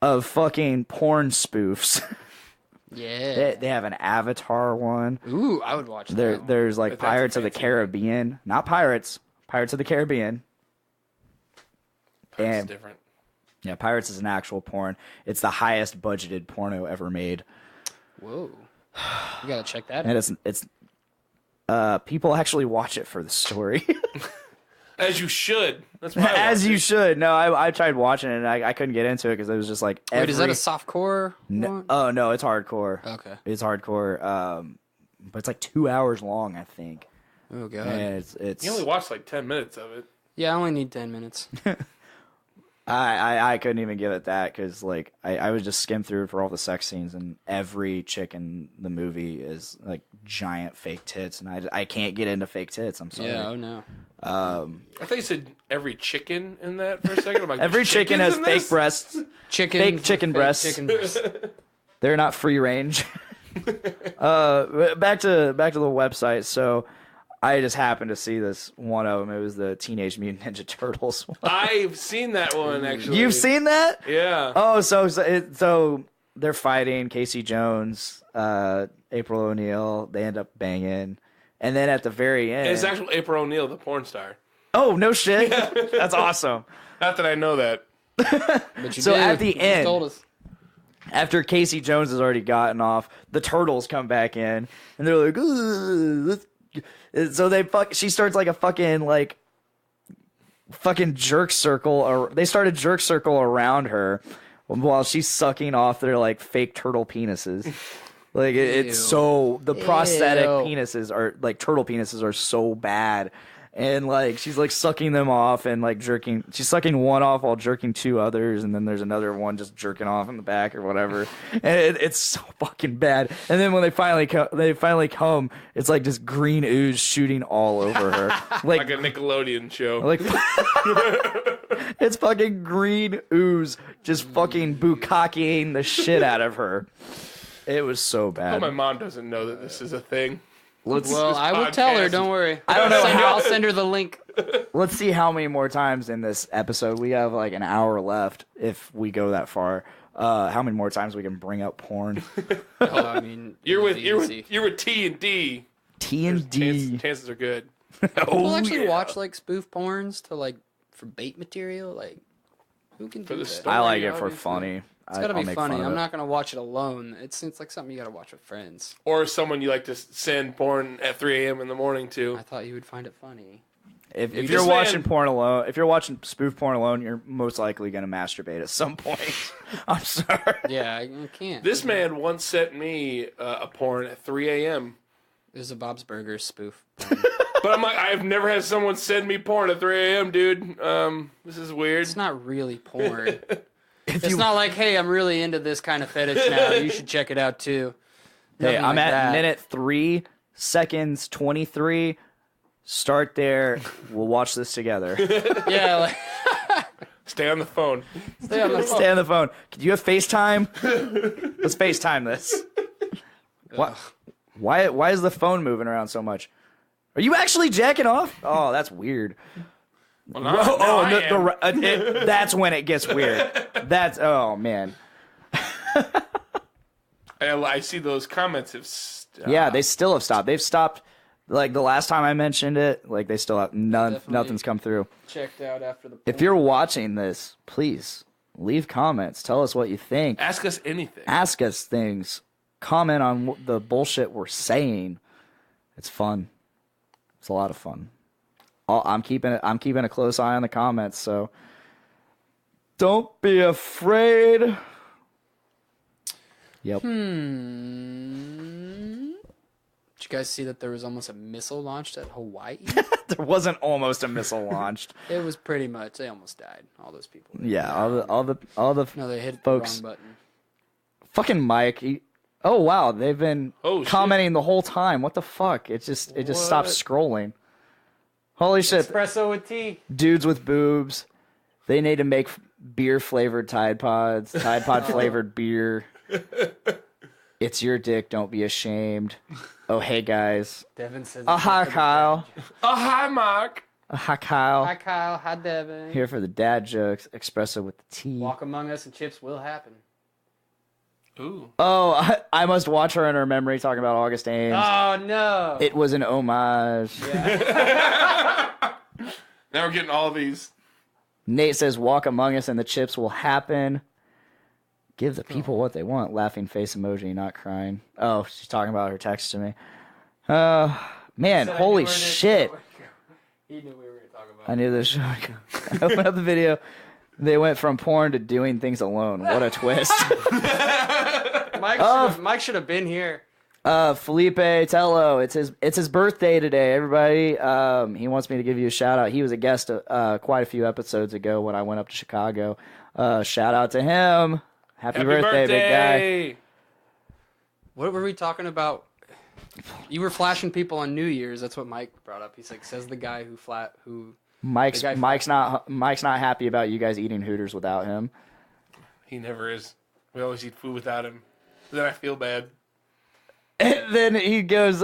of fucking porn spoofs. Yeah. They have an Avatar one. Ooh, I would watch that. There's like But that's Pirates of the fancy. Caribbean, not Pirates of the Caribbean. It's And different. yeah, Pirates is an actual porn. It's the highest budgeted porno ever made. Whoa. You gotta check that And out. it's people actually watch it for the story. As you should. That's why I As watch you it. should. No, I tried watching it and I couldn't get into it because it was just like Wait, is that a softcore one? Oh no, it's hardcore. Okay. It's hardcore. But it's like 2 hours long, I think. Oh, God. And it's You only watched like 10 minutes of it. Yeah, I only need 10 minutes. I couldn't even give it that because like I was just skim through for all the sex scenes, and every chick in the movie is like giant fake tits, and I can't get into fake tits. I'm sorry. Yeah, oh no. I thought you said every chicken in that for a second. I'm like, Every "There's chicken chickens has in fake this?" breasts. Fake chicken breasts. Chicken breasts. They're not free range. Back to the website. So I just happened to see this one of them. It was the Teenage Mutant Ninja Turtles one. I've seen that one actually. You've seen that? Yeah. Oh, so they're fighting Casey Jones, April O'Neil. They end up banging, and then at the very end, It's actually April O'Neil, the porn star. oh no shit, that's awesome. Not that I know that. But you So did. at the You just end- told us. After Casey Jones has already gotten off, the turtles come back in, and they're like, "Ugh, let's-" so she starts like a fucking jerk circle, or they start a jerk circle around her while she's sucking off their like fake turtle penises. Like it's Ew. so the prosthetic Ew. penises are like turtle penises are so bad and like she's like sucking them off and like jerking. She's sucking one off while jerking two others, and then there's another one just jerking off in the back or whatever. And it's so fucking bad. And then when they finally come, it's like just green ooze shooting all over her, Like a Nickelodeon show. like it's fucking green ooze just fucking bukkakeing the shit out of her. It was so Oh, bad. my mom doesn't know that this is a thing. Well, I will tell her. Don't worry. I don't know I'll send her the link. Let's see how many more times in this episode. We have like an hour left if we go that far. How many more times we can bring up porn? Oh, I mean, You're with easy. T and D. T and D. Chances are good. People actually watch like spoof porns to like for bait material. Like, who can do the that? story. I like it for obviously. funny. It's gotta I'll be make funny. fun of I'm it. not gonna watch it alone. It's like something you gotta watch with friends. Or someone you like to send porn at 3 a.m. in the morning to. I thought you would find it funny. If This you're man- watching porn alone, if you're watching spoof porn alone, you're most likely gonna masturbate at some point. I'm sorry. Yeah, I can't. This man once sent me a porn at 3 a.m. This is a Bob's Burgers spoof. But I'm like, I've never had someone send me porn at 3 a.m., dude. This is weird. It's not really porn. It's not like, hey, I'm really into this kind of fetish now. You should check it out too. Hey, Nothing I'm like at that. minute 3 seconds 23. Start there. We'll watch this together. Yeah, like, Stay on the phone. stay on the phone. Stay on the phone. Can you have FaceTime? Let's FaceTime this. What? Why is the phone moving around so much? Are you actually jacking off? Oh, that's weird. Well, I am. That's when it gets weird. That's oh man. I see those comments have. Yeah, they still have stopped. They've stopped. Like the last time I mentioned it, like they still have nothing's come through. Checked out after the. If you're watching this, please leave comments. Tell us what you think. Ask us anything. Ask us things. Comment on the bullshit we're saying. It's fun. It's a lot of fun. I'm keeping a close eye on the comments, so don't be afraid. Yep. Did you guys see that there was almost a missile launched at Hawaii? There wasn't almost a missile launched. It was pretty much. They almost died. All those people. Yeah, all the No, they hit folks. the wrong button. Fucking Mike. Oh wow, they've been Oh, shit. commenting the whole time. What the fuck? It just stopped scrolling. Holy shit. Espresso with tea. Dudes with boobs. They need to make beer flavored Tide Pods, Tide Pod flavored beer. It's your dick, don't be ashamed. Oh, hey guys. Devin says. Hi, Kyle. Oh, hi, Mark. Hi, Kyle. Hi, Kyle. Hi, Devin. Here for the dad jokes. Espresso with the tea. Walk Among Us and chips will happen. Ooh. Oh, I must watch her in her memory talking about August Ames. Oh no! It was an homage. Now we're getting all these. Nate says, walk among us and the chips will happen. Give the people what they want. Laughing face emoji, not crying. Oh, she's talking about her text to me. Man, holy shit. He knew we were going to talk about I knew this. I opened up the video. They went from porn to doing things alone. What a twist. Mike should have been here. Felipe Tello, it's his birthday today, everybody. He wants me to give you a shout out. He was a guest quite a few episodes ago when I went up to Chicago. Shout out to him. Happy birthday, big guy. What were we talking about? You were flashing people on New Year's. That's what Mike brought up. He's like, says the guy who Mike's The guy not happy about you guys eating Hooters without him. He never is. We always eat food without him. Then I feel bad. And then he goes,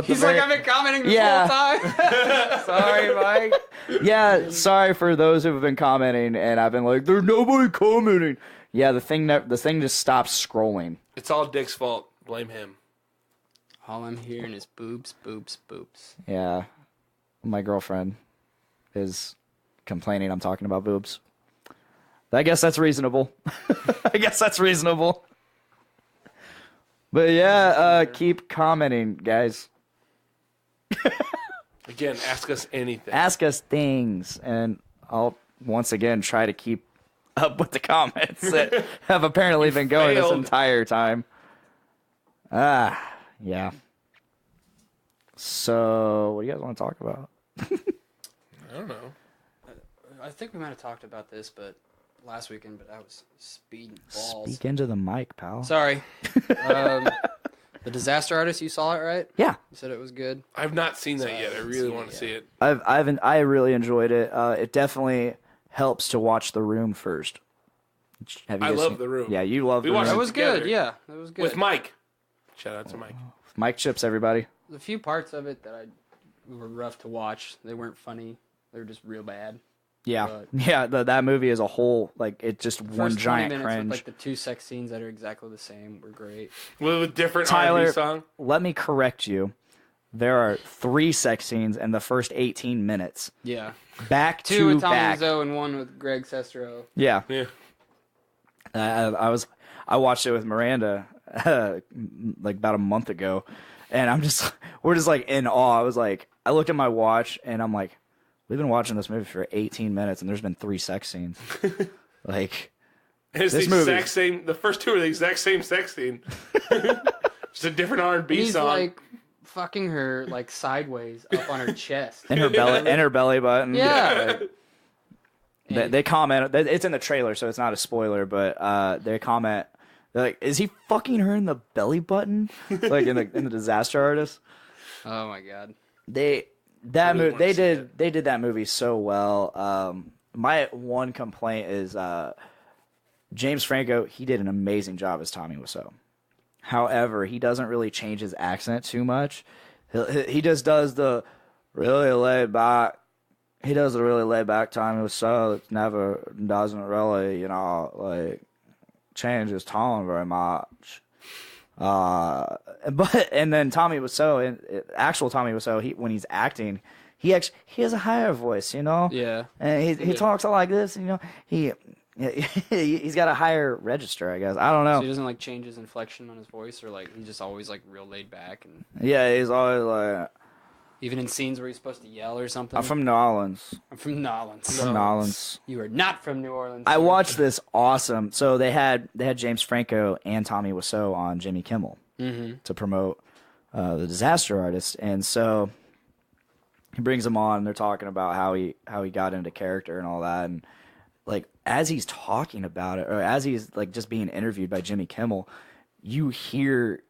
He's like, I've been commenting this Yeah. whole time. Sorry, Mike. yeah, sorry for those who have been commenting, and I've been like, there's nobody commenting. Yeah, the thing just stops scrolling. It's all Dick's fault. Blame him. All I'm hearing is boobs, boobs, boobs. Yeah, my girlfriend is complaining I'm talking about boobs. I guess that's reasonable. But yeah, keep commenting, guys. Again, ask us anything. Ask us things, and I'll once again try to keep up with the comments that have apparently been going this failed. entire time. Yeah. So, what do you guys want to talk about? I don't know. I think we might have talked about this, but last weekend, but I was speeding balls. Speak into the mic, pal. Sorry. The Disaster Artist, you saw it, right? Yeah. You said it was good. I've not seen that yet. I really want to see it. I really enjoyed it. It definitely helps to watch The Room first. Have you I guys love seen- The Room. Yeah, you love We The watched Room. That was together. good, yeah. That was good. With Mike. Shout out to Mike. Mike Chips, everybody. There's a few parts of it that were rough to watch. They weren't funny. They were just real bad. Yeah, But- yeah. That movie as a whole, like, it's just one First 20 giant minutes cringe. with like the 2 sex scenes that are exactly the same were great. With a different Tyler, R&B song. let me correct you. There are 3 sex scenes in the first 18 minutes. Yeah. Back 2 to with Tommy back. Wiseau and 1 with Greg Sestero. Yeah. Yeah. I watched it with Miranda like about a month ago, and we're just like in awe. I was like, I looked at my watch and I'm like, we've been watching this movie for 18 minutes and there's been 3 sex scenes. Like, And it's This the movie- exact same. The first 2 are the exact same sex scene. Just a different R&B He's song. like fucking her like sideways up on her chest. in her belly button. Yeah. They comment. It's in the trailer, so it's not a spoiler. But they comment. They're like, "Is he fucking her in the belly button?" Like in the Disaster Artist. Oh my god. They really wanna see they did that movie so well. My one complaint is James Franco. He did an amazing job as Tommy Wiseau. However, he doesn't really change his accent too much. He just does the really laid back. He does the really laid back Tommy Wiseau. It never doesn't really, like change his tone very much. And then Tommy Wiseau, actual Tommy Wiseau, when he's acting, he has a higher voice, Yeah. and he talks like this, he's got a higher register, I guess. I don't So know. he doesn't like change his inflection on his voice, or like he's just always like real laid back, and Yeah, he's always like, even in scenes where he's supposed to yell or something. I'm from New Orleans. I'm from Nolans. From New Orleans. You are not from New Orleans. I watched this awesome. So they had James Franco and Tommy Wiseau on Jimmy Kimmel to promote the Disaster Artist, and so he brings them on. And they're talking about how he got into character and all that, and like as he's talking about it, or as he's like just being interviewed by Jimmy Kimmel, you hear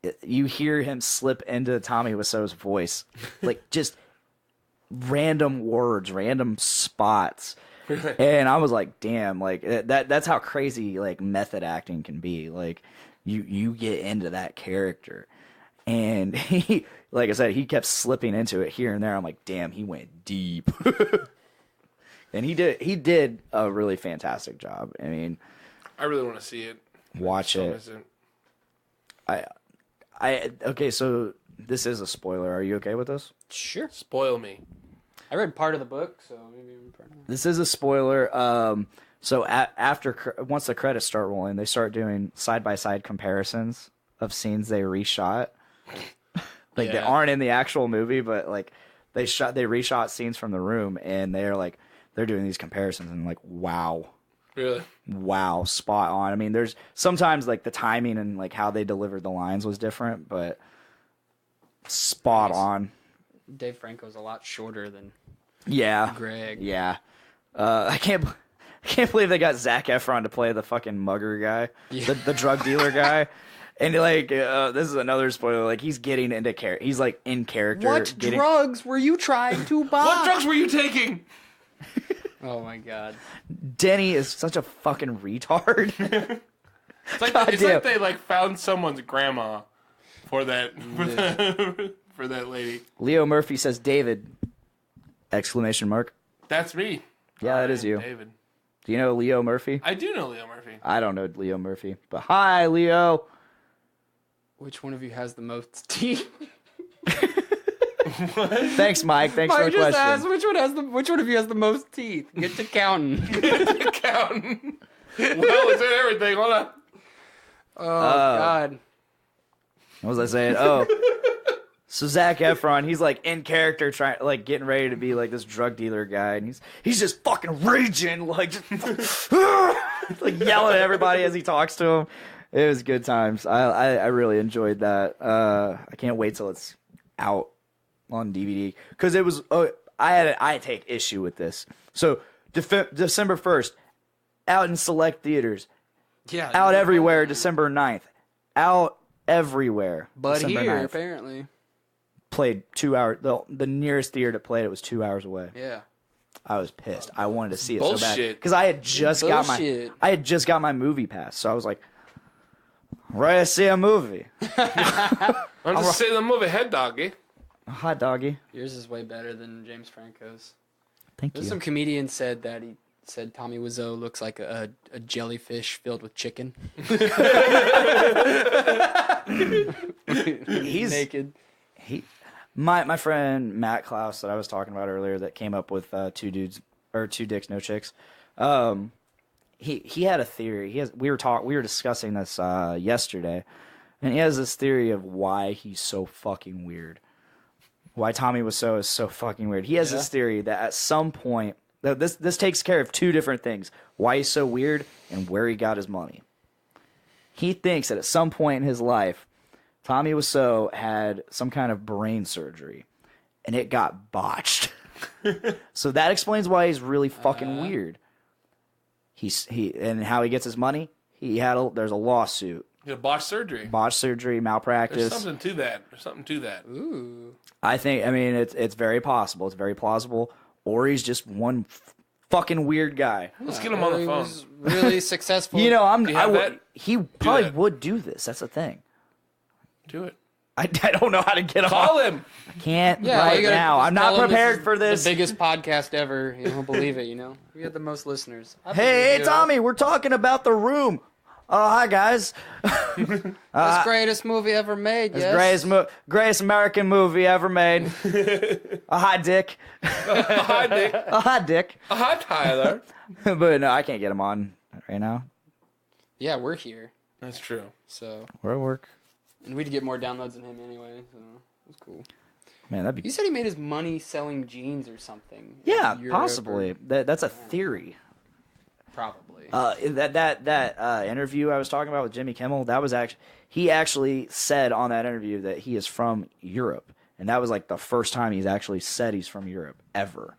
him slip into Tommy Wiseau's voice, like just random words, random spots. And I was like, damn, like that's how crazy like method acting can be. Like you get into that character, and he, like I said, he kept slipping into it here and there. I'm like, damn, he went deep. And he did a really fantastic job. I mean, I really want to see it. watch Still it. miss it. Okay, so this is a spoiler. Are you okay with this? Sure. Spoil me. I read part of the book, so maybe I'm part of it. This is a spoiler. So once the credits start rolling, they start doing side-by-side comparisons of scenes they reshot. Like they Yeah. aren't in the actual movie, but like they reshot scenes from The Room, and they're doing these comparisons, and like, wow, spot on. I mean, there's sometimes like the timing and like how they delivered the lines was different, but spot on. Dave Franco's a lot shorter than Yeah, Greg. yeah. I can't believe they got Zac Efron to play the fucking mugger guy, the drug dealer guy. And like, this is another spoiler. Like, he's getting into character. He's like in character. What drugs were you trying to buy? What drugs were you taking? Oh my god. Denny is such a fucking retard. It's like Goddamn. they like found someone's grandma for that for that lady. Leo Murphy says, David! Exclamation mark. That's me. Yeah, that is you. David. Do you know Leo Murphy? I do know Leo Murphy. I don't know Leo Murphy, but hi, Leo. Which one of you has the most teeth? Thanks, Mike. Thanks for Mike the just question. asked which one of you has the most teeth. Get to counting. Counting. Well, it's in everything. Hold on. Oh god. What was I saying? Oh. So Zac Efron, he's like in character, like getting ready to be like this drug dealer guy, and he's just fucking raging, like just like yelling at everybody as he talks to him. It was good times. I really enjoyed that. I can't wait till it's out on DVD because it was. I take issue with this. So December 1st, out in select theaters, Yeah. out everywhere. December 9th, out everywhere. But December here, 9th. apparently. Played 2 hours. The nearest theater that played it was 2 hours away. Yeah. I was pissed. I wanted to see it so bad Bullshit. because I had just got my movie pass. So I was like, ready to see a movie. I'm just saying the movie Head Doggy. Hot doggy. Yours is way better than James Franco's. Thank There's you. some comedian said that he said Tommy Wiseau looks like a jellyfish filled with chicken. He's naked. My friend Matt Klaus that I was talking about earlier that came up with two dicks, no chicks. He had a theory. We were discussing this yesterday, and he has this theory of why he's so fucking weird. Why Tommy Wiseau is so fucking weird. He has this theory that at some point, this takes care of two different things: why he's so weird and where he got his money. He thinks that at some point in his life, Tommy Wiseau had some kind of brain surgery, and it got botched. So that explains why he's really fucking weird. And how he gets his money. There's a lawsuit. You know, botched surgery. Botched surgery, malpractice. There's something to that. Ooh. I mean, it's very possible. It's very plausible. Or he's just one fucking weird guy. Let's get him on the He phone. was really successful. You know, Do you have that? he probably that. would do this. That's the thing. Do it. I don't know how to get him. Call him. I can't Yeah, right you gotta now. just I'm tell not him prepared is for this. The biggest podcast ever. You don't believe it, you know? We got the most listeners. Hey, Tommy, we're talking about The Room. Oh, hi, guys. That's greatest movie ever made, yes? Greatest American movie ever made. Hi, Dick. Hi, Nick. Hi, Dick. Hi, Tyler. But no, I can't get him on right now. Yeah, we're here. That's true. So, We're at work. and we'd get more downloads than him anyway, so it's cool. Man, that'd be... He said he made his money selling jeans or something. Yeah, in Europe possibly. or- That's a theory. Probably. That interview I was talking about with Jimmy Kimmel, he actually said on that interview that he is from Europe, and that was like the first time he's actually said he's from Europe ever.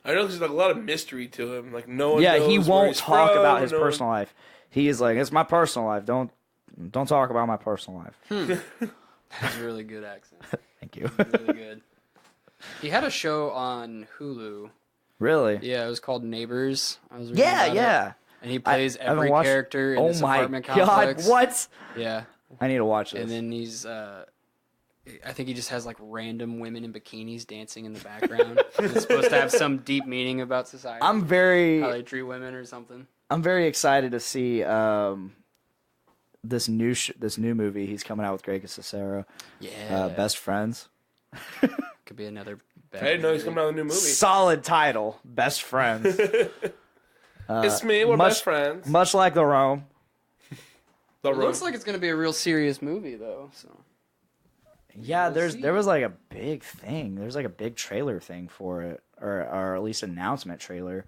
I know there's like a lot of mystery to him. Like no one. Yeah, knows he where won't he's talk from, about his no one- personal life. He is like, it's my personal life. Don't talk about my personal life. That's a really good accent. Thank you. Really good. He had a show on Hulu. Really? Yeah, it was called Neighbors. I was reading Yeah, about yeah. it. And he plays I haven't every watched- character in Oh this my apartment god! complex. What? Yeah. I need to watch this. And then he's, I think he just has like random women in bikinis dancing in the background. It's supposed to have some deep meaning about society. I'm very How they treat women or something. I'm very excited to see this new movie he's coming out with Greg Sestero. Yeah. Best Friends. Could be another bad I didn't know he's movie. coming out with a new movie. Solid title, Best Friends. It's me. We're much- best friends. Much like the Rome. The It Room. looks like it's going to be a real serious movie, though. So Yeah, We'll see. there was like a big thing. There's like a big trailer thing for it, or at least announcement trailer.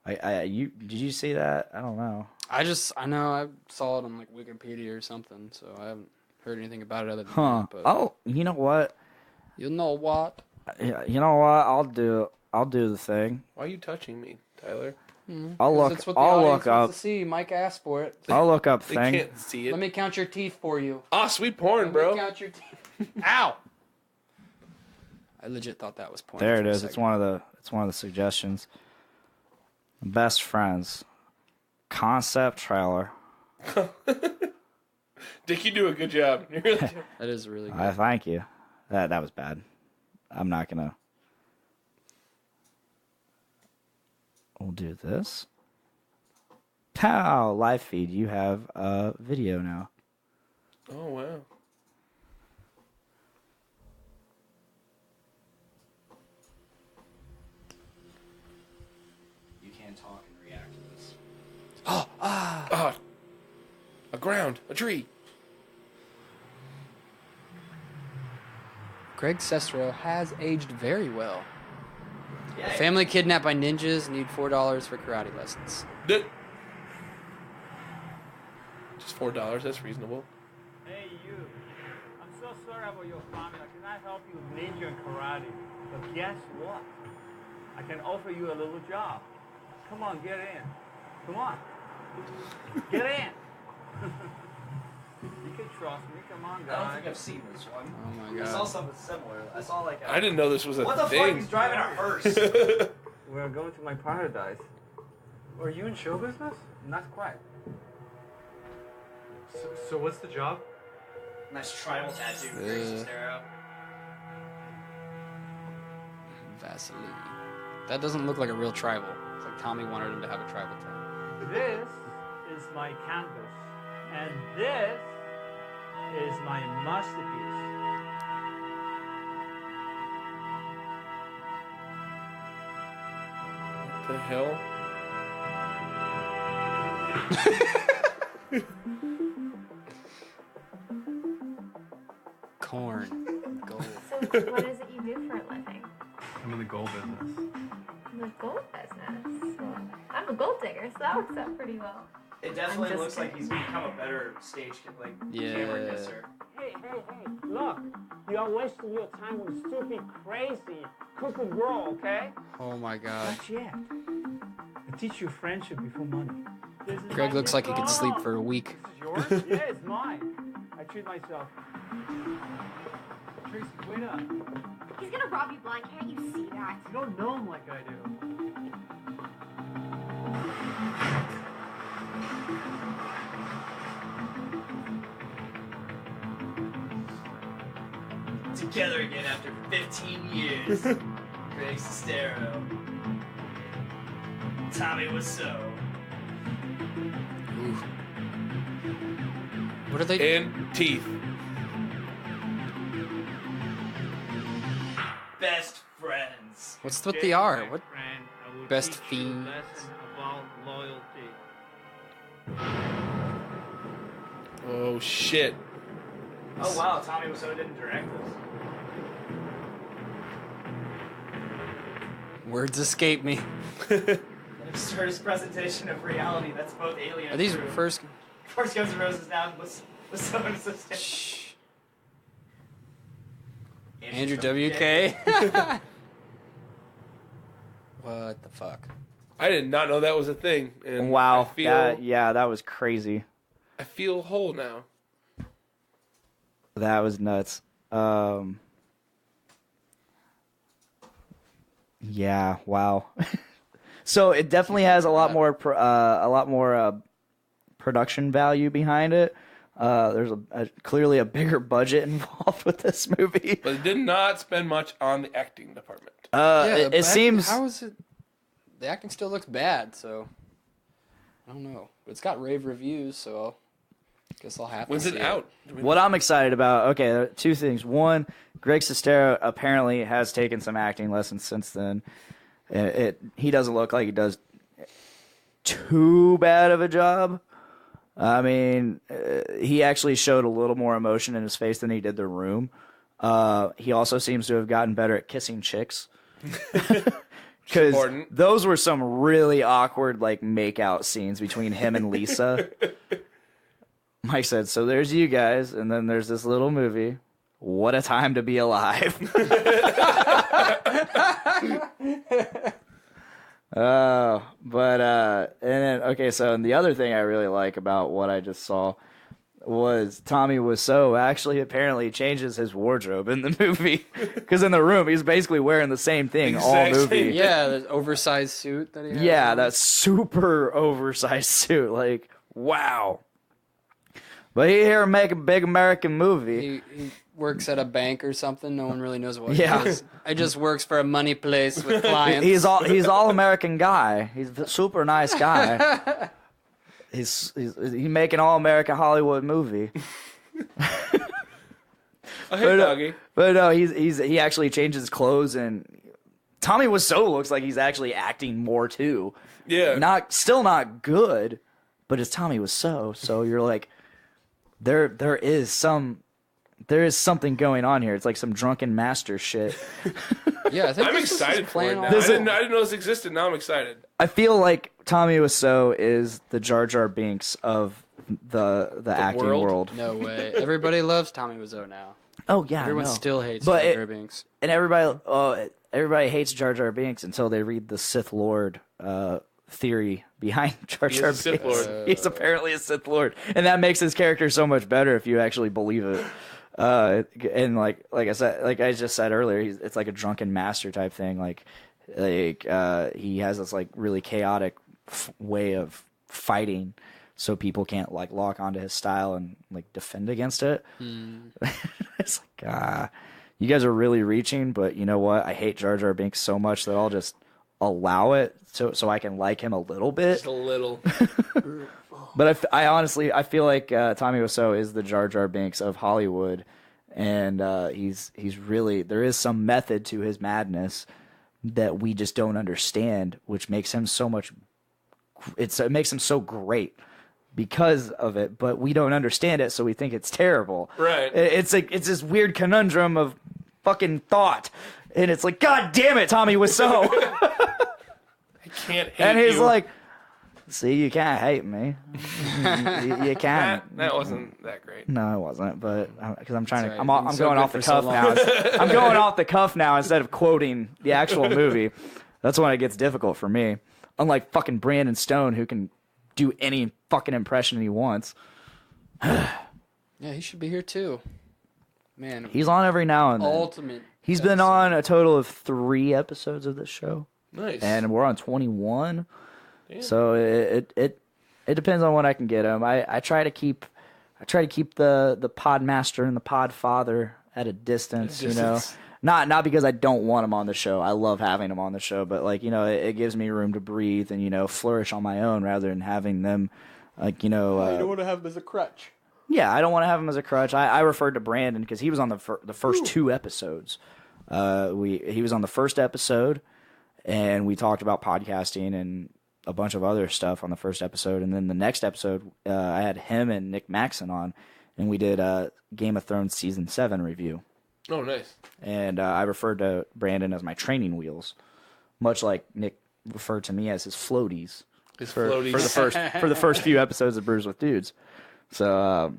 Did you see that? I don't know. I know I saw it on like Wikipedia or something, so I haven't heard anything about it other than Huh? that. But Oh, you know what? you know what? Yeah, you know what? I'll do the thing. Why are you touching me, Tyler? I'll look. That's what the I'll audience look up. wants to see. Mike asked for it. I'll look up They thing. can't see it. Let me count your teeth for you. Ah, sweet porn, Let bro. me count your teeth. Ow! I legit thought that was porn. There for it a is. It's second. one of the suggestions. Best Friends concept trailer. Dick, you do a good job. You're really That is really good. I thank you. That was bad. I'm not gonna. We'll do this. Pow! Live feed. You have a video now. Oh wow. You can talk and react to this. Ah, a ground, a tree. Greg Sestero has aged very well. A family kidnapped by ninjas need $4 for karate lessons. Just $4. That's reasonable. Hey, you. I'm so sorry about your family. I cannot help you with ninja and karate. But guess what? I can offer you a little job. Come on, get in. Come on. Get in. You can trust me. Come on, guys. I don't think I've seen this one. Oh my I saw god. something similar. I saw like I didn't know this was a what the thing. fuck? He's driving a hearse. We're going to my paradise. Are you in show business? Not quite. So what's the job? Nice tribal tattoo. Gracie Stereo. Vaseline. That doesn't look like a real tribal. It's like Tommy wanted him to have a tribal tattoo. This is my canvas, and this is my masterpiece. What the hell? Corn. Gold. So what is it you do for a living? I'm in the gold business. The gold business. Well, I'm a gold digger, so that works out pretty well. It definitely I'm just looks like he's become a better stage camera Yeah. kisser. Hey, look, you are wasting your time with stupid, crazy, cuckoo girl, okay? Oh my god. Not yet. I teach you friendship before money. This is Greg my looks like he could sleep car. for a week. This is yours? Yeah, it's mine. I treat myself. Tracy, wait up. He's gonna rob you blind, can't you see that? You don't know him like I do. Together again after 15 years. Greg Sestero. Tommy Wiseau. Ooh. What are they? And teeth. Best friends. What's with the R? What? Friend, I will Best teach you a fiends. lesson about loyalty. Oh shit. Oh wow, Tommy Wiseau didn't direct this. Words escape me. It's first presentation of reality. That's both Alien Are and these True. first? First Guns N' Roses now Wiseau and assistant. Shh. Andrew WK. What the fuck? I did not know that was a thing. And Wow. that was crazy. I feel whole now. That was nuts. Yeah, wow. So it definitely has a lot more production value behind it. There's clearly a bigger budget involved with this movie. But it did not spend much on the acting department. It seems How is it? The acting still looks bad, so I don't know. But it's got rave reviews, so I guess I'll have When's to it see out? Do we- what I'm excited about. Okay, there are two things. One, Greg Sestero apparently has taken some acting lessons since then. He doesn't look like he does too bad of a job. I mean, he actually showed a little more emotion in his face than he did The Room. He also seems to have gotten better at kissing chicks. Because Important. those were some really awkward, like, make-out scenes between him and Lisa. Mike said, so there's you guys, and then there's this little movie. What a time to be alive. And then, okay, so and the other thing I really like about what I just saw was Tommy Wiseau actually apparently changes his wardrobe in the movie. Because in The Room, he's basically wearing the same thing all Exact movie. same. Yeah, the oversized suit that he has. Yeah, that super oversized suit. Like, wow. But he here make a big American movie. He works at a bank or something. No one really knows what Yeah. he does. I just works for a money place with clients. He's all American guy. He's a super nice guy. He's making all American Hollywood movie. Oh, hey, doggy. But no, he actually changes clothes, and Tommy Wiseau looks like he's actually acting more too. Yeah. Still not good, but it's Tommy Wiseau, so you're like, there is something going on here. It's like some drunken master shit. Yeah, I think I'm this was excited his for it plan now. all I didn't know this existed. Now I'm excited. I feel like Tommy Wiseau is the Jar Jar Binks of the acting world. No way. Everybody loves Tommy Wiseau now. Oh yeah, Everyone no. still hates But Jar Jar Binks. and everybody everybody hates Jar Jar Binks until they read the Sith Lord theory behind Jar Jar He's a Sith Binks. Lord. He's apparently a Sith Lord, and that makes his character so much better if you actually believe it. And like I just said earlier, it's like a drunken master type thing. Like he has this like really chaotic way of fighting, so people can't like lock onto his style and like defend against it. It's like you guys are really reaching, but you know what? I hate Jar Jar Binks so much that I'll just allow it so I can like him a little bit. Just a little. But I honestly feel like Tommy Wiseau is the Jar Jar Binks of Hollywood, and he's really, there is some method to his madness that we just don't understand, which makes him so much. It makes him so great because of it, but we don't understand it, so we think it's terrible. Right. It's like it's this weird conundrum of fucking thought, and it's like, God damn it, Tommy Wiseau. I can't hate And he's you. like, see, you can't hate me. You can't. That wasn't that great. No, it wasn't. But because I'm trying It's to, all right. I'm So going good off the for so cuff long. now. I'm going off the cuff now instead of quoting the actual movie. That's when it gets difficult for me. Unlike fucking Brandon Stone, who can do any fucking impression he wants. Yeah, he should be here too. Man, He's on every now and then. ultimate. He's been on a total of 3 episodes of this show, Nice. and we're on 21. So it depends on when I can get him. I try to keep the Podmaster and the Podfather at a distance, you know. Not because I don't want him on the show. I love having him on the show, but like, you know, it gives me room to breathe and, you know, flourish on my own rather than having them like, you know, you don't want to have him as a crutch. yeah, I don't want to have him as a crutch. I referred to Brandon because he was on the first 2 episodes. He was on the first episode, and we talked about podcasting and a bunch of other stuff on the first episode. And then the next episode, I had him and Nick Maxon on, and we did a Game of Thrones Season 7 review. Oh, nice. And I referred to Brandon as my training wheels, much like Nick referred to me as his floaties. His For floaties. the first few episodes of Brews with Dudes. So,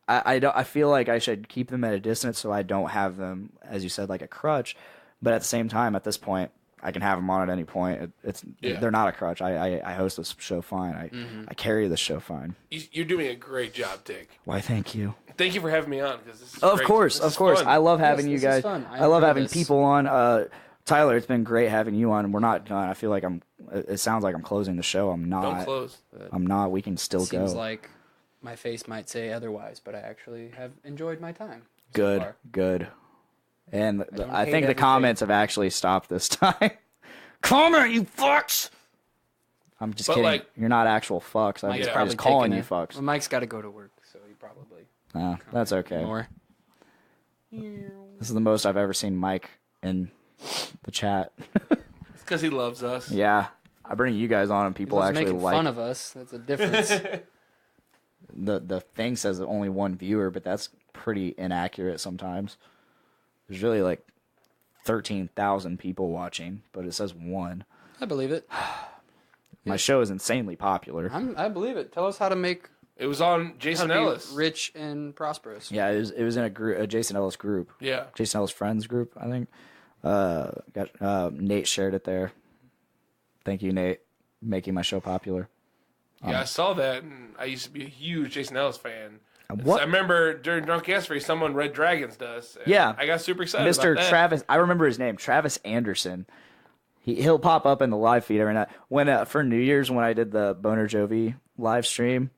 I feel like I should keep them at a distance so I don't have them, as you said, like a crutch. But at the same time, at this point, I can have them on at any point. They're not a crutch. I host this show fine. I carry this show fine. You're doing a great job, Dick. Why? Thank you. Thank you for having me on. Because this is Of great. course. This is fun. I love having you this is guys. fun. I love enjoy having this. people on. Tyler, it's been great having you on. We're not done. I feel like it sounds like I'm closing the show. I'm not. Don't close. I'm not. We can still Seems go. like my face might say otherwise, but I actually have enjoyed my time. so Good. far. Good. And don't I hate think the everything. comments have actually stopped this time. Comment, you fucks! I'm just But, kidding. like- You're not actual fucks. I'm Mike's just, probably calling taking you it. fucks. Well, Mike's got to go to work, so he probably Nah, that's okay. more. This is the most I've ever seen Mike in the chat. It's because he loves us. Yeah. I bring you guys on and people People actually making like fun of us. That's a difference. the thing says only 1 viewer, but that's pretty inaccurate sometimes. There's really like 13,000 people watching, but it says 1. I believe it. My show is insanely popular. I believe it. Tell us how to make It was on how Jason to be Ellis. rich and prosperous. Yeah, it was in a Jason Ellis group. Yeah. Jason Ellis Friends group, I think. Nate shared it there. Thank you, Nate, making my show popular. Yeah, I saw that, and I used to be a huge Jason Ellis fan. What? I remember during Drunkastrophe, someone read Dragons to us. and Yeah. I got super excited Mr. about that. Travis, I remember his name, Travis Anderson. He'll pop up in the live feed every night. When for New Year's, when I did the Boner Jovi live stream,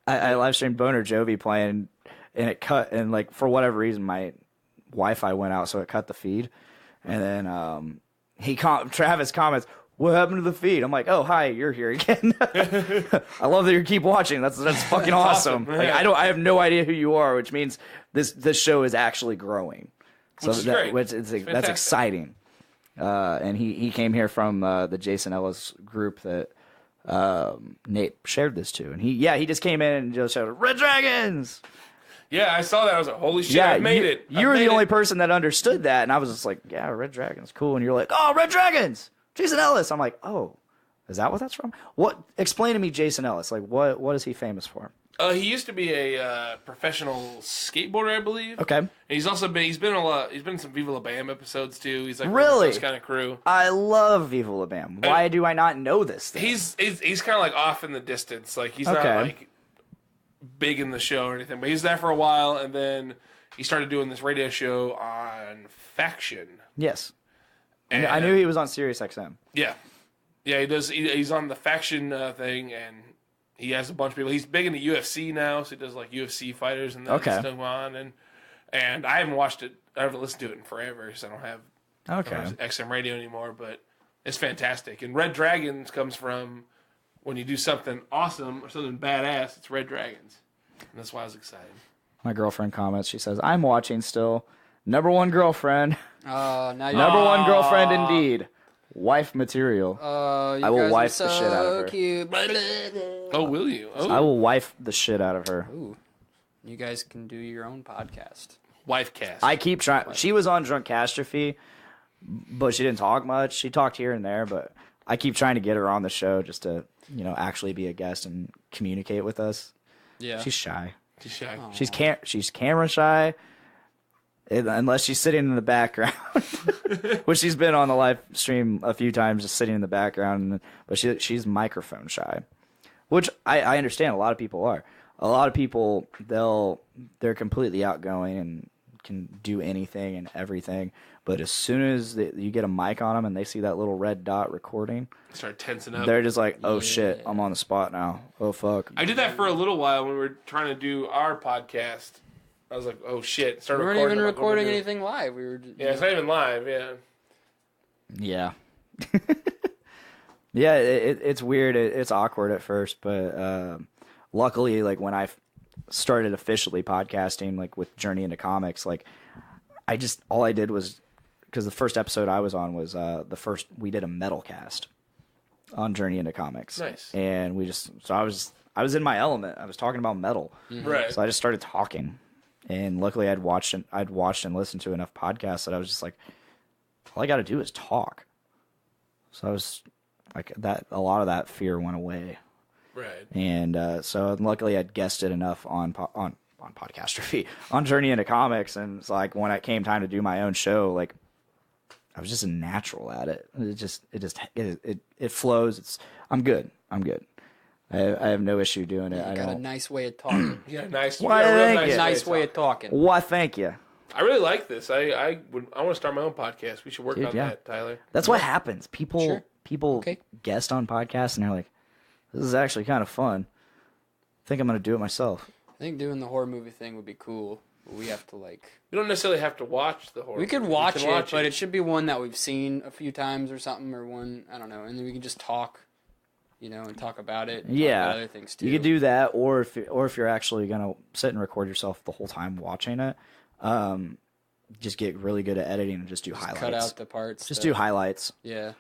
I live streamed Boner Jovi playing, and it cut, and like for whatever reason my Wi-Fi went out, so it cut the feed. And then Travis comments, "What happened to the feed?" I'm like, "Oh, hi, you're here again." I love that you keep watching. That's fucking awesome. Like, I have no idea who you are, which means this show is actually growing. So Which is great. that's fantastic. exciting. And he came here from the Jason Ellis group that Nate shared this to, and he just came in and just shouted, "Red Dragons!" Yeah, I saw that. I was like, holy shit, Yeah, I made it. I You were made the only it. person that understood that, and I was just like, "Yeah, Red Dragons, cool." And you're like, "Oh, Red Dragons, Jason Ellis." I'm like, "Oh, is that what that's from?" What? Explain to me, Jason Ellis. Like, what is he famous for? He used to be a professional skateboarder, I believe. Okay. And he's been in some Viva La Bam episodes too. He's like Really? this kind of crew. I love Viva La Bam. Why do I not know this thing? He's kind of like off in the distance. Like he's not like big in the show or anything, but he's there for a while, and then he started doing this radio show on Faction. Yes. And I knew he was on Sirius XM. Yeah, he does. He's on the Faction thing, and he has a bunch of people. He's big in the UFC now, so he does like UFC fighters and that stuff on. And I haven't watched it. I haven't listened to it in forever, so I don't have XM radio anymore. But it's fantastic. And Red Dragons comes from when you do something awesome or something badass. It's Red Dragons, and that's why I was excited. My girlfriend comments. She says, "I'm watching still. Number one girlfriend. Now Number one girlfriend indeed. Wife material. I will wife the shit out of her. Cute. Oh, will you? Oh, I will wife the shit out of her. Ooh, you guys can do your own podcast. wife cast. I keep trying. She was on Drunkastrophe, but she didn't talk much. She talked here and there, but I keep trying to get her on the show just to, actually be a guest and communicate with us. Yeah. She's shy. She's shy. She's camera shy. Unless she's sitting in the background, which she's been on the live stream a few times, just sitting in the background. But she's microphone shy, which I understand. A lot of people are. A lot of people they're completely outgoing and can do anything and everything. But as soon as you get a mic on them and they see that little red dot recording, Start tensing up. they're just like, "Oh shit, I'm on the spot now. Oh fuck." I did that for a little while when we were trying to do our podcast. I was like, "Oh shit!" We weren't even recording anything live. We were. Yeah, it's not even live. Yeah. Yeah. Yeah, it's weird. It's awkward at first, but luckily, like when I started officially podcasting, like with Journey into Comics, like all I did was, because the first episode I was on was we did a metal cast on Journey into Comics. Nice. And I was in my element. I was talking about metal. Right. So I just started talking. And luckily I'd watched and listened to enough podcasts that I was just like, all I got to do is talk. So I was like, a lot of that fear went away. Right. And so luckily I'd guested enough on Podcastrophe, on Journey into Comics. And it's like when it came time to do my own show, like I was just a natural at it. It flows. I'm good. I have no issue doing it. You got a nice way of talking. Yeah, nice. Why, yeah, real thank you. Nice way of talking. Why, thank you. I really like this. I want to start my own podcast. We should work on that, Tyler. That's what happens. People Okay. guest on podcasts and they're like, "This is actually kind of fun. I think I'm going to do it myself." I think doing the horror movie thing would be cool. But we have to We don't necessarily have to watch the horror. We could movie. watch can it, but it should be one that we've seen a few times or something, or one, I don't know, and then we can just talk, and talk about it. And talk about other things too. You could do that, or if you're actually gonna sit and record yourself the whole time watching it, just get really good at editing and just do highlights. Cut out the parts. Just do highlights. Yeah.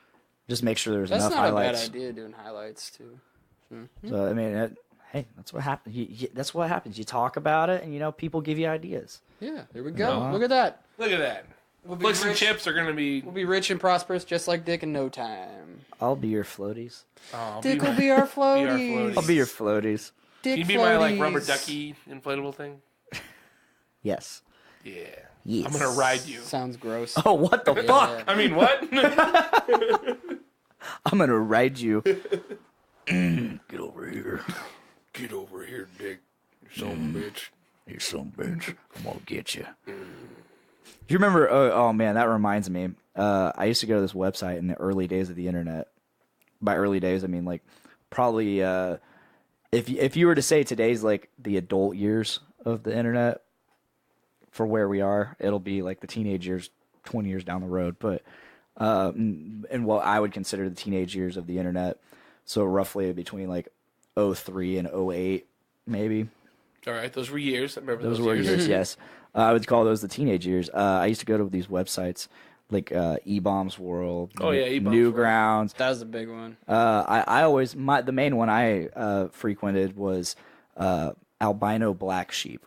Just make sure there's That's enough not highlights. a bad idea, doing highlights too. So I mean, hey, that's what happens. That's what happens. You talk about it, and people give you ideas. Yeah, there we go. No. Look at that. Look at that. Flicks and chips are gonna be. We'll be rich and prosperous just like Dick in no time. I'll be your floaties. Oh, Dick will be our floaties. I'll be your floaties. Dick Can you be my floaties. rubber ducky inflatable thing? Yes. Yeah. Yes. I'm gonna ride you. Sounds gross. Oh, what the fuck? I mean, what? I'm gonna ride you. Get over here. Get over here, Dick. You son of a bitch. You son of a bitch. I'm gonna get you. Do you remember? Oh man, that reminds me. I used to go to this website in the early days of the internet. By early days, I mean like probably if you were to say today's like the adult years of the internet for where we are, it'll be like the teenage years 20 years down the road. But and what I would consider the teenage years of the internet, so roughly between like 03 and 08, maybe. All right, those were years. I remember Those were years, yes. I would call those the teenage years. I used to go to these websites like E-Bombs World, Oh, yeah, E-Bombs Newgrounds. That was a big one. I always the main one I frequented was Albino Black Sheep.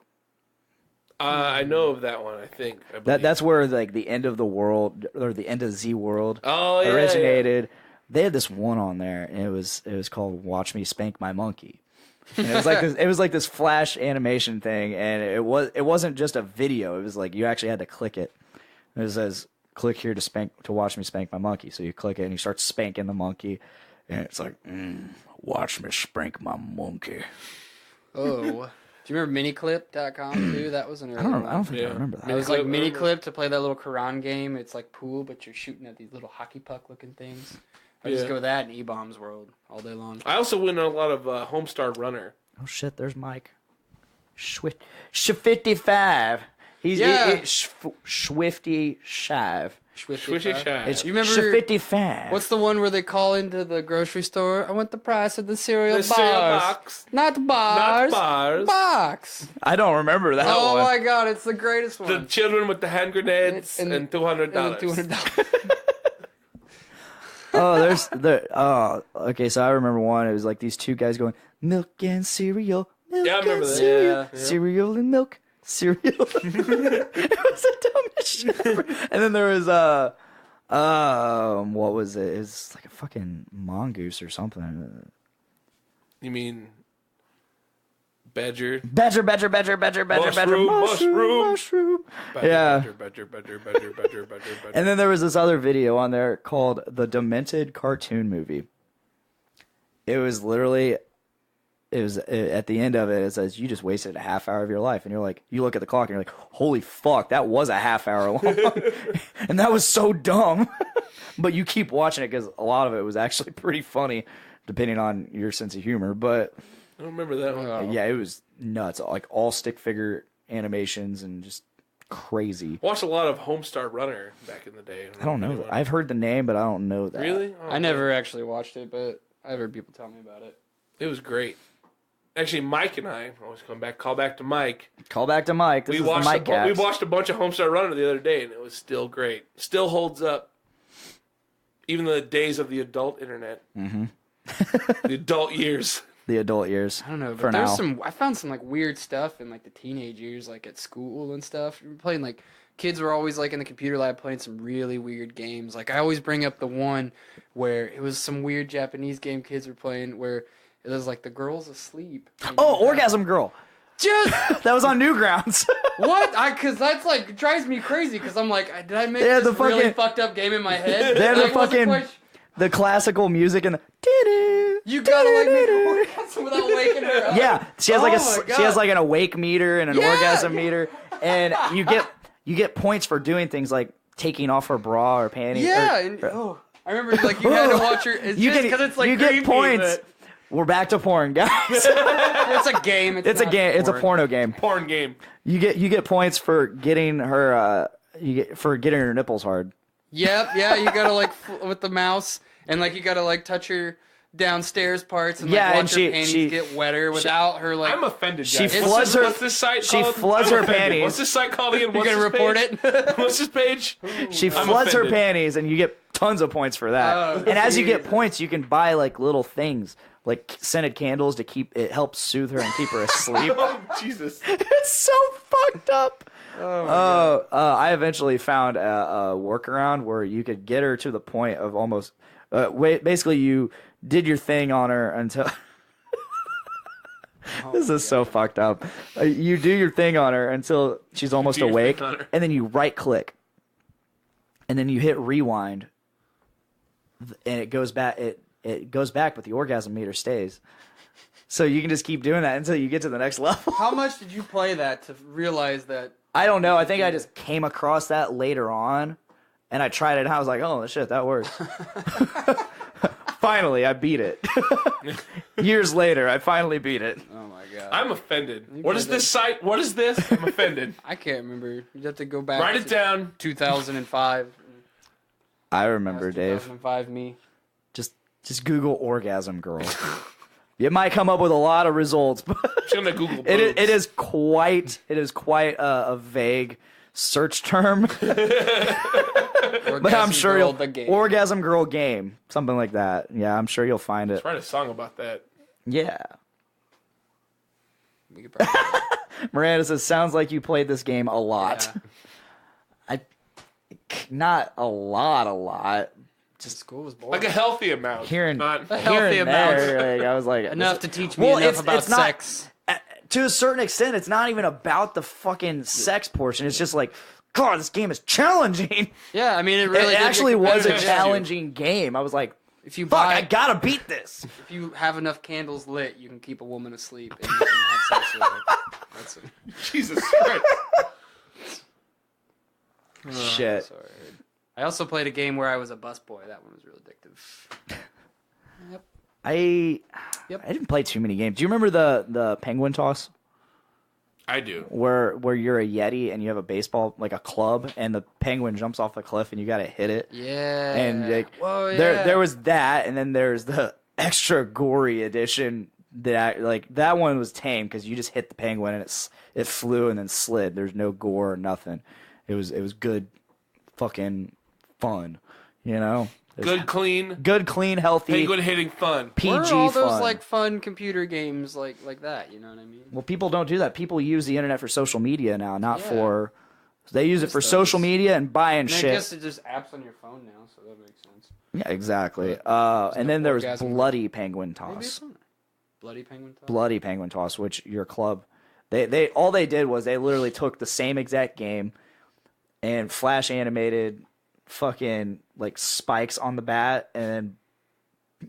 I know of that one. I think. I believe. That's where like the end of the world or the end of Z World Oh, yeah, originated. They had this one on there, and it was called "Watch Me Spank My Monkey." And it was like this flash animation thing, and it wasn't just a video. It was like you actually had to click it. It says, "Click here to watch me spank my monkey." So you click it, and you start spanking the monkey, and it's like, "Watch me spank my monkey." Oh. Do you remember miniclip.com too? That was an early one. I don't think I remember that. It was like miniclip to play that little Quran game. It's like pool, but you're shooting at these little hockey puck looking things. I just go with that in E-Bombs World all day long. I also win a lot of Homestar Runner. Oh shit! There's Mike. 55. He's Swifty Shive. Swishy Shy. It's You remember 55. what's the one where they call into the grocery store? I want the price of the cereal The bars. cereal box. Not bars. Not bars. Box. I don't remember that Oh one. my god, it's the greatest one. The children with the hand grenades and $200. $200. Okay, so I remember one. It was like these two guys going, milk and cereal, milk Yeah, I remember and that. cereal, Yeah. cereal and milk, cereal. It was the dumbest shit ever. And then there was what was it? It was like a fucking mongoose or something. You mean Badger? Badger, Mushroom. mushroom. Yeah. Badger. And then there was this other video on there called The Demented Cartoon Movie. It was literally, at the end of it, it says, you just wasted a half hour of your life. And you're like, you look at the clock and you're like, holy fuck, that was a half hour long. And that was so dumb. But you keep watching it because a lot of it was actually pretty funny, depending on your sense of humor. But I don't remember that one. yeah, it was nuts. Like all stick figure animations and just crazy. Watched a lot of Homestar Runner back in the day. I don't know. I've heard the name, but I don't know that. Really? Oh, I never actually watched it, but I've heard people tell me about it. It was great. Actually, Mike and I always call back to Mike. Call back to Mike. This is the Mike we cast. watched a bunch of Homestar Runner the other day, and it was still great. Still holds up. Even the days of the adult internet. Mm-hmm. The adult years. The adult years. I don't know, for but there's now. I found some like weird stuff in like the teenage years, like at school and stuff. We were playing like kids were always like in the computer lab playing some really weird games. Like I always bring up the one where it was some weird Japanese game kids were playing where it was like the girl's asleep. Oh, Orgasm Girl. Just That was on Newgrounds. what? Because that's like drives me crazy. Because I'm like, did I make Yeah, this the really fucking- fucked up game in my head? They had the I wasn't fucking quite the classical music and the You gotta like make her orgasm without waking her up. yeah. She has like Oh my she has God. like an awake meter and an Yeah. orgasm meter, and you get points for doing things like taking off her bra or panties. Yeah, and, I remember like you had to watch her. It's You just get because it's like you get creepy, points. but We're back to porn, guys. It's a game. It's a not game. It's a porn. porno game. Porn game. You get points for getting her getting her nipples hard. Yep. Yeah. You gotta like with the mouse and like you gotta like touch her downstairs parts and like Yeah, watch and her she- panties she- get wetter without her like. I'm offended, She guys. floods her- What's this site she called? floods I'm her offended. panties. What's this site called again? you What's gonna this report page? it? What's this page? She I'm floods her offended. panties, and you get tons of points for that. Oh, and as you get Jesus. points, you can buy like little things, like scented candles to keep it helps soothe her and keep her asleep. Oh, Jesus. It's so fucked up. I eventually found a workaround where you could get her to the point of almost. Basically, you did your thing on her until. This is so fucked up. You do your thing on her until she's almost do your awake, thing on her. and then you right click, and then you hit rewind, and it goes back. It goes back, but the orgasm meter stays. So you can just keep doing that until you get to the next level. How much did you play that to realize that? I don't know. I think I just came across that later on, and I tried it, and I was like, "Oh shit, that works." Finally, I beat it. Years later, I finally beat it. Oh my god! I'm offended. What is this site? What is this? I'm offended. I can't remember. You have to go back. Write to it down. 2005. I remember, Dave. 2005 me. Just Google orgasm girl. You might come up with a lot of results, but I'm gonna Google boobs. it is quite a vague search term. But I'm sure you'll the game. orgasm girl game, something like that. Yeah, I'm sure you'll find it. Write a song about that. Yeah. We could probably- Miranda says, "Sounds like you played this game a lot." Yeah. Not a lot. School was boring. Like a healthy amount. Here not and healthy amount. there, like, I was like enough to teach me enough about sex. To a certain extent, it's not even about the fucking sex portion. It's just like, God, this game is challenging. Yeah, I mean, it really It did actually get was a competitive. challenging game. I was like, If you fuck, buy, I gotta beat this. if you have enough candles lit, you can keep a woman asleep and you can have sex with her. That's it. Jesus Christ. Shit. Sorry. I also played a game where I was a busboy. That one was real addictive. Yep. I Yep. didn't play too many games. Do you remember the penguin toss? I do. Where you're a Yeti and you have a baseball, like a club, and the penguin jumps off the cliff and you gotta hit it. Yeah. And like, Whoa, yeah. there was that, and then there's the extra gory edition that one was tame because you just hit the penguin and it flew and then slid. There's no gore or nothing. It was good, fucking fun, you know. Good, clean, healthy, penguin hitting fun. PG Where are all those fun. like fun computer games like that? You know what I mean? Well, people don't do that. People use the internet for social media now, not Yeah. for. They use it for Just social those. media and buying And I shit. guess it's just apps on your phone now, so that makes sense. Yeah, exactly. And then there was orgasm. bloody penguin Maybe toss. it's on there. Bloody penguin toss? Bloody penguin toss, which your club, they all they did was they literally took the same exact game and flash animated fucking like spikes on the bat and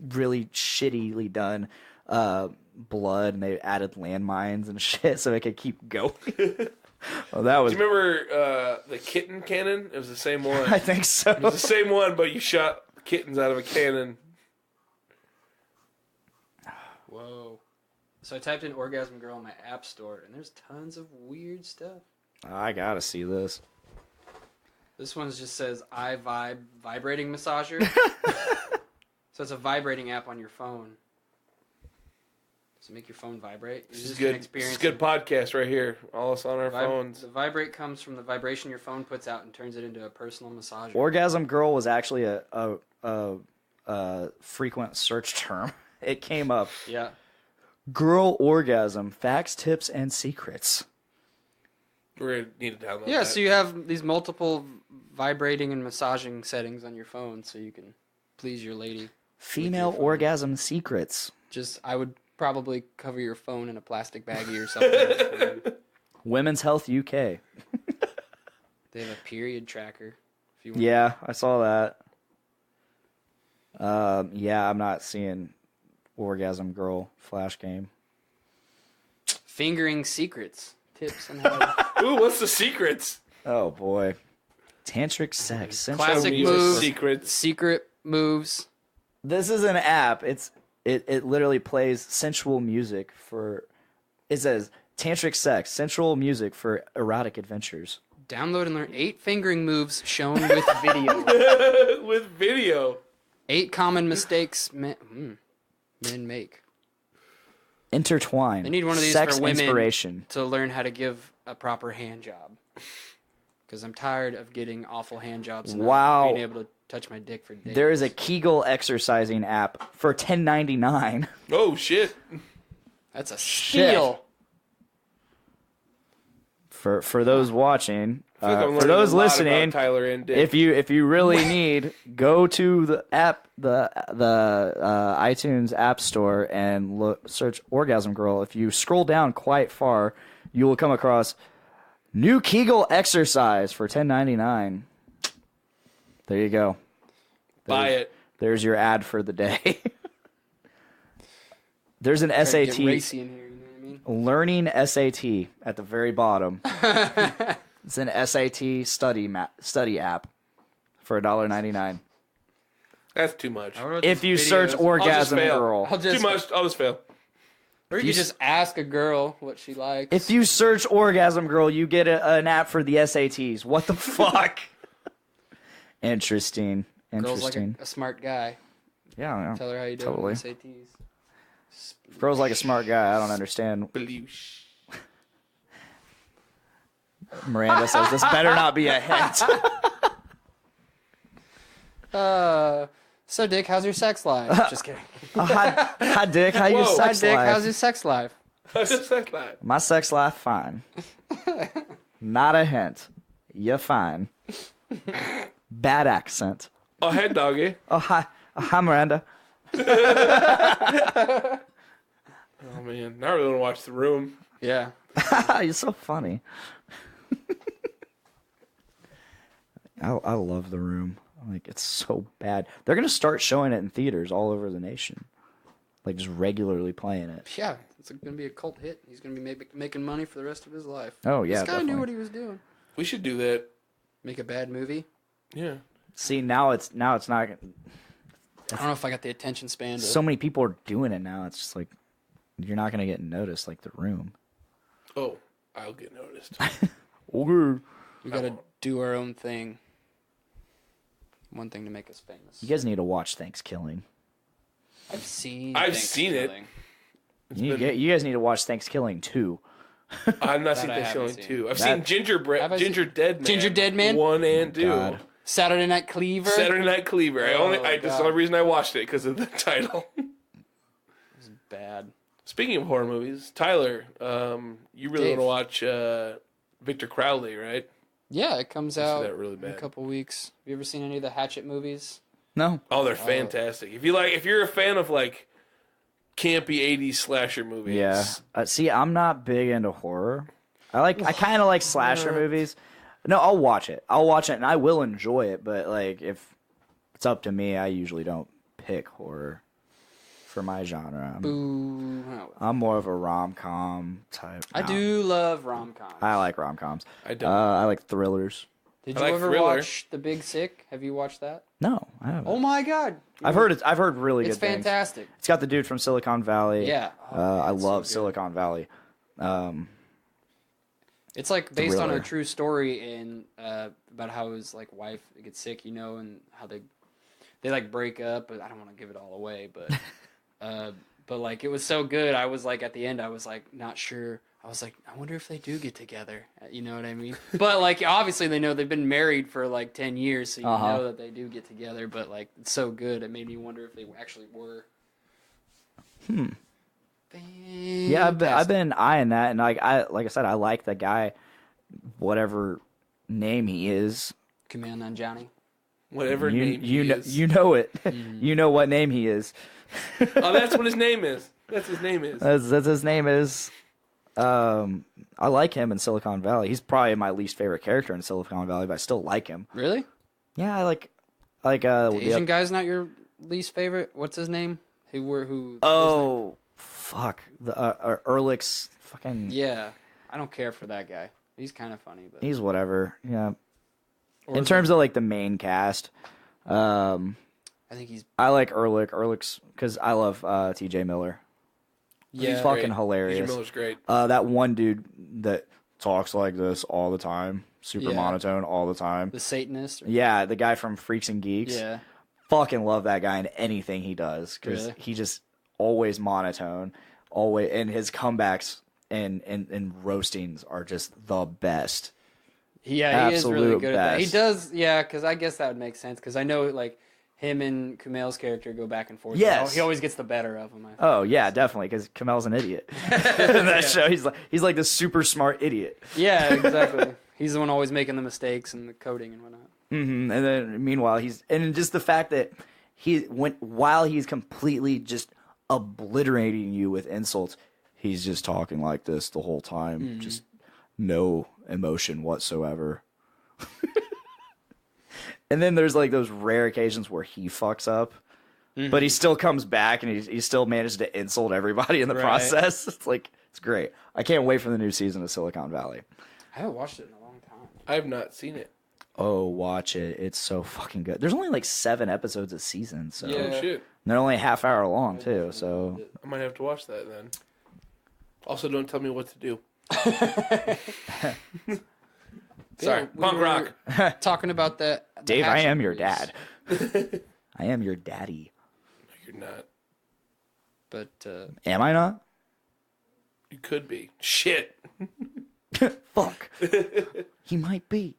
really shittily done blood, and they added landmines and shit so it could keep going. Well, that was. Do you remember the kitten cannon? It was the same one. I think so. It was the same one, but you shot kittens out of a cannon. Whoa. So I typed in orgasm girl in my app store, and there's tons of weird stuff. I gotta see this. This one just says I vibe vibrating massager. So it's a vibrating app on your phone. Does it make your phone vibrate? This is good. This is good podcast right here. All us on our phones. The vibrate comes from the vibration your phone puts out and turns it into a personal massager. Orgasm girl was actually a frequent search term. It came up. Yeah. Girl orgasm, facts, tips, and secrets. We're gonna need to download Yeah, that. so you have these multiple vibrating and massaging settings on your phone so you can please your lady. Female orgasm secrets. Just, I would probably cover your phone in a plastic baggie or something. Women's Health UK. They have a period tracker. If you want. Yeah, I saw that. Yeah, I'm not seeing orgasm girl flash game. Fingering secrets. Tips on how to... Ooh, what's the secrets? Oh boy, tantric sex. sensual Classic music. moves. Secrets. Secret moves. This is an app. It literally plays sensual music for. It says tantric sex, sensual music for erotic adventures. Download and learn 8 fingering moves shown with video. With video. 8 common mistakes men make. Intertwine. They need one of these sex for women inspiration. to learn how to give a proper hand job. Because I'm tired of getting awful hand jobs and Wow. not being able to touch my dick for days. There is a Kegel exercising app for $10.99. Oh shit. That's a steal. For those watching, I feel like I'm for learning those a lot listening, about Tyler and Dick. if you really need, go to the app, the iTunes App Store and search Orgasm Girl. If you scroll down quite far, you will come across new Kegel exercise for $10.99. There you go. Buy it. There's your ad for the day. There's an Try to get SAT. racy in here, you know what I mean? Learning SAT at the very bottom. It's an SAT study app for $1.99. That's too much. If you search Orgasm fail. Girl. Too much. I'll just fail. Or you just ask a girl what she likes. If you search Orgasm Girl, you get an app for the SATs. What the fuck? Interesting. Girl's like a smart guy. Yeah, Tell her how you do totally. it with SATs. Girl's like a smart guy. I don't understand. Beloosh. Miranda says this better not be a hint. So Dick, how's your sex life? Just kidding. Hi, Dick. How your Whoa. sex Hi Dick, life? how's your sex life? Just like that. My sex life fine. Not a hint. You're fine. Bad accent. Oh, hey, doggy. Oh, hi. Oh, hi, Miranda. Oh, man. Now I really want to watch The Room. Yeah. You're so funny. I love The Room. Like, it's so bad. They're going to start showing it in theaters all over the nation. Like, just regularly playing it. Yeah. It's going to be a cult hit. He's going to be making money for the rest of his life. Oh, yeah, This guy definitely. knew what he was doing. We should do that. Make a bad movie. Yeah. See, now it's not... I don't know if I got the attention span to... So many people are doing it now. It's just like, you're not going to get noticed like The Room. Oh, I'll get noticed. Okay. We got to do our own thing. One thing to make us famous. You guys need to watch Thanksgiving. I've seen it. Thanksgiving. You guys need to watch Thanksgiving too. I've not seen I Thanksgiving haven't seen. 2. I've That- seen Ginger Dead Man. Ginger Dead Man? 1 and 2. God. Saturday Night Cleaver. Saturday Night Cleaver. That's the God. only reason I watched it, because of the title. Bad. Speaking of horror movies, Tyler, you really Dave. want to watch Victor Crowley, right? Yeah, it comes I see out that really in bad. a couple weeks. Have you ever seen any of the Hatchet movies? No. Oh, they're fantastic. If you're a fan of like campy 80s slasher movies. Yeah. See, I'm not big into horror. I kind of like slasher movies. No, I'll watch it, and I will enjoy it. But like, if it's up to me, I usually don't pick horror for my genre. Boo. I'm more of a rom-com type. I do love rom-coms. I like rom-coms. I don't. I like thrillers. Did I you like ever thriller. watch The Big Sick? Have you watched that? No, I haven't. Oh my God. I've heard really It's good things. fantastic. It's got the dude from Silicon Valley. Yeah. I it's so love good. Silicon Valley. It's like based on a Thriller. true story and about how his like wife gets sick, and how they like break up. But I don't want to give it all away. But like it was so good. I was like at the end, I was like not sure. I was like, I wonder if they do get together. You know what I mean? But like obviously they know they've been married for like 10 years, so you know that they do get together. But like it's so good, it made me wonder if they actually were. Yeah, I've been eyeing that, and like I said, I like the guy, whatever name he is. Kumail Nanjiani. Whatever name he is. You know it. You know what name he is. Oh, that's what his name is. That's his name is. That's his name is. I like him in Silicon Valley. He's probably my least favorite character in Silicon Valley, but I still like him. Really? Yeah, I like The Asian guy's not your least favorite? What's his name? Who? Oh, fuck. The Ehrlich's fucking. Yeah, I don't care for that guy. He's kind of funny, but He's whatever. Yeah. Or In is terms of like the main cast, I think he's I like Ehrlich. Ehrlich's because I love T.J. Miller. He's fucking great. hilarious. T.J. Miller's great. That one dude that talks like this all the time, super Yeah. monotone all the time. the Satanist. Yeah, the guy from Freaks and Geeks. Yeah, Fucking love that guy in anything he does because Really? he just always monotone, always, and his comebacks and roastings are just the best. yeah, he is really Absolute good at that. He best. does, yeah, because I guess that would make sense. Because I know like him and Kumail's character go back and forth. Yes. He always gets the better of him. I think. Oh yeah, definitely because Kamel's an idiot. In that show, he's like the super smart idiot. Yeah, exactly. He's the one always making the mistakes and the coding and whatnot. And then meanwhile and just the fact that while he's completely just obliterating you with insults, he's just talking like this the whole time, just no emotion whatsoever. And then there's like those rare occasions where he fucks up, but he still comes back and he still manages to insult everybody in the Right. process. It's great. I can't wait for the new season of Silicon Valley. I haven't watched it in a long time. I have not seen it. Oh, watch it. It's so fucking good. There's only like 7 episodes a season, so Oh, shit. they're only a half hour long too. So I might have to watch that then. Also, don't tell me what to do. Sorry. Yeah, we Punk were rock. Talking about that. the Dave, I Hatchet am your movies. dad. I am your daddy. You're not. But Am I not? You could be. Shit. Fuck. He might be.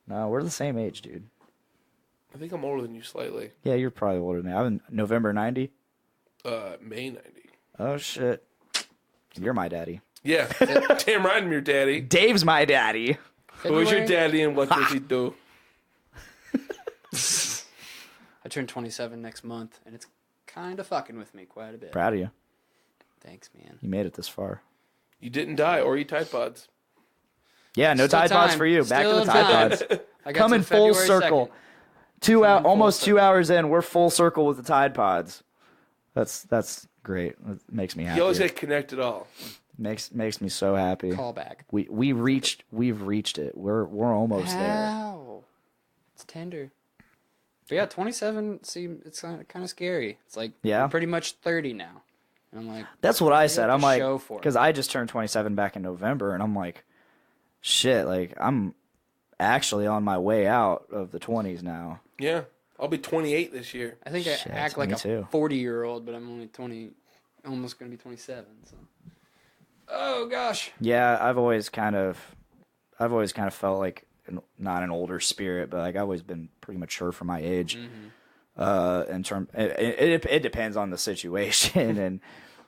No, we're the same age, dude. I think I'm older than you slightly. Yeah, you're probably older than me. I'm in November 90. May 90. Oh shit. You're my daddy. Yeah. Damn right I'm your daddy. Dave's my daddy. Who's your February? daddy and what does he do? I turn 27 next month, and it's kind of fucking with me quite a bit. Proud of you. Thanks, man. You made it this far. You didn't die or eat Tide Pods. Yeah, no Still Tide Pods time. for you. Back to Still the Tide time. Pods. I got Coming till full February circle. 2nd. 2 hours, full almost circle. 2 hours in, we're full circle with the Tide Pods. That's great. It makes me happy. You always get connected all. Makes me so happy. Call back. We've reached it. We're almost there. Wow. It's tender. But yeah, 27 it's kind of scary. It's like Yeah. I'm pretty much 30 now. And I'm like, That's what I got said. to I'm like, show for it. because I just turned 27 back in November, and I'm like, shit, like I'm actually on my way out of the 20s now. Yeah. I'll be 28 this year. I think Shit, I act like me a too. 40-year-old, but I'm only 20, almost going to be 27. So. Oh gosh. Yeah, I've always kind of felt like not an older spirit, but like I've always been pretty mature for my age. In term, it depends on the situation and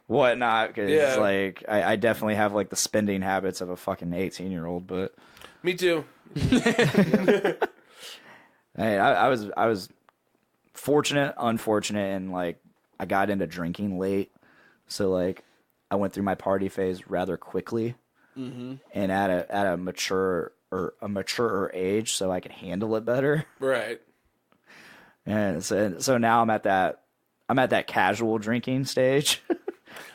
whatnot. Because Yeah. like I definitely have like the spending habits of a fucking 18-year-old. But Me too. hey, I was fortunate, unfortunate, and like I got into drinking late, so like I went through my party phase rather quickly, and at a maturer age, so I could handle it better. Right. And so now I'm at that casual drinking stage,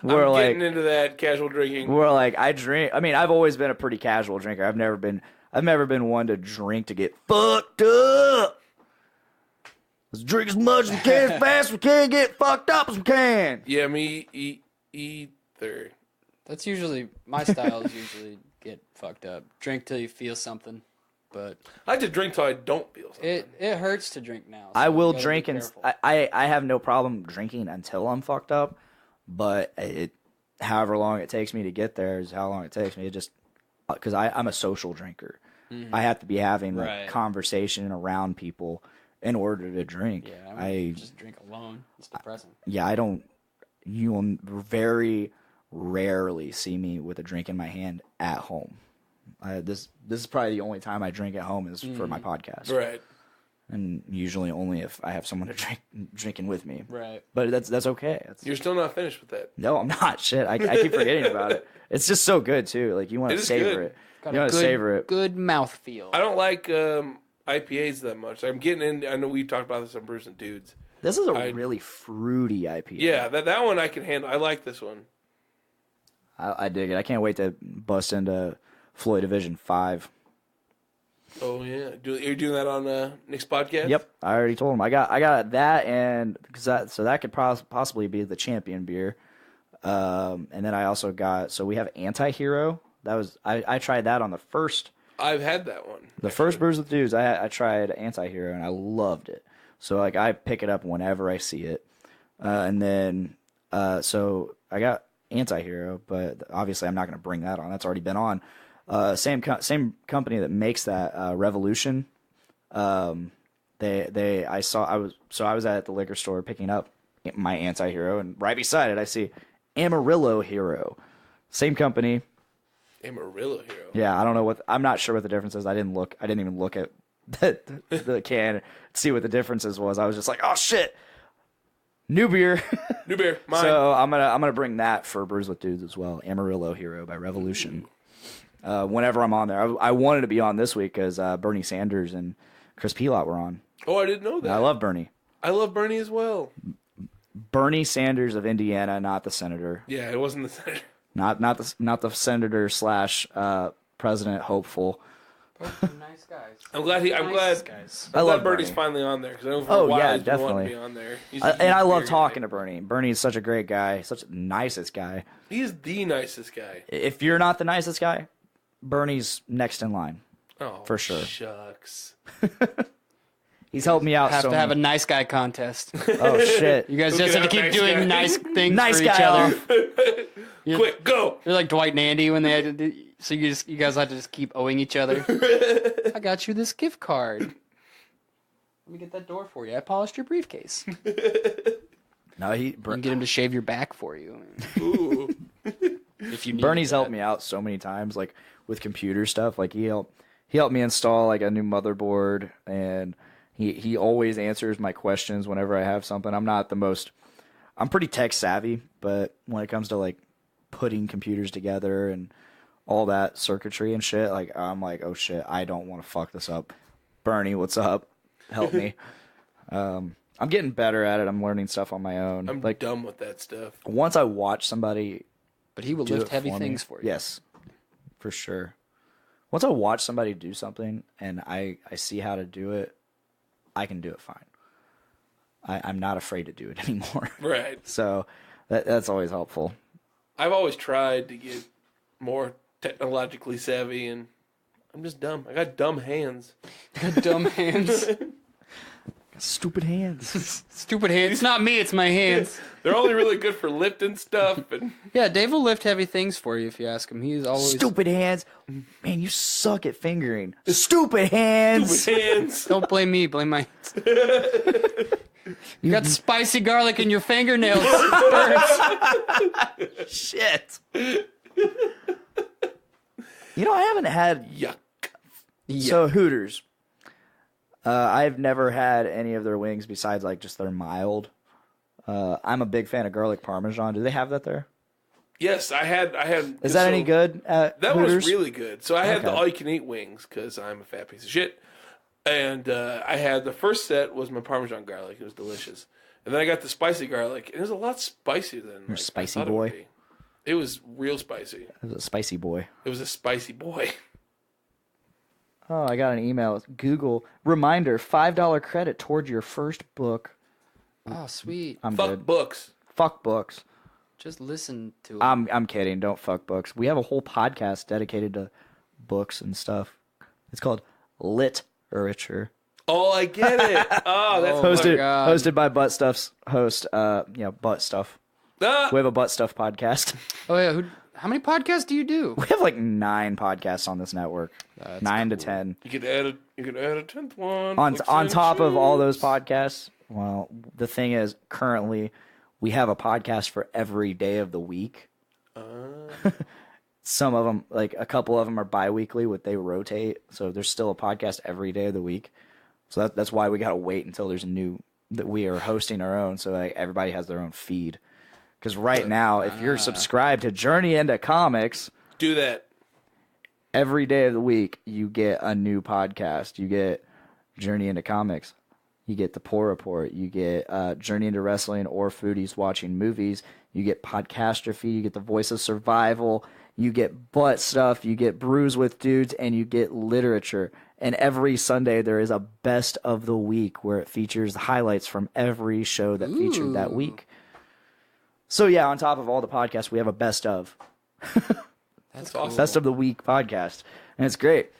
where I'm like getting into that casual drinking. where like I drink. I mean, I've always been a pretty casual drinker. I've never been one to drink to get fucked up. Let's drink as much as we can, as fast as we can, get fucked up as we can. Yeah, me either. That's usually my style. Is usually get fucked up, drink till you feel something, but I like to drink till I don't feel something. it hurts to drink now. So I will you gotta be drink and careful. I have no problem drinking until I'm fucked up, but however long it takes me to get there is how long it takes me. It just because I'm a social drinker. I have to be having like, Right. conversation around people in order to drink. Yeah, I just drink alone. It's depressing. I don't. You will very rarely see me with a drink in my hand at home. This is probably the only time I drink at home is for my podcast, Right. and usually only if I have someone to drinking with me. Right. But that's okay. You're still not finished with that. No, I'm not. Shit, I keep forgetting about it. It's just so good too. Like you want It to is savor good. it. Got You a want to good, savor it. good mouthfeel. I don't like IPAs that much. I'm getting in. I know we've talked about this on Bruce and Dudes. This is a I- really fruity IPA. Yeah, that one I can handle. I like this one. I dig it. I can't wait to bust into Floyd Division 5. Oh yeah, you're doing that on Nick's podcast. Yep, I already told him. I got that, and so that could possibly be the champion beer. And then I also got, so we have Anti-Hero. That was I tried that on the first I've had that one. first Brews with Dudes. I tried Anti-Hero and I loved it. So like I pick it up whenever I see it. And then so I got Anti-Hero, but obviously I'm not going to bring that on. That's already been on. Same company that makes that, Revolution. I was at the liquor store picking up my Anti-Hero, and right beside it I see Amarillo Hero. Same company. Amarillo Hero. Yeah, I don't know I'm not sure what the difference is. I didn't even look at the can to see what the differences was. I was just like, oh shit, new beer. New beer. Mine. So I'm gonna bring that for Brews with Dudes as well. Amarillo Hero by Revolution. Whenever I'm on there, I wanted to be on this week because Bernie Sanders and Chris Pilot were on. Oh, I didn't know that. I love Bernie. I love Bernie as well. Bernie Sanders of Indiana, not the senator, Yeah, it wasn't the senator. not the senator / president hopeful. Both are nice guys. I'm glad Nice glad guys. I love Bernie's Bernie. finally on there because I know for Oh, a while yeah, he's been wanting definitely. to be on there. He's And I love very talking guy. to Bernie. Bernie is such a great guy, such the nicest guy. He's the nicest guy. If you're not the nicest guy, Bernie's next in line. Oh, For sure. Shucks. He's helped me out Have so to have a many- nice guy contest. Oh shit. You guys Who just can have to have keep nice doing guy? nice things Nice for each guy other. off. Quick, go. You're like Dwight and Andy when they had to do, so you guys had to just keep owing each other. I got you this gift card. Let me get that door for you. I polished your briefcase. No, You can get him to shave your back for you. Ooh. If you need Bernie's that. helped me out so many times, like with computer stuff. Like he helped me install like a new motherboard, and He always answers my questions whenever I have something. I'm pretty tech savvy, but when it comes to like putting computers together and all that circuitry and shit, like I'm like, oh shit, I don't want to fuck this up. Bernie, what's up? Help me. I'm getting better at it. I'm learning stuff on my own. I'm like dumb with that stuff. once I watch somebody, But he will do lift it heavy for me- things for you. Yes, for sure. Once I watch somebody do something and I see how to do it, I can do it fine. I'm not afraid to do it anymore. Right. So that's always helpful. I've always tried to get more technologically savvy, and I'm just dumb. I got dumb hands. Dumb hands. Stupid hands. Stupid hands. It's not me, it's my hands. They're only really good for lifting stuff. And Yeah, Dave will lift heavy things for you if you ask him. He's always... Stupid hands. Man, you suck at fingering. Stupid hands. stupid hands. Don't blame me, blame my hands. You got spicy garlic in your fingernails. It hurts. Shit. I haven't had... Yuck. So, Hooters. I've never had any of their wings besides, like, just their mild. I'm a big fan of garlic parmesan. Do they have that there? Yes, I had. Is that any good at That Hooters? was really good. So I had the Okay. all-you-can-eat wings because I'm a fat piece of shit. And I had the first set was my Parmesan garlic. It was delicious. And then I got the spicy garlic. And it was a lot spicier than You're a I spicy thought it would boy. be. It was real spicy. It was a spicy boy. It was a spicy boy. Oh, I got an email. Google reminder: $5 credit toward your first book. Oh, sweet. I'm Fuck good. books. Fuck books. Just listen to it. I'm kidding. Don't fuck books. We have a whole podcast dedicated to books and stuff. It's called Literature. Oh, I get it. Oh, that's Hosted God. hosted by Butt Stuff's host. Butt Stuff. Ah, We have a Butt Stuff podcast. Oh, yeah. How many podcasts do you do? We have like 9 podcasts on this network. 9 to 10. you could add a 10th one. On top of all those podcasts, well, the thing is, currently, we have a podcast for every day of the week. Some of them, like a couple of them, are bi-weekly, they rotate. So there's still a podcast every day of the week. So that's why we gotta wait until there's a new that we are hosting our own. So like everybody has their own feed. Because right now, if you're subscribed to Journey into Comics, Do that. every day of the week, you get a new podcast. You get Journey into Comics. You get the Poor Report. You get Journey into Wrestling or Foodies Watching Movies. You get Podcastrophe. You get The Voice of Survival. You get Butt Stuff. You get Brews with Dudes. And you get Literature. And every Sunday, there is a Best of the Week where it features the highlights from every show that featured that week. So, yeah, on top of all the podcasts, we have a Best of. That's awesome. Best of the Week podcast. And it's great.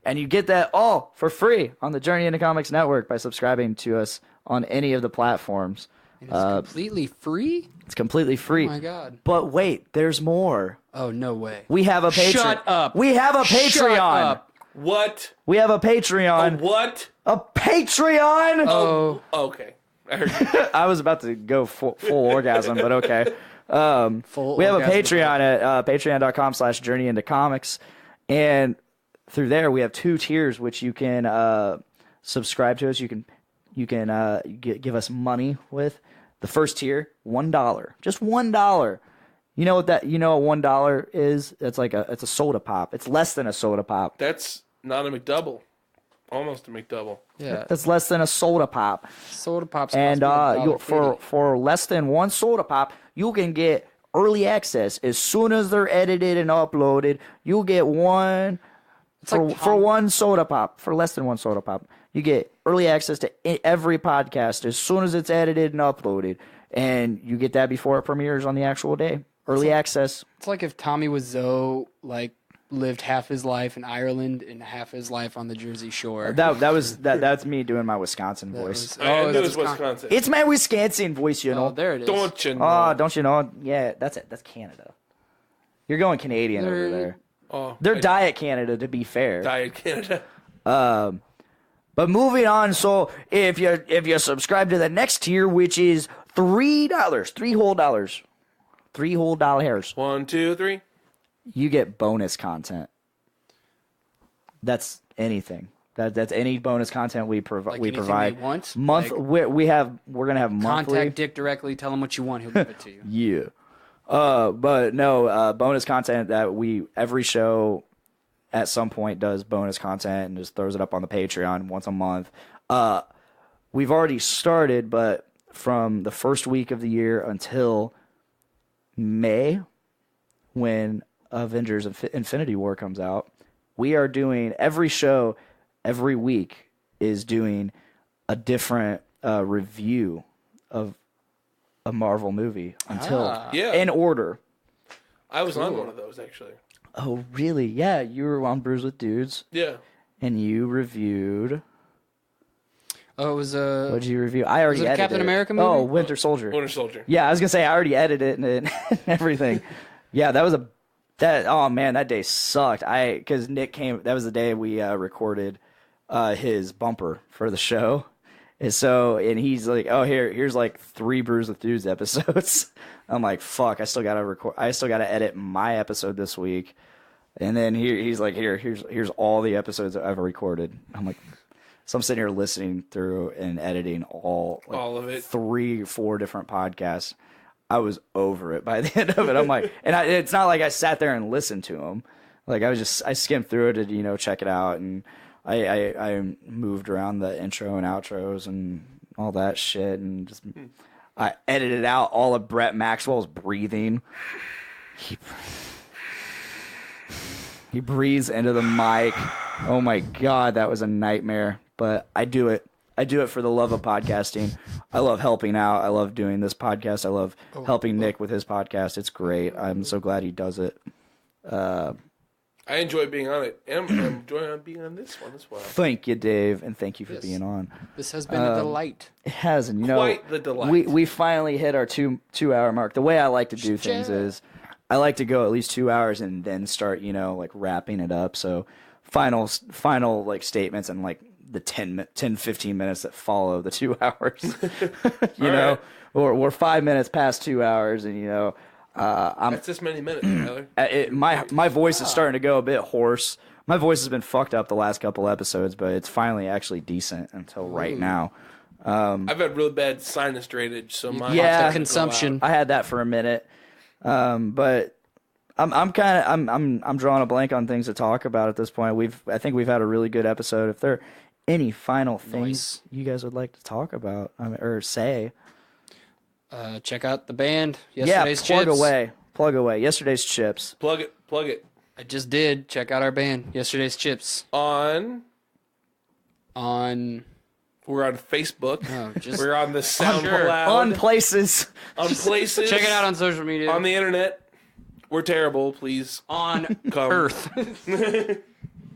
And you get that all for free on the Journey into Comics Network by subscribing to us on any of the platforms. It's completely free? It's completely free. Oh, my God. But wait, there's more. Oh, no way. We have a Patreon. Shut up. We have a Patreon. Shut up. What? We have a Patreon. What? A Patreon. Oh. Okay. I heard you. I was about to go full orgasm, but okay. Full We have a orgasm. Patreon at patreon.com/journey into comics. And through there, we have 2 tiers, which you can subscribe to us. You can give us money with. The first tier, $1, just $1. You know what $1 is? It's it's a soda pop. It's less than a soda pop. That's not a McDouble. Almost a McDouble. Yeah. That's less than a soda pop. Soda pops. And cost me for less than 1 soda pop, you can get early access as soon as they're edited and uploaded. You'll get one. For 1 soda pop, for less than 1 soda pop, you get early access to every podcast as soon as it's edited and uploaded, and you get that before it premieres on the actual day. Early access. It's like if Tommy Wiseau lived half his life in Ireland and half his life on the Jersey Shore. That's me doing my Wisconsin voice. I knew it that's was Wisconsin. It's my Wisconsin voice, you know. Oh, there it is. Don't you know? Oh, don't you know? Yeah, that's it. That's Canada. You're going Canadian over there. Oh, They're Diet Canada, to be fair. Diet Canada. But moving on, so if you subscribe to the next tier, which is $3, $3 whole dollars, $3 whole dollars, 1, 2, 3. you get bonus content. That's anything. That's any bonus content we Like we anything provide. they want? Month Like, we're gonna have monthly. contact Dick directly. Tell him what you want. He'll give it to you. Yeah. But no, bonus content that every show at some point does bonus content and just throws it up on the Patreon once a month. We've already started, but from the first week of the year until May, when Avengers Infinity War comes out, we are doing every show every week is doing a different review of a Marvel movie until Yeah. in order. I was on one of those, actually. Oh, really? Yeah, you were on Brews with Dudes, Yeah. and you reviewed. Oh, it was What did you review? I already Was it a edited Captain it. America movie? Oh, Winter Soldier. Winter Soldier. Yeah, I was gonna say I already edited it and everything. Yeah, that was oh man, that day sucked. Because Nick came. That was the day we recorded his bumper for the show, and he's like, oh here's like 3 Brews with Dudes episodes. I'm like, fuck, I still gotta edit my episode this week, and then he's like, here's all the episodes that I've recorded. I'm like. So I'm sitting here listening through and editing all of it. 3-4 different podcasts. I was over it by the end of it. I'm like, it's not like I sat there and listened to them. Like I skimmed through it to check it out, and I moved around the intro and outros and all that shit, and just I edited out all of Brett Maxwell's breathing. He breathes into the mic. Oh my god, that was a nightmare. But I do it. I do it for the love of podcasting. I love helping out. I love doing this podcast. I love helping Nick with his podcast. It's great. I'm so glad he does it. I enjoy being on it. And I'm enjoying being on this one as well. Thank you, Dave, and thank you for Yes. being on. This has been a delight. It has, and Quite the delight. we finally hit our 2-hour mark. The way I like to do things is I like to go at least 2 hours and then start, like wrapping it up. So final like statements and like the 10-15 minutes that follow the 2 hours, know, or we're 5 minutes past 2 hours, and That's this many minutes, Tyler. my voice is starting to go a bit hoarse. My voice has been fucked up the last couple episodes, but it's finally actually decent until right now. I've had really bad sinus drainage, so my Yeah. Consumption. I had that for a minute, but I'm drawing a blank on things to talk about at this point. I think we've had a really good episode. If there are any final things you guys would like to talk about or say, Check out the band. Yesterday's plug Chips. away. Yesterday's Chips. plug it I just did. Check out our band. Yesterday's Chips. on. We're on Facebook. Oh, just We're on the SoundCloud. On places. On places. check it out on social media. on the internet. We're terrible. Please on come. Earth.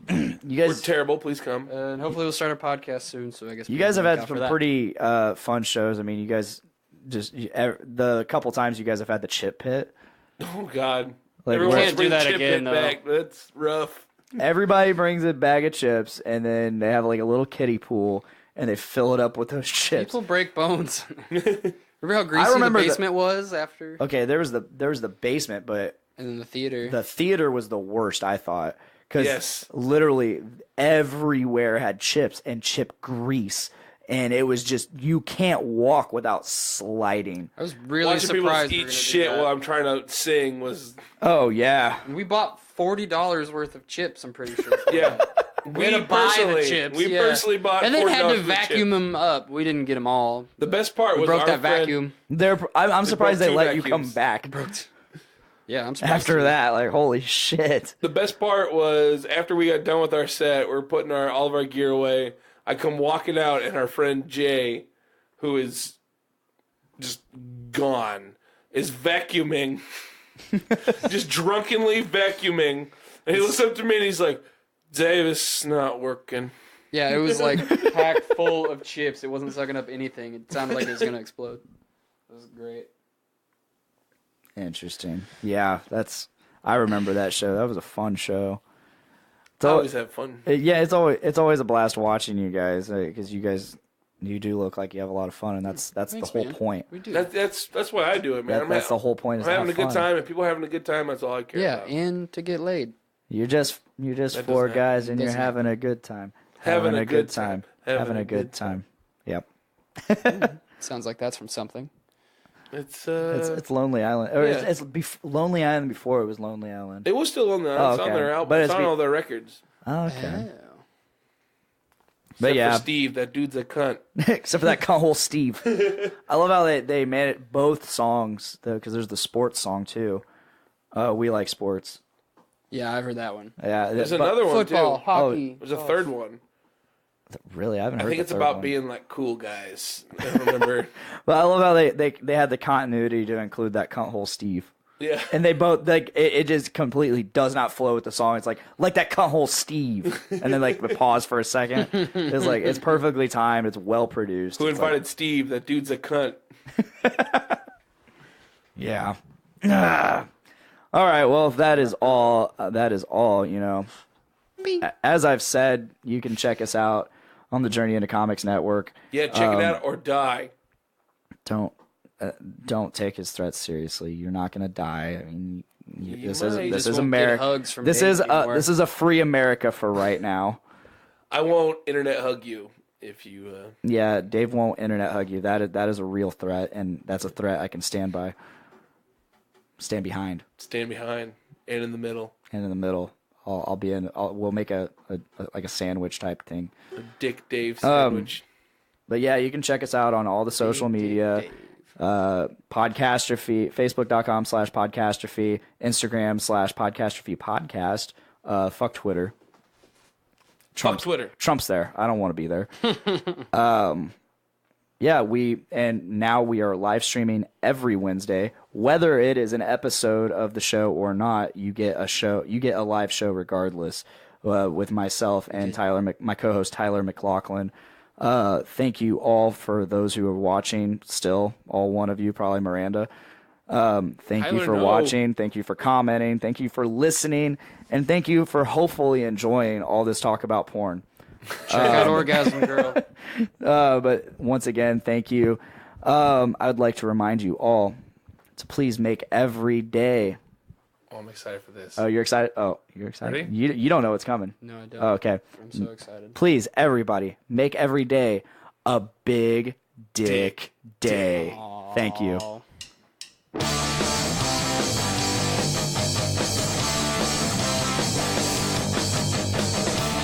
You We're guys, terrible. Please come. And hopefully we'll start our podcast soon. So I guess you we guys can have look had out some for that. pretty fun shows. I mean, you guys the couple times you guys have had the chip pit. Oh God. Like, Everyone we wants can't to do bring that Chip again, Hit though. back. That's rough. Everybody brings a bag of chips, and then they have like a little kiddie pool, and they fill it up with those chips. People break bones. Remember how greasy remember the basement was after? Okay, there was the basement, but And then the theater. the theater was the worst, I thought, because Yes. literally everywhere had chips and chip grease, and it was just you can't walk without sliding. I was really Watching people surprised. we were eat gonna do shit that. while I'm trying to sing was Oh yeah, We bought $40 worth of chips, I'm pretty sure. yeah. We had to buy the chips. We yeah. personally bought and then had $40 to worth of vacuum chips. them up. We didn't get them all. The best part We was broke our that friend- vacuum. I'm surprised broke they 2 let you come vacuums. back Yeah, I'm surprised. after that. Like holy shit. The best part was after we got done with our set, we're putting all of our gear away. I come walking out, and our friend Jay, who is just gone, is vacuuming, just drunkenly vacuuming. And he looks up to me and he's like, "Dave, it's not working." Yeah, it was like packed full of chips. It wasn't sucking up anything. It sounded like it was gonna explode. It was great. Interesting. Yeah, I remember that show. That was a fun show. I always have fun. Yeah, it's always a blast watching you guys because you do look like you have a lot of fun, and that's Thanks, the whole man. point. We do. That's why I do it, man. That's the whole point. Is I'm to having a have good fun. time, and people are having a good time. That's all I care Yeah, about. and to get laid. You're just That four doesn't guys, and you're Doesn't having a good time. Having a good time. Having a good time. Yep. Sounds like that's from something. It's It's Lonely Island. Or Yeah. it's Lonely Island before it was Lonely Island. it was still on the Oh, it's on okay. their album. But It's it's on all their records. Oh, okay. Oh. But Except yeah. for Steve, that dude's a cunt. Except for that whole Steve. I love how they made it both songs, because there's the sports song too. We Like Sports. Yeah, I've heard that one. Yeah. There's but- another one Football, too. hockey. There's a third one. Really? I haven't heard I think the it's third about one. being like cool guys. I don't remember. But I love how they had the continuity to include that cunt hole Steve. Yeah. And they both it just completely does not flow with the song. It's like that cunt hole Steve, and then like the pause for a second. It's like it's perfectly timed. It's well produced. Who It's invited like, Steve? That dude's a cunt. yeah. All right. Well, if that is all, you know. As I've said, you can check us out on the Journey into Comics Network. Yeah, check it out or die. Don't take his threats seriously. You're not gonna die. I mean, this is might. this Just is won't get America. hugs from This Dave is anymore. this is a free America for right now. I won't internet hug you if you. Yeah, Dave won't internet hug you. That is a real threat, and that's a threat I can stand by. Stand behind Stand behind and in the middle. and in the middle. I'll be in. We'll make a like a sandwich type thing. A Dick Dave sandwich. But yeah, you can check us out on all the social media. Podcastrophe, Facebook.com/Podcastrophe, Instagram/Podcastrophe podcast. Fuck Twitter. Fuck Twitter. Trump's there. I don't want to be there. Yeah, now we are live streaming every Wednesday. Whether it is an episode of the show or not, you get a live show regardless, with myself and my co-host Tyler McLaughlin. Thank you all for those who are watching still, all one of you, probably Miranda. Thank you Tyler, for no. watching. Thank you for commenting. Thank you for listening. And thank you for hopefully enjoying all this talk about porn. Check out Orgasm Girl. But once again, thank you. I'd like to remind you all to please make every day. Oh, I'm excited for this. Oh, you're excited? Oh, you're excited? Ready? You don't know what's coming. No, I don't. Oh, okay. I'm so excited. Please, everybody, make every day a big dick day. Thank you.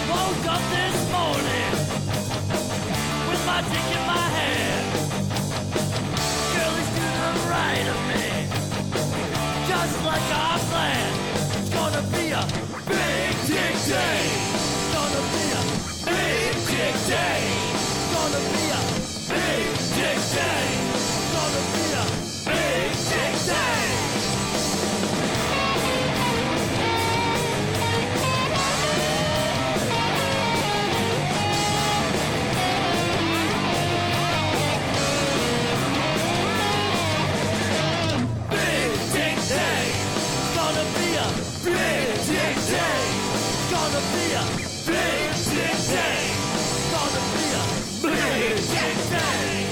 Woke up this morning with my dick in my hand. Girl is to the right of me, just like our plan. It's gonna be a big dick day. Gonna be a big dick day. Gonna be a big dick day. Gonna be a big dick day. Big dick day. Gonna be a big dick day. Gonna be a big dick day. Gonna be a big dick day.